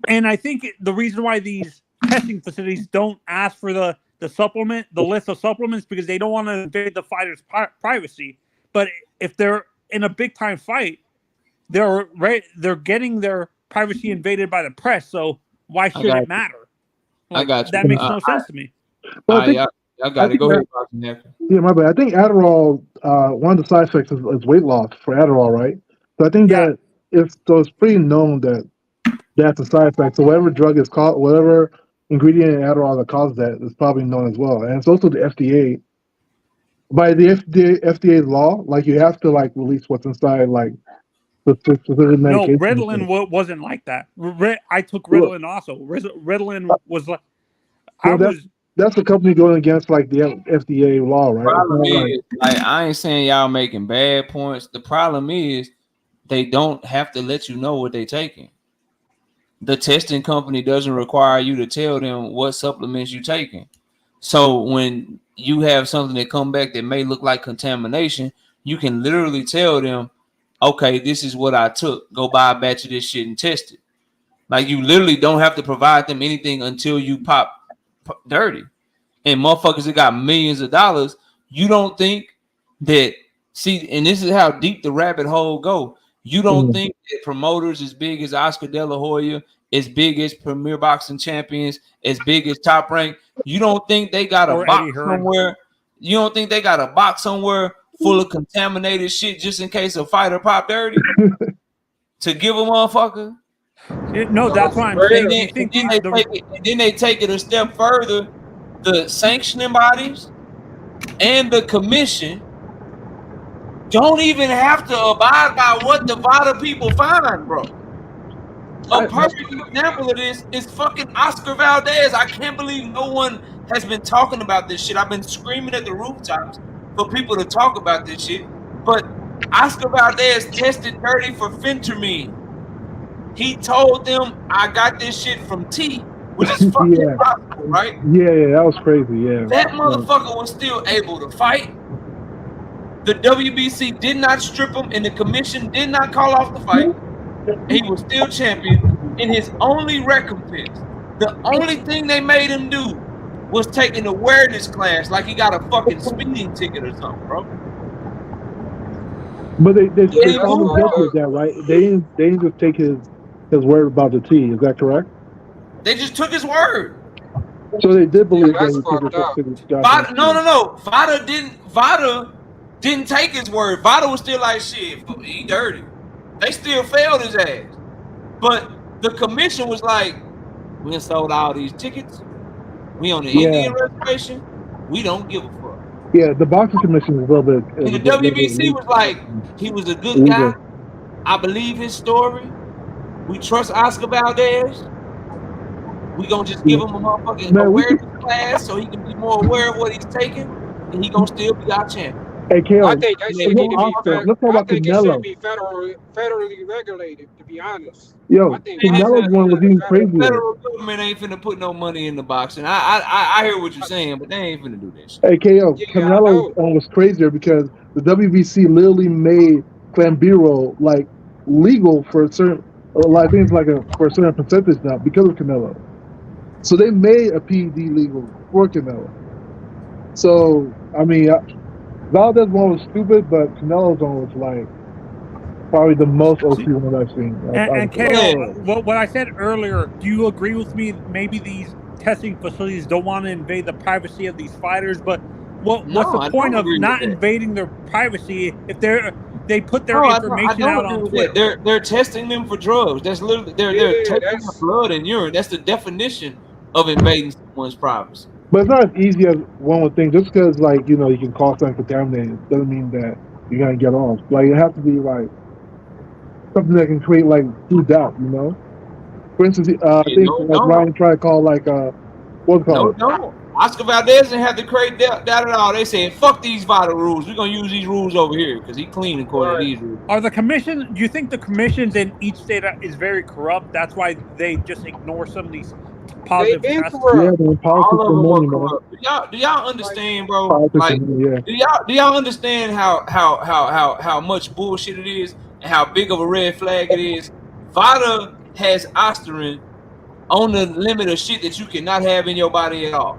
and I think the reason why these testing facilities don't ask for the list of supplements, because they don't want to invade the fighter's privacy. But if they're in a big time fight, they're getting their privacy invaded by the press. So why should it matter? Like, I got you. That makes no sense to me. Well, I got it. Go ahead, Boxing. Yeah, my bad. I think Adderall, one of the side effects is weight loss for Adderall, right? So I think that it's pretty known that that's a side effect. So whatever drug is called, whatever ingredient in Adderall that causes that is probably known as well. And it's also the FDA. By the FDA's law, like you have to like release what's inside, like the specific medication. No, Ritalin wasn't like that. I took Ritalin also. Ritalin was like that's the company going against like the FDA law, right? Problem is, like, I ain't saying y'all making bad points. The problem is they don't have to let you know what they're taking. The testing company doesn't require you to tell them what supplements you're taking. So when you have something that come back that may look like contamination, you can literally tell them, okay, this is what I took. Go buy a batch of this shit and test it. Like, you literally don't have to provide them anything until you pop dirty. And motherfuckers that got millions of dollars, you don't think that, see, and this is how deep the rabbit hole go. You don't think that promoters as big as Oscar De La Hoya, as big as Premier Boxing Champions, as big as Top Rank, you don't think they got a box somewhere? You don't think they got a box somewhere full of contaminated shit just in case a fighter pop dirty to give a motherfucker? No, that's why I'm saying. Then they take it a step further. The sanctioning bodies and the commission don't even have to abide by what the VADA people find, bro. A perfect example of this is fucking Oscar Valdez. I can't believe no one has been talking about this shit. I've been screaming at the rooftops for people to talk about this shit. But Oscar Valdez tested dirty for fentanyl. He told them, I got this shit from T, which is fucking impossible, right? Yeah, that was crazy, yeah. That motherfucker was still able to fight. The WBC did not strip him, and the commission did not call off the fight. He was still champion. In his only recompense, the only thing they made him do was take an awareness class, like he got a fucking speeding ticket or something, bro. But they found him guilty of that, right? They didn't just take his word about the T. Is that correct? They just took his word. So they did believe that he took his VADA, no. VADA didn't take his word. VADA was still like, shit, he dirty. They still failed his ass. But the commission was like, we done sold all these tickets. We on the Indian reservation. We don't give a fuck. Yeah, the boxing commission was a little bit. And the WBC was like, he was a good guy. I believe his story. We trust Oscar Valdez. We gonna just give him a motherfucking awareness class so he can be more aware of what he's taking, and he gonna still be our champion. Hey, Kale, I think that shit let's talk about Canelo. It should be federally regulated, to be honest. Yo, Canelo's one was even crazier. Federal government ain't finna put no money in the boxing. I hear what you're saying, but they ain't finna do this. Hey, KO, Canelo's one was crazier because the WBC literally made clenbuterol like legal for a certain, I think it's like for a certain percentage now because of Canelo. So they made a PED legal for Canelo. So I mean, Valdez one was stupid, but Canelo's one was like probably the most OP one I've seen. And KO, what I said earlier, do you agree with me? Maybe these testing facilities don't want to invade the privacy of these fighters, but what's No, the I point don't of agree with not that. invading their privacy if they put their No, I information don't out agree on with Twitter? that. They're testing them for drugs. That's literally they're Yeah, taking their that's blood and urine. That's the definition of invading someone's privacy. But it's not as easy as one would think. Just because, like, you know, you can call something contaminated doesn't mean that you're gonna get off. Like, it has to be like something that can create like true doubt. You know. For instance, I think No, like Ryan tried to call like what's it called? no. Oscar Valdez didn't have to create doubt at all. They said, "Fuck these vital rules. We're gonna use these rules over here because he clean according to these rules." Are the commission? Do you think the commissions in each state is very corrupt? That's why they just ignore some of these they positive been tests. Yeah, corrupt. the All politics of and them money, are man. corrupt. Do y'all understand, bro? Politics Like, and money, yeah. do y'all understand how much bullshit it is and how big of a red flag it is? VADA has Osterin on the limit of shit that you cannot have in your body at all.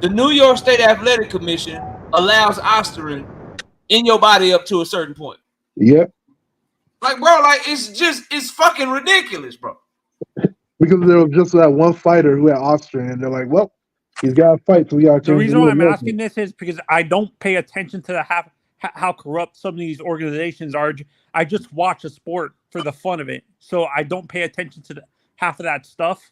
The New York State Athletic Commission allows Osterin in your body up to a certain point. Yeah. Like, bro, like it's fucking ridiculous, bro. Because there was just that one fighter who had Austrian, and they're like, well, he's got to fight, so we got to The change reason the why I'm rules. asking this is because I don't pay attention to how corrupt some of these organizations are. I just watch a sport for the fun of it, so I don't pay attention to half of that stuff,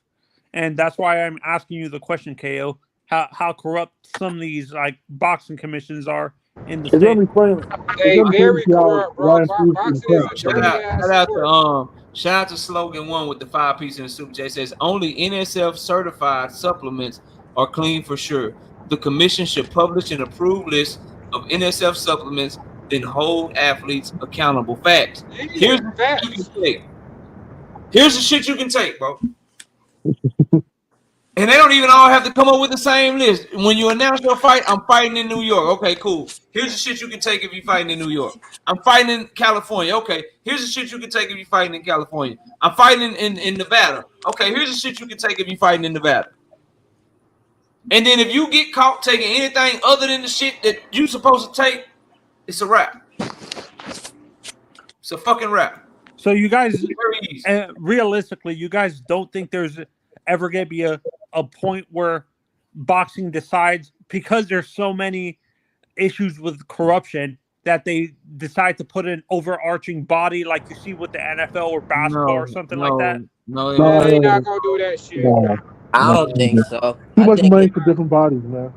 and that's why I'm asking you the question, KO. How corrupt some of these like boxing commissions are in the It's state. gonna be funny. They It's gonna be very funny to see how corrupt, bro. Ryan Foods Boxing is is a kept. dirty ass sport. Shout out to Slogan One with the 5-piece in the Super J. Says only NSF certified supplements are clean for sure. The commission should publish an approved list of NSF supplements, then hold athletes accountable. Facts. Here's the shit you can take. Here's the shit you can take, bro. And they don't even all have to come up with the same list. When you announce your fight, I'm fighting in New York. Okay, cool. Here's the shit you can take if you're fighting in New York. I'm fighting in California. Okay, here's the shit you can take if you're fighting in California. I'm fighting in Nevada. Okay, here's the shit you can take if you're fighting in Nevada. And then if you get caught taking anything other than the shit that you're supposed to take, it's a wrap. It's a fucking wrap. So you guys, realistically, you guys don't think there's ever going to be a point where boxing decides, because there's so many issues with corruption, that they decide to put an overarching body like you see with the NFL or basketball or something like that? No, they're not going to do that shit. I don't think so. Too much money for different bodies, man.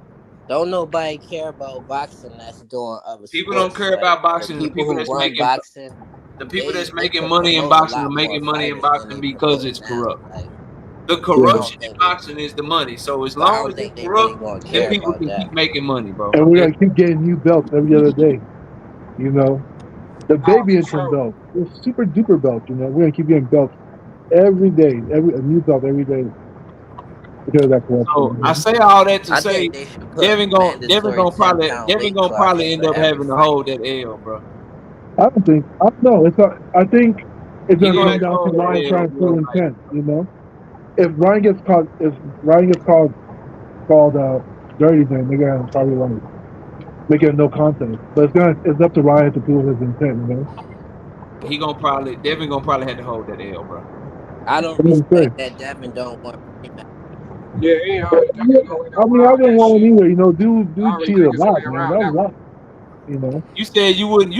Don't nobody care about boxing that's doing other people sports. Don't care about boxing. The people who run boxing. The people that's making money in boxing are making money in boxing because it's corrupt. Like, the corruption in boxing is the money. So as long as it's corrupt, then people can keep making money, bro. And we're gonna keep getting new belts every other day. You know, the baby interim belt, it's super duper belt. You know, we're gonna keep getting belts every day, a new belt every day. Because of that corruption. So I say all that to say Devin gonna probably end up having to hold that L, bro. I don't think. I think it's gonna come down to Ryan trying to prove intent. You know, if Ryan gets called dirty, then they're gonna probably make it a no contest. But it's up to Ryan to prove his intent. You know, Devin gonna probably have to hold that L, bro. I don't respect that Devin don't want rematch. Yeah, I mean, I didn't want him either. You know, dude cheated a lot, man. That was a lot. You know, you said you wouldn't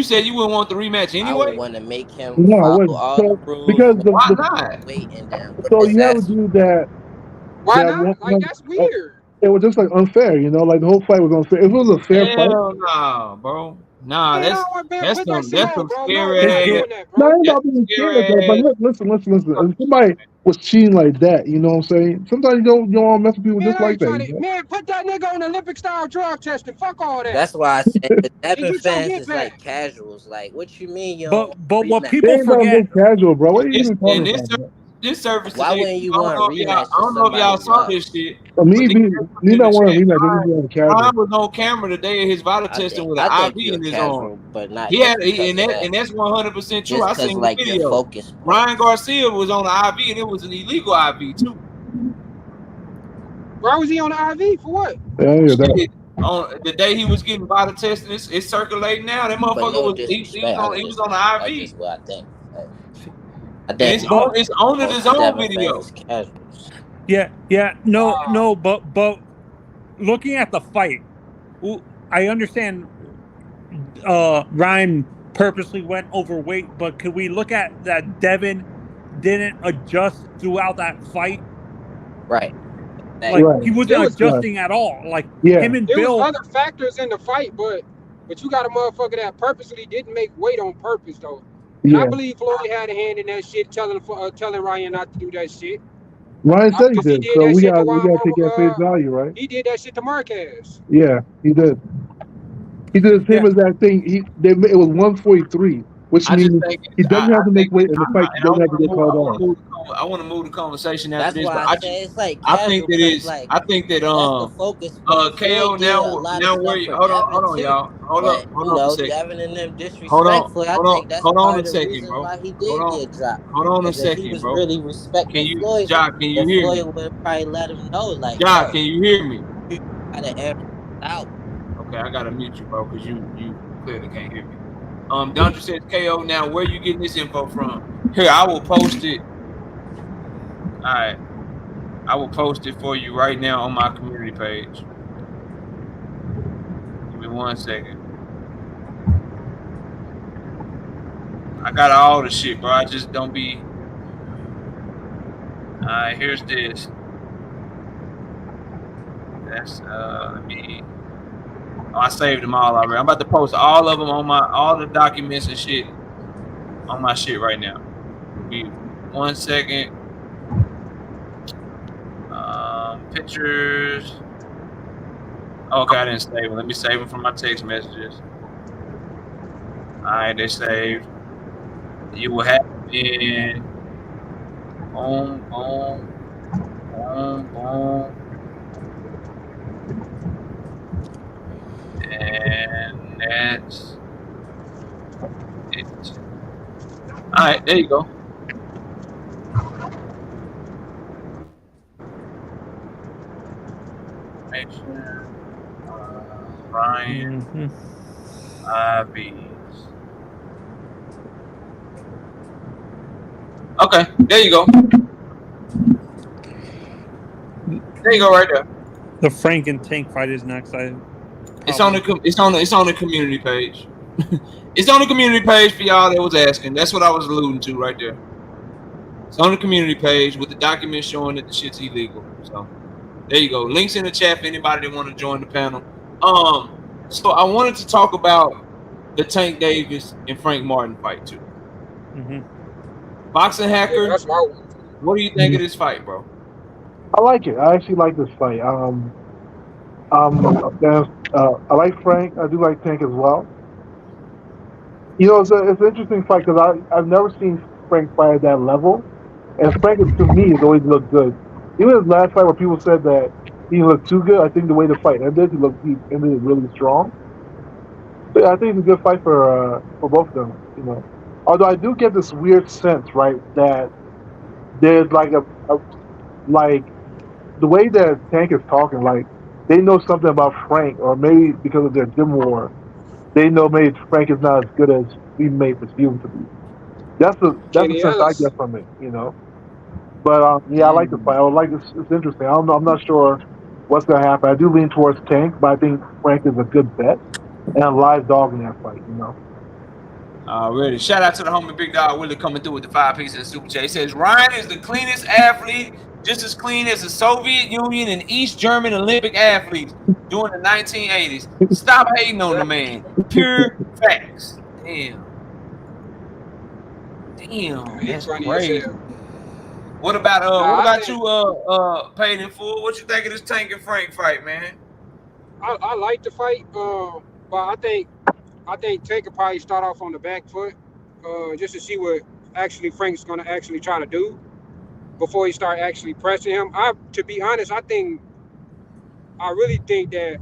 want the rematch anyway. I would want to make him follow all the rules. Because why not? So you have to do that. Why not? Like, that's weird. It was just like unfair, you know. Like the whole fight was unfair. If it was a fair fight, nah, bro. Nah, that's some scary ass. No, I ain't about being scared, but listen. If somebody was cheating like that, you know what I'm saying? Sometimes you don't want to mess with people just like that. You know? Man, put that nigga on Olympic style drug testing. Fuck all that. That's why I said the Devin fans is like casuals. Like, what you mean, yo? But what people forget, casual, bro. What are you even talking about? This service why wouldn't you want a rematch? I don't know if y'all saw this shit. Me not want a rematch. Ryan was on camera the day of his vital testing with an IV in his arm. But not and that's 100% true. I seen the video. Ryan Garcia was on the IV and it was an illegal IV too. Why was he on the IV? For what? On the day he was getting vital testing, it's circulating now. That motherfucker was on the IV. That's what I think. It's on his own video. No, but looking at the fight, I understand Ryan purposely went overweight, but could we look at that Devin didn't adjust throughout that fight? Right. Like Right. he wasn't adjusting at all. Like him and There Bill. was other factors in the fight, but you got a motherfucker that purposely didn't make weight on purpose though. And I believe Floyd had a hand in that shit, telling Ryan not to do that shit. Ryan said he did, so we got to take that face value, right? He did that shit to Marquez. Yeah, he did. He did the same exact thing. It was 143, which means he doesn't have to make weight in the fight. He doesn't have to get called off. I want to move the conversation after this. That's why I say it's like I think that is. Like, I think that that's the focus. KO now where you hold on y'all. Hold on a second. Devin and them disrespectful. Hold on a the second, reason bro. why he did get dropped. Hold on a If second, he was bro. really respecting Floyd, Jock, can you hear Floyd me? would probably let him know, like, Jock, can you hear me? You gotta air it out. Okay, I gotta mute you, bro, because you clearly can't hear me. Deontay says KO. Now, where you getting this info from? Here, I will post it. All right, I will post it for you right now on my community page. Give me 1 second. I got all the shit, bro. I just don't be. All right, here's this. That's let me. Oh, I saved them all already. I'm about to post all of them on all the documents and shit on my shit right now. Give me 1 second. Pictures. Okay, I didn't save them. Let me save them from my text messages. All right, they saved. You will have in boom, boom, boom, boom. And that's it. All right, there you go. Ryan IVs. Okay, there you go. There you go, right there. The Frank and Tank fight is next. It's on the community page. It's on the community page for y'all that was asking. That's what I was alluding to right there. It's on the community page with the document showing that the shit's illegal. So there you go. Links in the chat for anybody that want to join the panel. So I wanted to talk about the Tank Davis and Frank Martin fight too. Boxing Hacker. Yeah, what do you think of this fight, bro? I like it. I actually like this fight. I like Frank. I do like Tank as well. You know, it's an interesting fight because I've never seen Frank fight at that level, and Frank, to me, has always looked good. Even his last fight, where people said that he looked too good, I think the way the fight ended, he ended really strong. So I think it's a good fight for both of them. You know, although I do get this weird sense, right, that there's like like the way that Tank is talking, like they know something about Frank, or maybe because of their gym war, they know maybe Frank is not as good as we may perceive him to be. That's the sense I get from it, you know. But yeah, I like the fight. I like it's interesting. I'm not sure what's gonna happen. I do lean towards Tank, but I think Frank is a good bet and a live dog in that fight, you know. Already. Shout out to the homie Big Dog Willie coming through with the 5 pieces and super chat. He says Ryan is the cleanest athlete, just as clean as the Soviet Union and East German Olympic athletes during the 1980s. Stop hating on the man. Pure facts. Damn, that's crazy. What about you, Paid in Full? What you think of this Tank and Frank fight, man? I like the fight, but I think Tank will probably start off on the back foot, just to see what actually Frank's gonna actually try to do before he start actually pressing him. To be honest, I really think that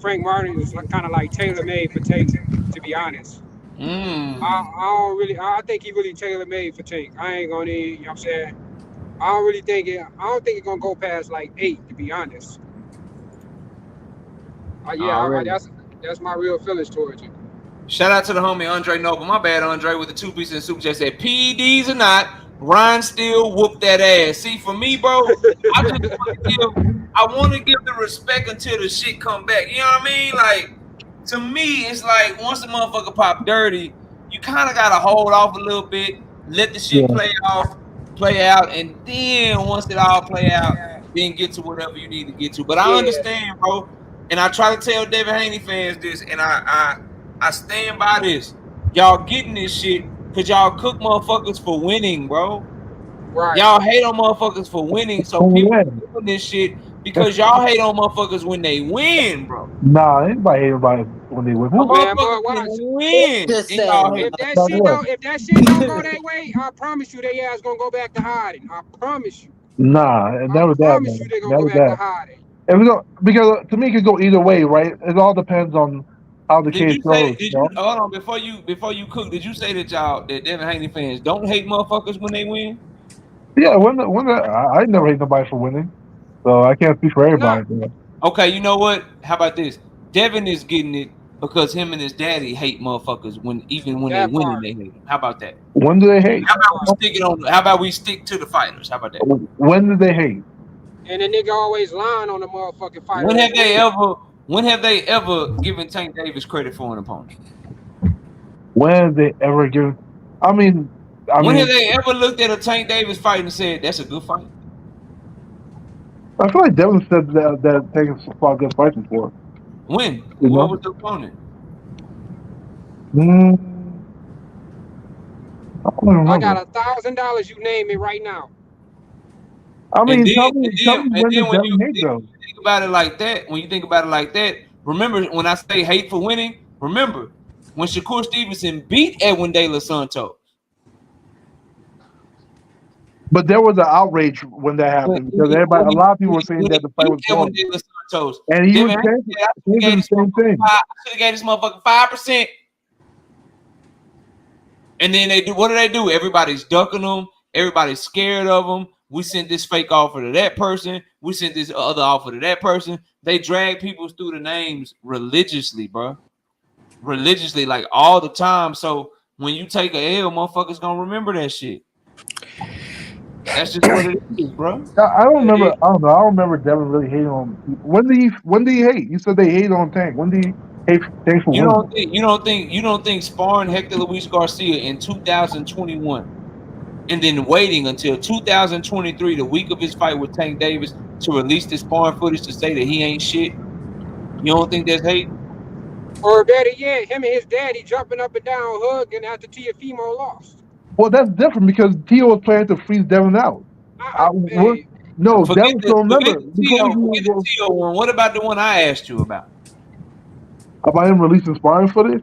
Frank Martin is kind of like tailor-made for Tank. To be honest, I think he really tailor-made for Tank. I ain't gonna, you know what I'm saying? I don't think it's gonna go past like 8. To be honest, that's my real feelings towards it. Shout out to the homie Andre Noble. My bad, Andre, with the 2 pieces and super chat said, PEDs or not, Ryan still whooped that ass. See, for me, bro, I want to give the respect until the shit come back. You know what I mean? Like, to me, it's like once the motherfucker pop dirty, you kind of gotta hold off a little bit, let the shit play out, and then once it all play out, then get to whatever you need to get to. But I understand, bro, and I try to tell Devin Haney fans this, and I stand by this. Y'all getting this shit because y'all cook motherfuckers for winning, bro. Right. Y'all hate on motherfuckers for winning, so people doing this shit because y'all hate on motherfuckers when they win, bro. Nah, anybody hate anybody when they win. Motherfuckers win. If that shit don't go that way, I promise you, they ass gonna go back to hiding. I promise you. Nah, never that, man. They're gonna go back to hiding. Because to me, it could go either way, right? It all depends on how the case goes. Hold on, before you cook, did you say that Devin Haney fans don't hate motherfuckers when they win? Yeah, I never hate nobody for winning, so I can't speak for everybody. Okay, you know what? How about this? Devin is getting it because him and his daddy hate motherfuckers even when they win, they hate them. How about that? When do they hate? How about we stick to the fighters? How about that? When do they hate? And the nigga always lying on the motherfucking fighter. When have they ever given Tank Davis credit for an opponent? When have they ever given? When have they ever looked at a Tank Davis fight and said that's a good fight? I feel like Devin said that Tank fought good fights before. When? What was the opponent? I got $1,000. You name it right now. Tell me when you think about it like that, remember when I say hate for winning, remember when Shakur Stevenson beat Edwin De Los Santos. But there was an outrage when that happened because a lot of people were saying that the fight was wrong. And he was saying the same thing. I should have gave this motherfucker 5%. And then what do they do? Everybody's ducking them. Everybody's scared of them. We sent this fake offer to that person. We sent this other offer to that person. They drag people through the names religiously, bro. Religiously, like all the time. So when you take a L, motherfuckers gonna remember that shit. That's just what it is, bro. I don't remember. I don't know. I don't remember Devin really hating on. When did he hate? You said they hate on Tank. When did he hate Tank for winning? You don't think sparring Hector Luis Garcia in 2021 and then waiting until 2023, the week of his fight with Tank Davis, to release this sparring footage to say that he ain't shit? You don't think that's hate? Or better yet, him and his daddy jumping up and down, hugging after Teofimo lost. Well, that's different because Tio was planning to freeze Devin out. Devin still remember. What about the one I asked you about? About him releasing sparring footage?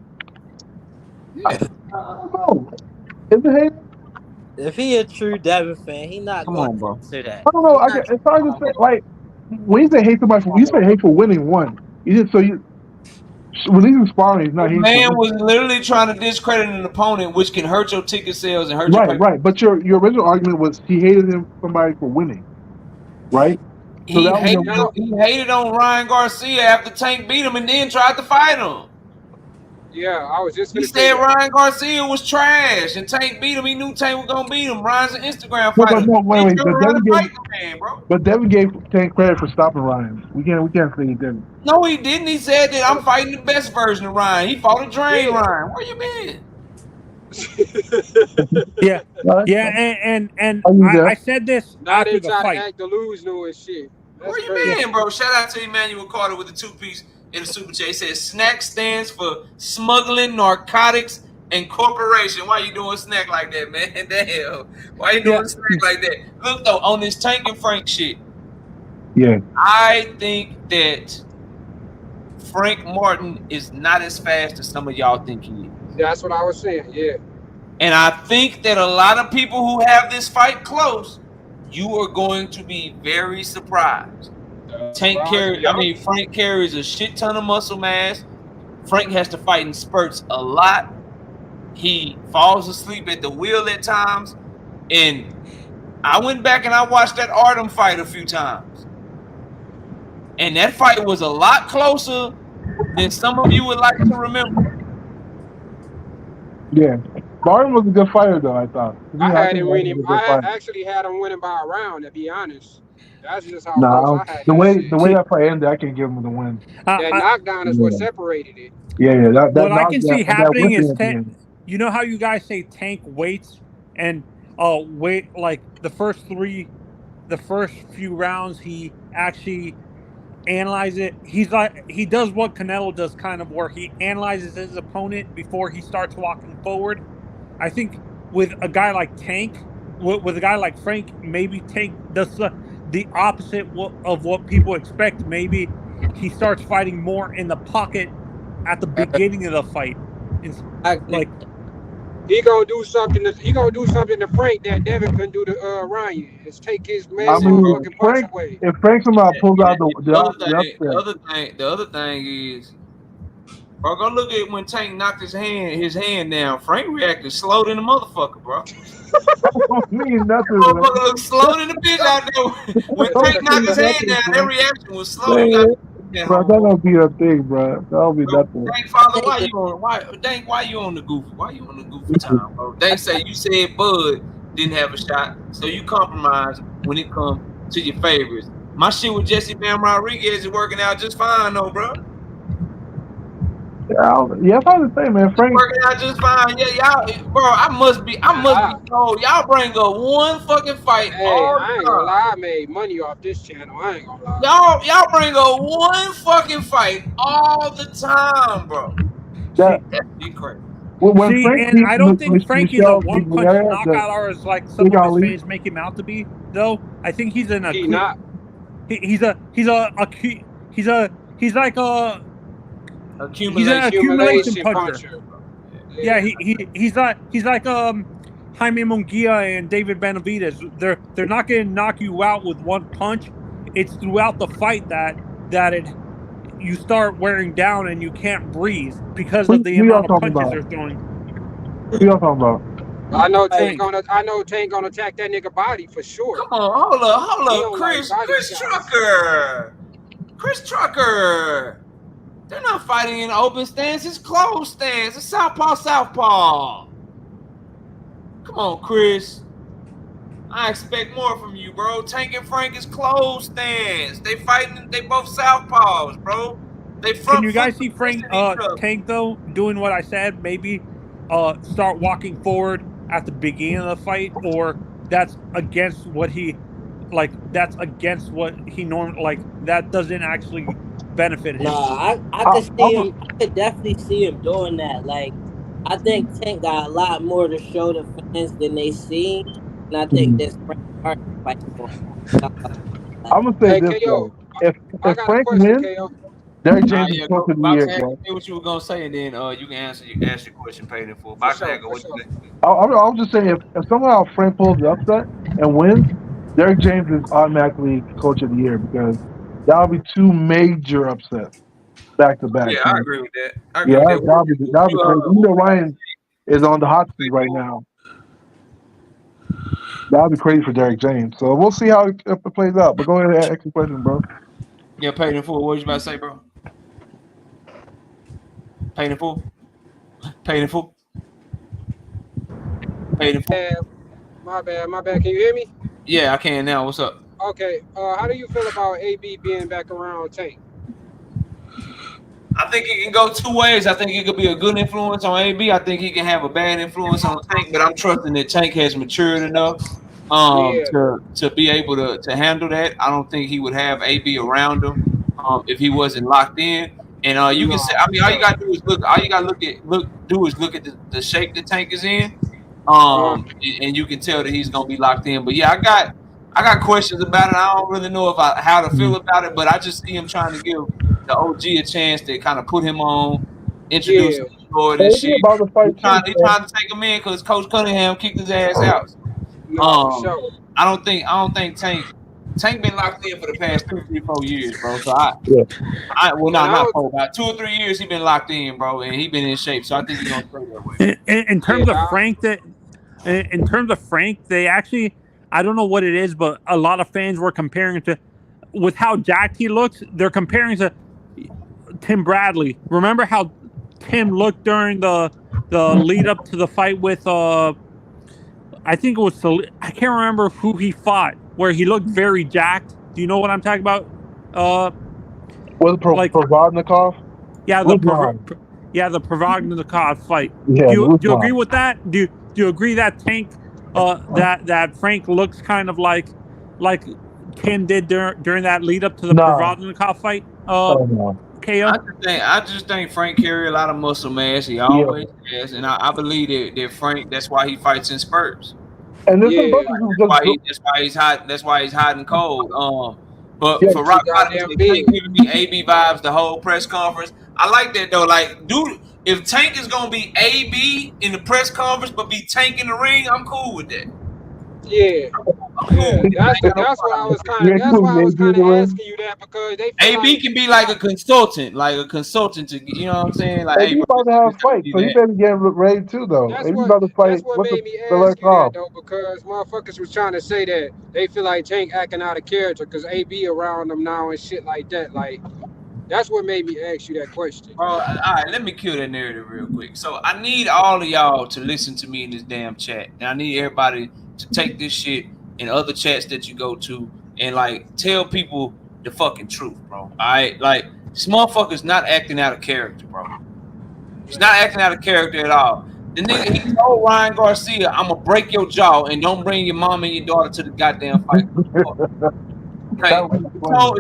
Yeah. I don't know. Is it hate? If he a true Devin fan, he not going to answer that. I don't know. It's hard to say. Like when you say hate somebody for, you say hate for winning one. Releasing sparring is not hate. Man was literally trying to discredit an opponent, which can hurt your ticket sales and hurt your pay. Right. But your original argument was he hated somebody for winning, right? So he hated on Ryan Garcia after Tank beat him and then tried to fight him. Yeah, I was just. He said Ryan Garcia was trash and Tank beat him. He knew Tank was gonna beat him. Ryan's an Instagram fighter. But Devin gave Tank credit for stopping Ryan. We can't say he didn't. No, he didn't. He said that I'm fighting the best version of Ryan. He fought a drain Ryan. Where you been? and I said this after the fight. Act delusional and shit. That's Where you been, bro? Shout out to Emmanuel Carter with the 2-piece in the super chat. He says SNAC stands for smuggling, narcotics, and corporation. Why you doing snack like that, man? Damn. Why you doing snack like that? Look though, on this Tank and Frank shit. Yeah. I think that Frank Martin is not as fast as some of y'all think he is. That's what I was saying, yeah. And I think that a lot of people who have this fight close, you are going to be very surprised. Frank carries a shit ton of muscle mass. Frank has to fight in spurts a lot. He falls asleep at the wheel at times. And I went back and I watched that Artem fight a few times. And that fight was a lot closer than some of you would like to remember. Yeah. Barton was a good fighter, though. I thought. To me, I I had think him Barton winning. was a good I fighter. actually had him winning by a round, to be honest. That's just how close Nah, I had the that way shit. that fight ended, I can't give him the win. That knockdown is what Yeah, separated it. yeah. That what I can knockdown see and that happening whipping is at the end. you know how you guys say Tank waits and wait like the first few rounds he actually analyzes it. He's like he does what Canelo does, kind of where he analyzes his opponent before he starts walking forward. I think with a guy like Tank, with a guy like Frank, maybe Tank does the opposite of what people expect. Maybe he starts fighting more in the pocket at the beginning of the fight. Like He gonna do something. He gonna do something to Frank that Devin couldn't do to Ryan. Is take his Listen, I main mean, bro. motherfucking punch Frank. away. If Frank somehow pulls out the The upset, other thing is, bro, go look at when Tank knocked his hand down. Frank reacted slow than a motherfucker, bro. don't mean nothing, man. Motherfucker looked slow than a bitch out there. When Tank knocked his hand down, their reaction was slow. You got that Bro, home, that bro. don't be a thing, bro. That'll be Bro, nothing. Dank father, why you on the goofy? Why you on the goofy time, bro? Dank say you said Bud didn't have a shot, so you compromise when it comes to your favorites. My shit with Jesse Bam Rodriguez is working out just fine, though, bro. Yeah, I was the same, man. Frank Working out just fine. Yeah, y'all, bro. I must be told. Y'all bring up one fucking fight Hey, all I the ain't gonna time. lie. I made money off this channel. I ain't gonna lie. Y'all bring up one fucking fight all the time, bro. that That'd be crazy. when see, Frank and beat I don't think Frank is a Michelle one-punch Figueroa, knockout artist like some Big of his Ali. fans make him out to be. Though I think he's an He not. he's like a he's an accumulation puncher. Yeah, he's like Jaime Munguia and David Benavidez. They're not going to knock you out with one punch. It's throughout the fight that you start wearing down and you can't breathe because of the Who y'all amount of talking punches about? they're throwing. Who y'all talking about? I know Frank. Tank gonna attack that nigga body for sure. Come on, hold He up, don't like body shots. Chris Trucker. They're not fighting in open stance. It's closed stance. It's southpaw. Come on, Chris. I expect more from you, bro. Tank and Frank is closed stance. They fighting. They both southpaws, bro. They front. Can you guys foot see Frank each other. Tank though doing what I said? Maybe start walking forward at the beginning of the fight, or that's against what he like. That's against what he normally like. That doesn't actually benefit him. Nah, I could see him. I could definitely see him doing that. Like, I think Tank got a lot more to show the fans than they see, and I think this Frank Hart fight for him. I'm gonna say Hey, this KO, though. I If got a Frank question, wins, KO. Derrick James is Go. coach of the Box year, ask bro. me what you were gonna say, and then you can ask your question paid in full. For Box sure, ask, for what you sure. say? I'll just say if somehow Frank pulls the upset and wins, Derrick James is automatically coach of the year because that'll be two major upsets back to back. Yeah, I agree with that. Yeah, that'll be crazy. You know, Ryan is on the hot seat right now. That'll be crazy for Derrick James. So we'll see how it plays out. But go ahead and ask your question, bro. Yeah, paid in full. What was you about to say, bro? Paid in full. Paid in full. Paid in full. My bad. Can you hear me? Yeah, I can now. What's up? Okay. How do you feel about AB being back around Tank? I think it can go two ways. I think it could be a good influence on AB. I think he can have a bad influence on Tank, but I'm trusting that Tank has matured enough to be able to handle that. I don't think he would have AB around him if he wasn't locked in. And you can say, I mean, all you gotta do is look. All you gotta look at the shape that Tank is in, and you can tell that he's gonna be locked in. But yeah, I got questions about it. I don't really know how to feel about it, but I just see him trying to give the OG a chance to kind of put him on, introduce him to Lord and shit. About the fight He's trying to take him in because Coach Cunningham kicked his ass out. No, for sure. I don't think Tank been locked in for the past 2, 3, 4 years, bro. So not 4, about 2 or 3 years he been locked in, bro, and he been in shape. So I think he's gonna stay that way. In terms of Frank, they actually, I don't know what it is, but a lot of fans were comparing to, with how jacked he looks, they're comparing to Tim Bradley. Remember how Tim looked during the lead up to the fight with I think it was I can't remember who he fought where he looked very jacked. Do you know what I'm talking about? Was it Provodnikov? Yeah, the Provodnikov fight. Yeah, do you agree with that? Do you agree that Tank that Frank looks kind of like Ken did during that lead up to the Provodnikov fight? No. KO? I just think Frank carry a lot of muscle mass. He always has, and I believe that Frank. That's why he fights in spurts. And that's why he's hot. That's why he's hot and cold. But for Rock Bottom, Tank giving me AB vibes the whole press conference. I like that though. Like, dude, if Tank is gonna be AB in the press conference, but be Tank in the ring, I'm cool with that. Yeah. That's why I was kind of asking you that, because they feel AB can be like a consultant to, you know what I'm saying? Like, AB about to have a fight, so he better get ready too, though. That's AB about to fight. That's what made me ask you that, though, because motherfuckers was trying to say that they feel like Tank acting out of character because AB around them now and shit like that. Like, that's what made me ask you that question. All right, let me kill that narrative real quick. So I need all of y'all to listen to me in this damn chat, and I need everybody to take this shit in other chats that you go to and like tell people the fucking truth, bro. All right, like this motherfucker's not acting out of character, bro. He's not acting out of character at all. The nigga, he told Ryan Garcia, "I'm gonna break your jaw and don't bring your mom and your daughter to the goddamn fight." Okay.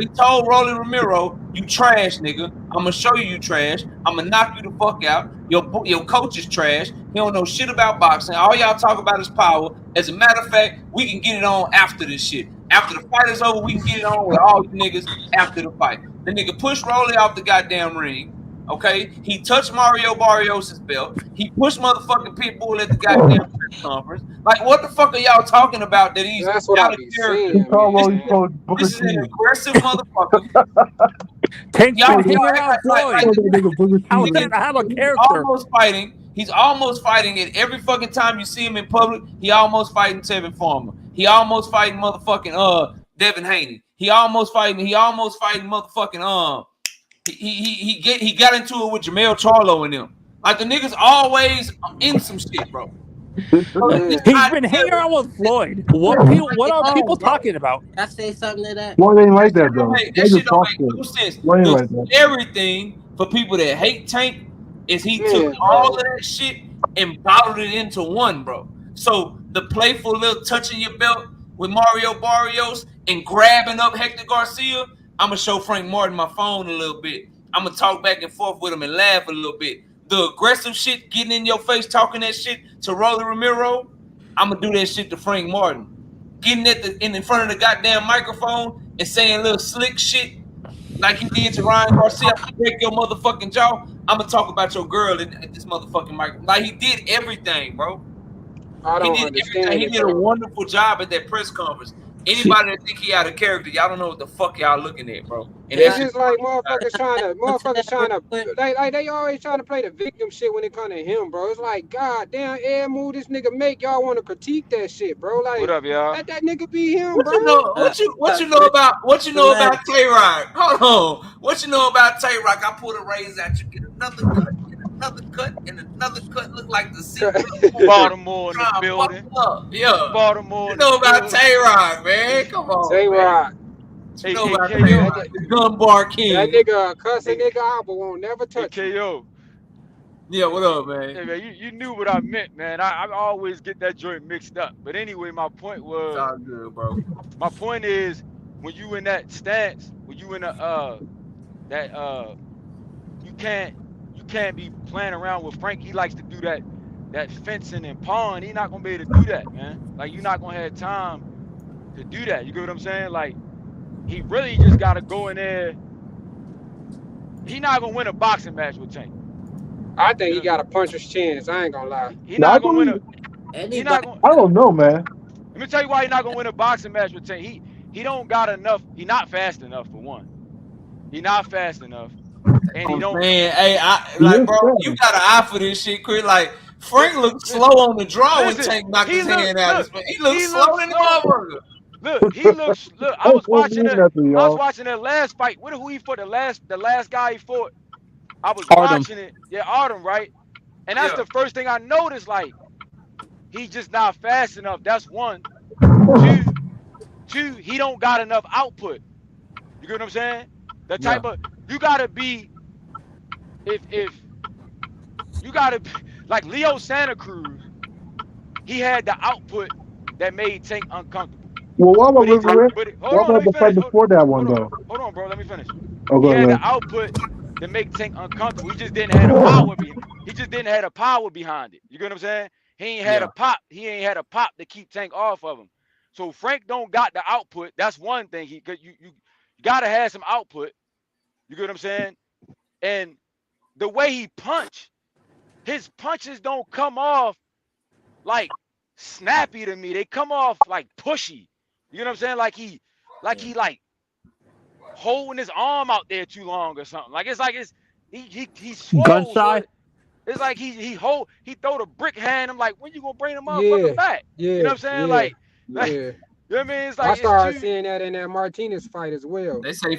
He told Rolly Romero, "You trash, nigga. I'm gonna show you trash. I'm gonna knock you the fuck out. Your coach is trash. He don't know shit about boxing. All y'all talk about is power. As a matter of fact, we can get it on after this shit. After the fight is over, we can get it on with all you niggas after the fight." The nigga pushed Rolly off the goddamn ring. Okay, he touched Mario Barrios' belt. He pushed motherfucking Pitbull at the goddamn press conference. Like, what the fuck are y'all talking about? That he's That's what out I of be character. This is an aggressive motherfucker. Tank's been hanging around Floyd. How is that out of character? He's almost fighting it every fucking time you see him in public. He almost fighting Tevin Farmer. He almost fighting motherfucking Devin Haney. He almost fighting motherfucking He got into it with Jamel Charlo and them. Like, the niggas always in some shit, bro. He's been hanging around with Floyd. What are people talking about? Can I say something to that? One ain't like that, though. That shit don't make no sense. The scary thing for people that hate Tank is he took all of that shit and bottled it into one, bro. So the playful little touching your belt with Mario Barrios and grabbing up Hector Garcia, I'm gonna show Frank Martin my phone a little bit. I'm gonna talk back and forth with him and laugh a little bit. The aggressive shit, getting in your face, talking that shit to Rolly Romero, I'm gonna do that shit to Frank Martin. Getting in front of the goddamn microphone and saying little slick shit like he did to Ryan Garcia, break your motherfucking jaw. I'm gonna talk about your girl at this motherfucking microphone. Like, he did everything, bro. He did a wonderful job at that press conference. Anybody that think he out of character, y'all don't know what the fuck y'all looking at, bro. And it's just like motherfuckers trying to like they always trying to play the victim shit when it come to him, bro. It's like, God damn, every move this nigga make, y'all want to critique that shit, bro. Like, what up, y'all? Let that nigga be him, bro. What you know about Tay-Rock? Hold on. What you know about Tay-Rock? I pull a razor at you, get another cut, and another cut. Look like the secret. Baltimore in the building. Yeah. Baltimore. You know about Tay-Rock, man. Come on. Tay-Rock. You know about Tay-Rock, the gun bar king. That nigga cussing nigga out, but won't never touch KO. Yeah, what up, man? Hey, man, you knew what I meant, man. I always get that joint mixed up. But anyway, my point was, it's all good, bro. My point is, when you in that stance, when you in you can't be playing around with Frank. He likes to do that fencing and pawing. He's not gonna be able to do that, man. Like, you're not gonna have time to do that. You get what I'm saying? Like, he really just gotta go in there. He's not gonna win a boxing match with Tank. I think he got a puncher's chance. I ain't gonna lie. He's not gonna win I don't know, man. Let me tell you why he's not gonna win a boxing match with Tank. He don't got enough. He not fast enough, for one. He not fast enough. And he don't. Man, hey, bro, you got an eye for this shit, Chris. Like, Frank looked slow on the draw when Tank knocked his hand out. He looked slow in the motherfucker. Look, he looks. Look, I was watching that last fight. Who he fought? The last guy he fought. I was watching it. Yeah, Artem, right? And that's the first thing I noticed. Like, he's just not fast enough. That's one. Two, he don't got enough output. You get what I'm saying? The type of you gotta be if you gotta be like Leo Santa Cruz, he had the output that made Tank uncomfortable. Well, what But he about hold on, let me the fight finish. before that one though? Hold on, bro, let me finish. Oh, He go had ahead. the output that make Tank uncomfortable. He just didn't have the power he just didn't have the power behind it. You get what I'm saying? He ain't had a pop. He ain't had a pop to keep Tank off of him. So Frank don't got the output. That's one thing. You gotta have some output. You get what I'm saying? And the way he punch, his punches don't come off like snappy to me. They come off like pushy. You know what I'm saying? Like he holding his arm out there too long or something. He's Gun swole. So shy. it's like he throw the brick hand. I'm like, when you gonna bring the motherfucker Yeah, back? yeah, You know what I'm saying? yeah, Like yeah. you know what I mean? It's I like it's started too. seeing that in that Martinez fight as well. They say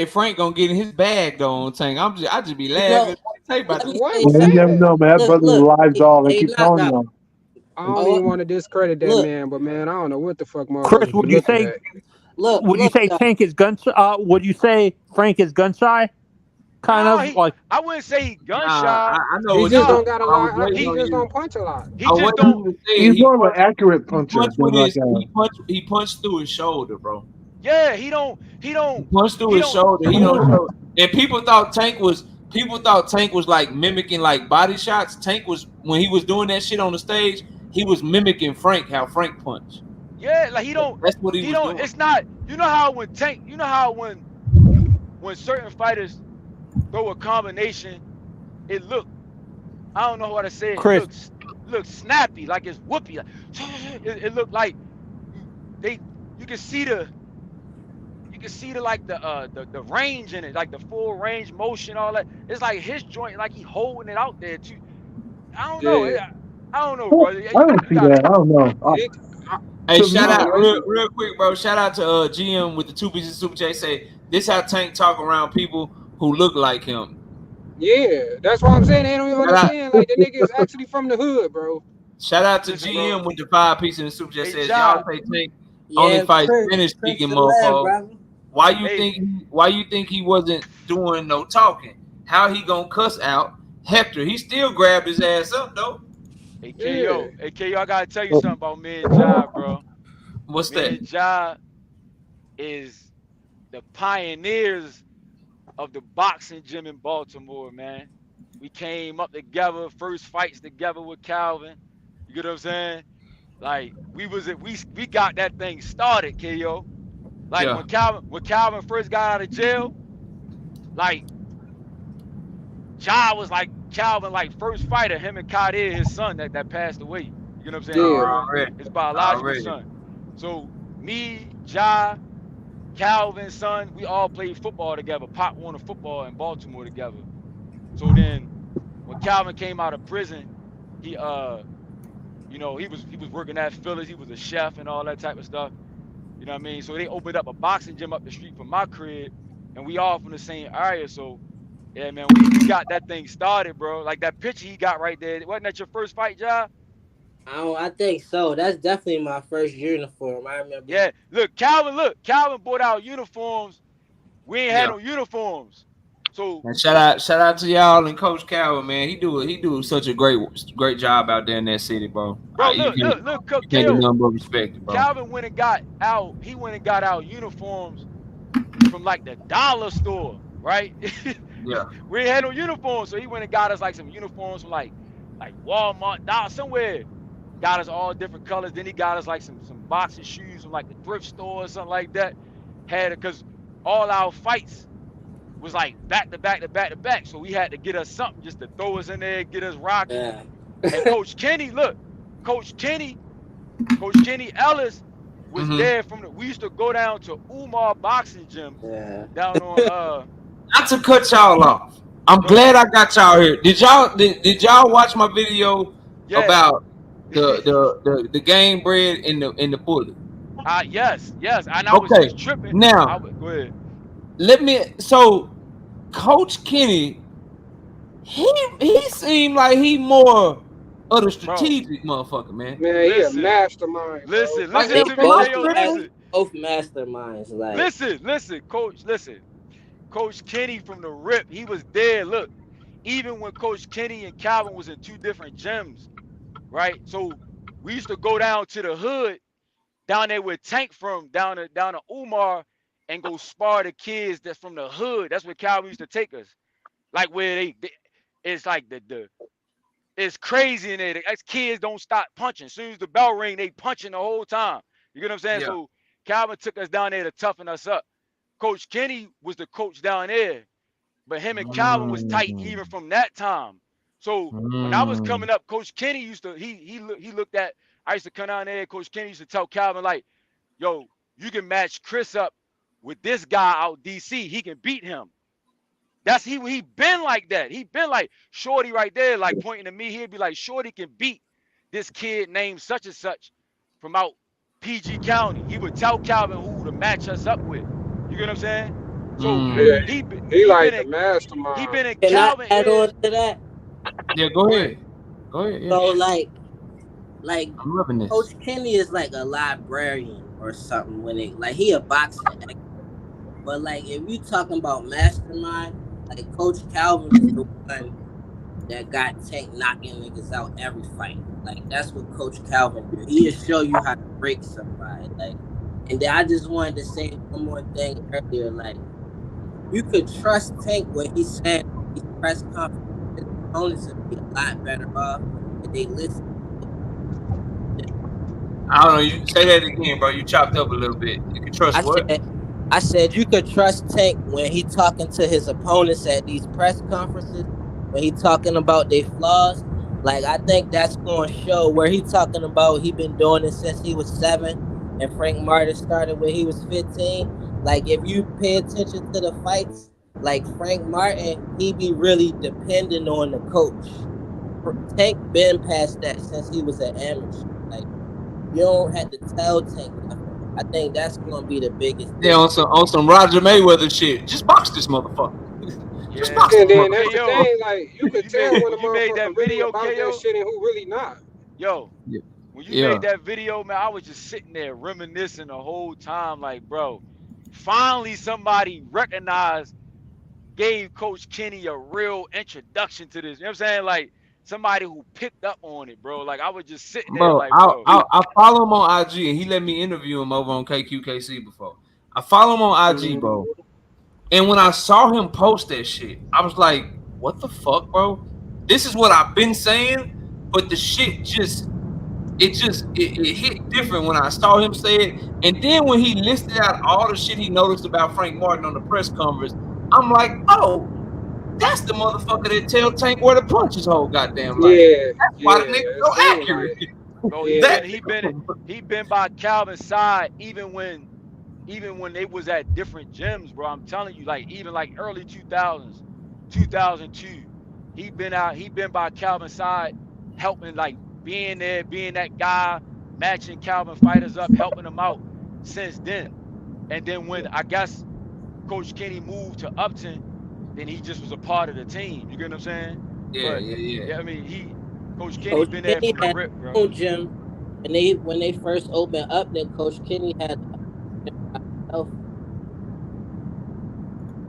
Frank gonna get in his bag though on Tank. I just be You laughing. know, Say about let this. me What? say Well, you Say something. never that. know, man. That Look, brother's a look, live dog. I they keep knocked telling out. you. I don't Oh, even want to discredit that look, man, but man, I don't know what the fuck Chris, motherfuckers be would you looking say at. look, though. Tank is gun? Would you say Frank is gun shy? Kind No, of like I wouldn't say he gun Nah, shy. I know He what you. just No, don't got a I was lot. waiting He he on just you. don't punch a lot. he What just you don't. were saying? He's more of an accurate puncher than like a. He punched through his shoulder, bro. Yeah, he don't. He punched through He his don't. shoulder. He don't show. And people thought Tank was like mimicking like body shots. Tank was when he was doing that shit on the stage. He was mimicking Frank, how Frank punched. Yeah, like he don't. That's what he He was don't. doing. It's not. You know how when Tank. You know how when certain fighters throw a combination, it look. I don't know how to say it. It Chris. looks snappy, like it's whoopy. Like, it looked like they. You can see the. You can see the range in it, like the full range motion, all that. It's like his joint, like he holding it out there too. I don't know. Yeah. I don't know, bro. I don't You see gotta. that. I don't know. It, I, Hey, To me, shout I out don't know. real quick, bro. Shout out to GM with the 2 pieces super chat. Say this how Tank talk around people who look like him. Yeah, that's what I'm saying. They don't even understand. Like the nigga is actually from the hood, bro. Shout out to Listen, bro. GM with the 5 pieces and super chat. Hey, Says y'all Ja. say Tank only Yeah, fights Chris, Spanish Chris speaking the lab, motherfucker. brother. Why you Hey, think he wasn't doing no talking? How he gonna cuss out Hector? He still grabbed his ass up though. hey, Yeah. KO. Hey, KO. I gotta tell you something about me and Ja, bro. What's Me that? and Ja is the pioneers of the boxing gym in Baltimore, man. We came up together, first fights together with Calvin. You get what I'm saying? Like we got that thing started, KO. Like Yeah. when Calvin first got out of jail, like Ja was like Calvin like first fighter, him and Kadir, his son that passed away. You know what I'm saying? Yeah. His biological son. So me, Ja, Calvin's son, we all played football together, Pop Warner football in Baltimore together. So then when Calvin came out of prison, he he was working at Phillies, he was a chef and all that type of stuff. You know what I mean? So they opened up a boxing gym up the street from my crib, and we all from the same area. So yeah, man, we got that thing started, bro. Like that picture he got right there. Wasn't that your first fight, Ja? I think so. That's definitely my first uniform. I remember. Yeah. Look, Calvin bought out uniforms. We ain't had no uniforms. So And shout out to y'all and Coach Calvin, man. He do such a great job out there in that city, bro. bro, You look, can't do KO. nothing but respect it, bro. Calvin went and got out. He went and got out uniforms from like the dollar store, right? Yeah. We ain't had no uniforms, so he went and got us like some uniforms from like Walmart, dollar somewhere. Got us all different colors. Then he got us like some boxing shoes from like the thrift store or something like that. Had it because all our fights was like back to back to back to back. So we had to get us something just to throw us in there, get us rocking. Yeah. And Coach Kenny Ellis was there we used to go down to Umar Boxing Gym down on Not to cut y'all off. I'm glad I got y'all here. Did y'all watch my video about the game bread in the bullet? Yes. And I was just tripping. Now go ahead. so Coach Kenny he seemed like he more of the bro. strategic motherfucker, man. Man, he a Listen, mastermind, bro. listen, Like, I listen if think to me, am I both KO. like tripping? Listen, both masterminds. Like listen, coach. Listen, Coach Kenny from the rip, he was there. Look, even when Coach Kenny and Calvin was in two different gyms, right? So we used to go down to the hood, down there with Tank from, down to Umar, and go spar the kids that's from the hood. That's where Calvin used to take us. Like where they it's like the it's crazy in there. The ex kids don't stop punching. As soon as the bell ring, they punching the whole time. You get what I'm saying? Yeah. So Calvin took us down there to toughen us up. Coach Kenny was the coach down there, but him and Calvin was tight Mm, even from that time. So when I was mm, coming up, Coach Kenny used to he looked at. I used to come down there. Coach Kenny used to tell Calvin like, "Yo, you can match Chris up with this guy out DC. He can beat him." That's he been like that. He been like Shorty right there, like pointing to me. He'd be like, Shorty can beat this kid named such and such from out PG County. He would tell Calvin who to match us up with. You get what I'm saying? So Yeah, mm. he he like been the in he mastermind. been in can I Calvin add ear. on to that? Yeah, go Go ahead. ahead. Go ahead. Yeah. So like I'm loving this. Coach Kenny is like a librarian or something when it like he a boxing expert. But like if you talking about mastermind, like Coach Calvin is the one that got Tank knocking niggas out every fight. Like that's what Coach Calvin do. He'll show you how to break somebody. Like, and then I just wanted to say one more thing earlier. Like you could trust Tank when he's saying these press conferences. His opponents would be a lot better off if they listen. I don't know. You say that again, bro. You chopped up a little bit. You can trust I what? said you could trust Tank when he talking to his opponents at these press conferences, when he talking about their flaws. Like I think that's going to show where he talking about he been doing it since he was 7, and Frank Martin started when he was 15. Like if you pay attention to the fights, like Frank Martin, he be really depending on the coach. Tank been past that since he was an amateur. Like you don't have to tell Tank nothing. I think that's gonna be the biggest Yeah, difference. on some Roger Mayweather shit. Just box this motherfucker. Just Yeah. box And this then that's the motherfucker. KO, thing. Like you could you tell made when a when you made motherfucker that really video, about that KO. shit and who really not. Yo, Yeah. when you Yeah. made that video, man, I was just sitting there reminiscing the whole time, like, bro, finally somebody recognized, gave Coach Kenny a real introduction to this. You know what I'm saying? Like somebody who picked up on it, bro. Like I was just sitting there, Bro, like, bro, I follow him on IG and he let me interview him over on KQKC before. I follow him on IG, bro. And when I saw him post that shit, I was like, what the fuck, bro? This is what I've been saying, but the shit it hit different when I saw him say it. And then when he listed out all the shit he noticed about Frank Martin on the press conference, I'm like, oh, that's the motherfucker that tell Tank where to punch his whole goddamn life. Yeah, That's why the yeah. nigga It so seemed accurate. like bro, he yeah. been he been he been by Calvin's side even when they was at different gyms, bro. I'm telling you, like even like early 2000s, 2002, he been by Calvin's side, helping like being there, being that guy, matching Calvin fighters up, helping them out since then. And then when I guess Coach Kenny moved to Upton, then he just was a part of the team. You get what I'm saying? Yeah, But yeah, yeah. yeah, I mean Coach Kenny Coach been there Kenny from the had rip, his bro. own gym when they first opened up. Then Coach Kenny had himself.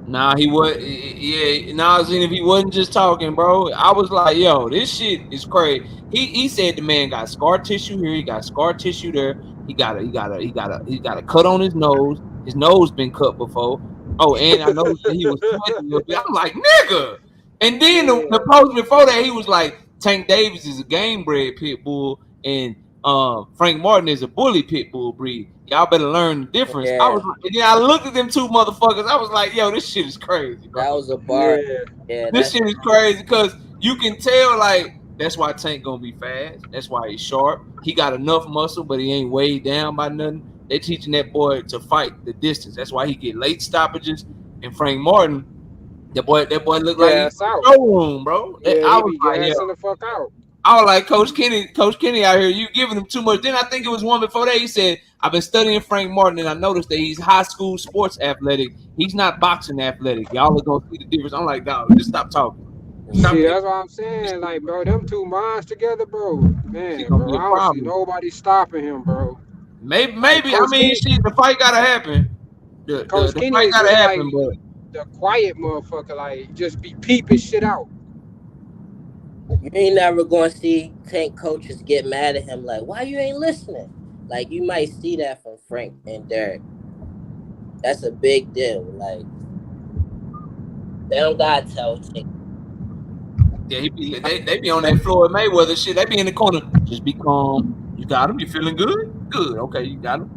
Nah, he was. Yeah, nah. If he wasn't just talking, bro, I was like, yo, this shit is crazy. He said the man got scar tissue here. He got scar tissue there. He got a cut on his nose. His nose been cut before. Oh, and I noticed that he was sweating a little bit. I'm like, nigga. And then the Yeah, post before that, he was like, Tank Davis is a game bred pit bull, and Frank Martin is a bully pit bull breed. Y'all better learn the difference. I Yeah, was, and then I looked at them two motherfuckers. I was like, yo, this shit is crazy, bro. that was a bar. yeah, Yeah, This that's shit is crazy because you can tell, like, that's why Tank gonna be fast. That's why he's sharp. He got enough muscle, but he ain't weighed down by nothing. They teaching that boy to fight the distance. That's why he get late stoppages. And Frank Martin, that boy looked like he gas from out. the showroom, bro. Yeah, I he was be like, yeah. gassing the fuck out. I was like, Coach Kenny out here, you giving him too much. Then I think it was one before that. He said, I've been studying Frank Martin and I noticed that he's high school sports athletic. He's not boxing athletic. Y'all are gonna see the difference. I'm like, dog, just stop talking. See, that's what I'm saying. Like, bro, them two minds together, bro. It's Man, gonna be bro, a I don't see problem. nobody stopping him, bro. Maybe, Like, maybe. I mean, shit, the fight gotta happen. Coach The Kenny fight is gotta just like happen, but the quiet motherfucker. Like, just be peeping shit out. You ain't never gonna see Tank coaches get mad at him like, why you ain't listening? Like you might see that from Frank and Derek. That's a big deal. Like they don't gotta tell Tank. yeah, they be on that Floyd Mayweather shit. They be in the corner. Just be calm. You got him. You feeling good? Good. Okay, you got him.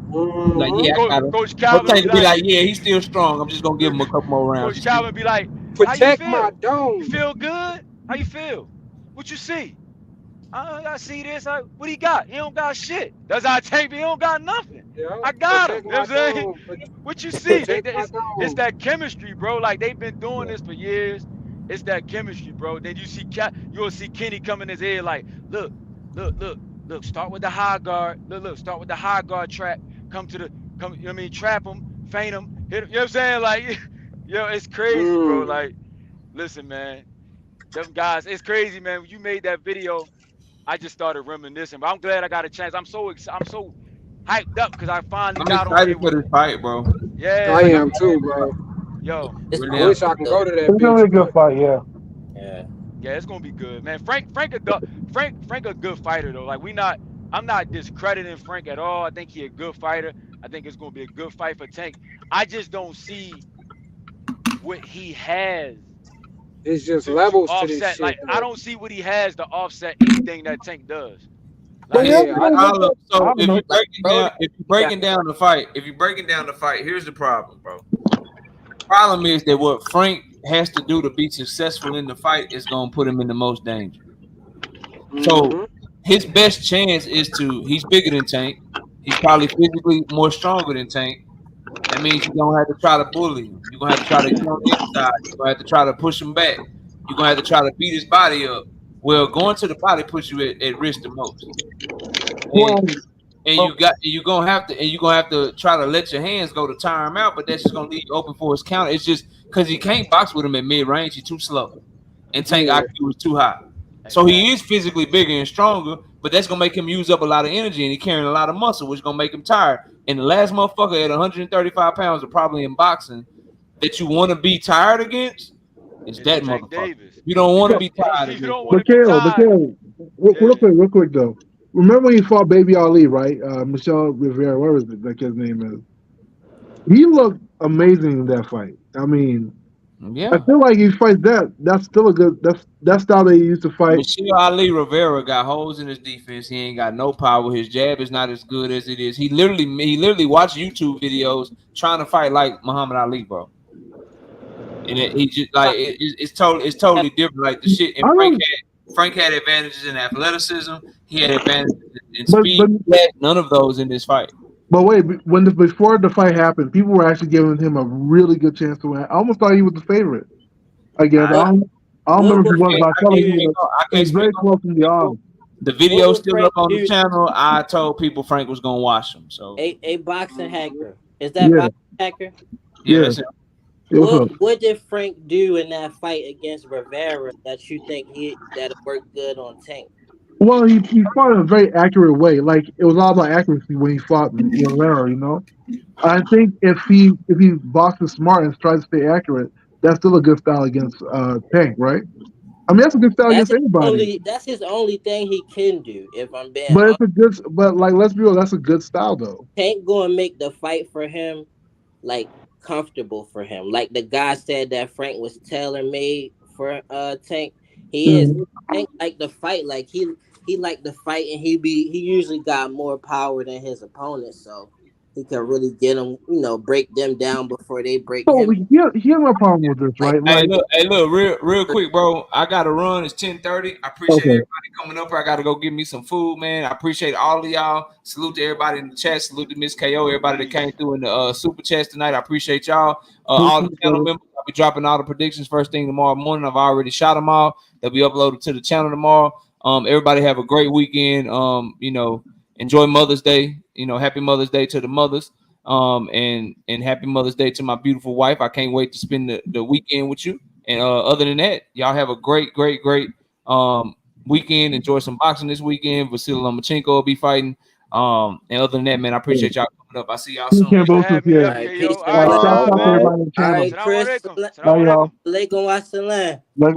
Like, yeah, I got him. Coach But Calvin Tank be will be like, like, yeah, he's still strong. I'm just gonna give him a couple more rounds. Coach Calvin be like, how you Protect my feel? You dome. feel good? How you feel? What you see? I see this. What he got? He don't got shit. That's how Tank be. He don't got nothing. Yeah, I got him. protect You know my what I'm saying? dome. What you see? Protect my It's dome. that chemistry, bro. Like they've been doing this for years. It's that chemistry, bro. Then you see you'll see Kenny come in his head like, look, look, look, look. Start with the high guard. Look. Start with the high guard trap. Come. You know what I mean? Trap him, feint him, hit him. You know what I'm saying? Like, yo, it's crazy, bro. Like, listen, man. Them guys, it's crazy, man. When you made that video, I just started reminiscing. But I'm glad I got a chance. I'm so hyped up because I finally I'm got on excited here for with. this fight, bro. Yeah, I like am too, bro. yo, It's Really I am. wish I can go to that It's gonna bitch, be a good but fight, yeah. yeah. yeah, it's gonna be good, man. Frank a good fighter though. Like I'm not discrediting Frank at all. I think he a good fighter. I think it's gonna be a good fight for Tank. I just don't see what he has it's just to levels to this offset. shit, Like I though. don't see what he has to offset anything that Tank does. But Like yeah, Yeah, I look at, I So don't know. if you're breaking down the fight, here's the problem, bro. The problem is that what Frank has to do to be successful in the fight is gonna put him in the most danger. So mm-hmm. his best chance is he's bigger than Tank. He's probably physically more stronger than Tank. That means you're gonna have to try to bully him. You're gonna have to try to get on the inside. You're gonna have to try to push him back. You're gonna have to try to beat his body up. Well, going to the body puts you at risk the most. And Well, you're gonna have to try to let your hands go to tire him out, but that's just gonna leave you open for his counter. It's just because you can't box with him at mid range, he's too slow. And Tank Yeah. IQ is too high. So he is exactly. physically bigger and stronger, but that's gonna make him use up a lot of energy and he's carrying a lot of muscle, which is gonna make him tired. And the last motherfucker at 135 pounds, or probably in boxing, that you want to be tired against is It's that Tank motherfucker. Davis. You don't want to be tired You against don't that. want to be But tired. Yeah. real quick though. Remember when he fought Baby Ali, right? Michelle Rivera, whatever his name is. He looked amazing in that fight. I mean, I Yeah. feel like he fights that. That's still a good. That's style they used to fight. Michelle Ali Rivera got holes in his defense. He ain't got no power. His jab is not as good as it is. He literally watched YouTube videos trying to fight like Muhammad Ali, bro. And he just like it's totally different. Like the shit. And I don't. Frank had advantages in athleticism. He had advantages in But speed. He had none of those in this fight. wait, before the fight happened, people were actually giving him a really good chance to win. I almost thought he was the favorite. Again, I, I don't What remember if would he was, Frank but I felt like do? I he can't was speak very on close in the odds. the What video would still Frank up on the do? channel. I told people Frank was gonna watch him. So A boxing hacker. Is that Yeah, boxing hacker? yeah, yeah. that's it. What's up? What did Frank do in that fight against Rivera that you think that'll work good on Tank? Well, he fought in a very accurate way. Like it was all about accuracy when he fought Rivera. You know, I think if he boxes smart and tries to stay accurate, that's still a good style against Tank, right? I mean, that's a good style against anybody. That's his only thing he can do, if I'm being But honest. it's a good. But like, let's be real, that's a good style though. Tank gonna make the fight for him like comfortable for him. Like the guy said that Frank was tailor made for Tank. He is. Mhm. Tank like the fight, like he like the fight, and he usually got more power than his opponent, so he can really get them, break them down before they break So him. he had no problem with this, Like right? Like, Hey, look, real quick, bro. I gotta run. It's 10:30. I appreciate okay, everybody coming up here. I gotta go get me some food, man. I appreciate all of y'all. Salute to everybody in the chat. Salute to Miss KO, everybody that came through in the super chats tonight. I appreciate y'all. All the channel members. I'll be dropping all the predictions first thing tomorrow morning. I've already shot them all. They'll be uploaded to the channel tomorrow. Everybody have a great weekend. Enjoy Mother's Day. Happy Mother's Day to the mothers. And happy Mother's Day to my beautiful wife. I can't wait to spend the weekend with you. And other than that, y'all have a great weekend. Enjoy some boxing this weekend. Vasily Lomachenko will be fighting. And other than that, man, I appreciate y'all coming up. I see y'all soon. Appreciate Thanks for both of having me you. up, All right, KO. peace All and right, Shout blessings, out Sean, to man. man. everybody on the All channel. right, Assalamu Chris. alaikum. Bye, Assalamu y'all. alaikum. Alaikum wassalam. Like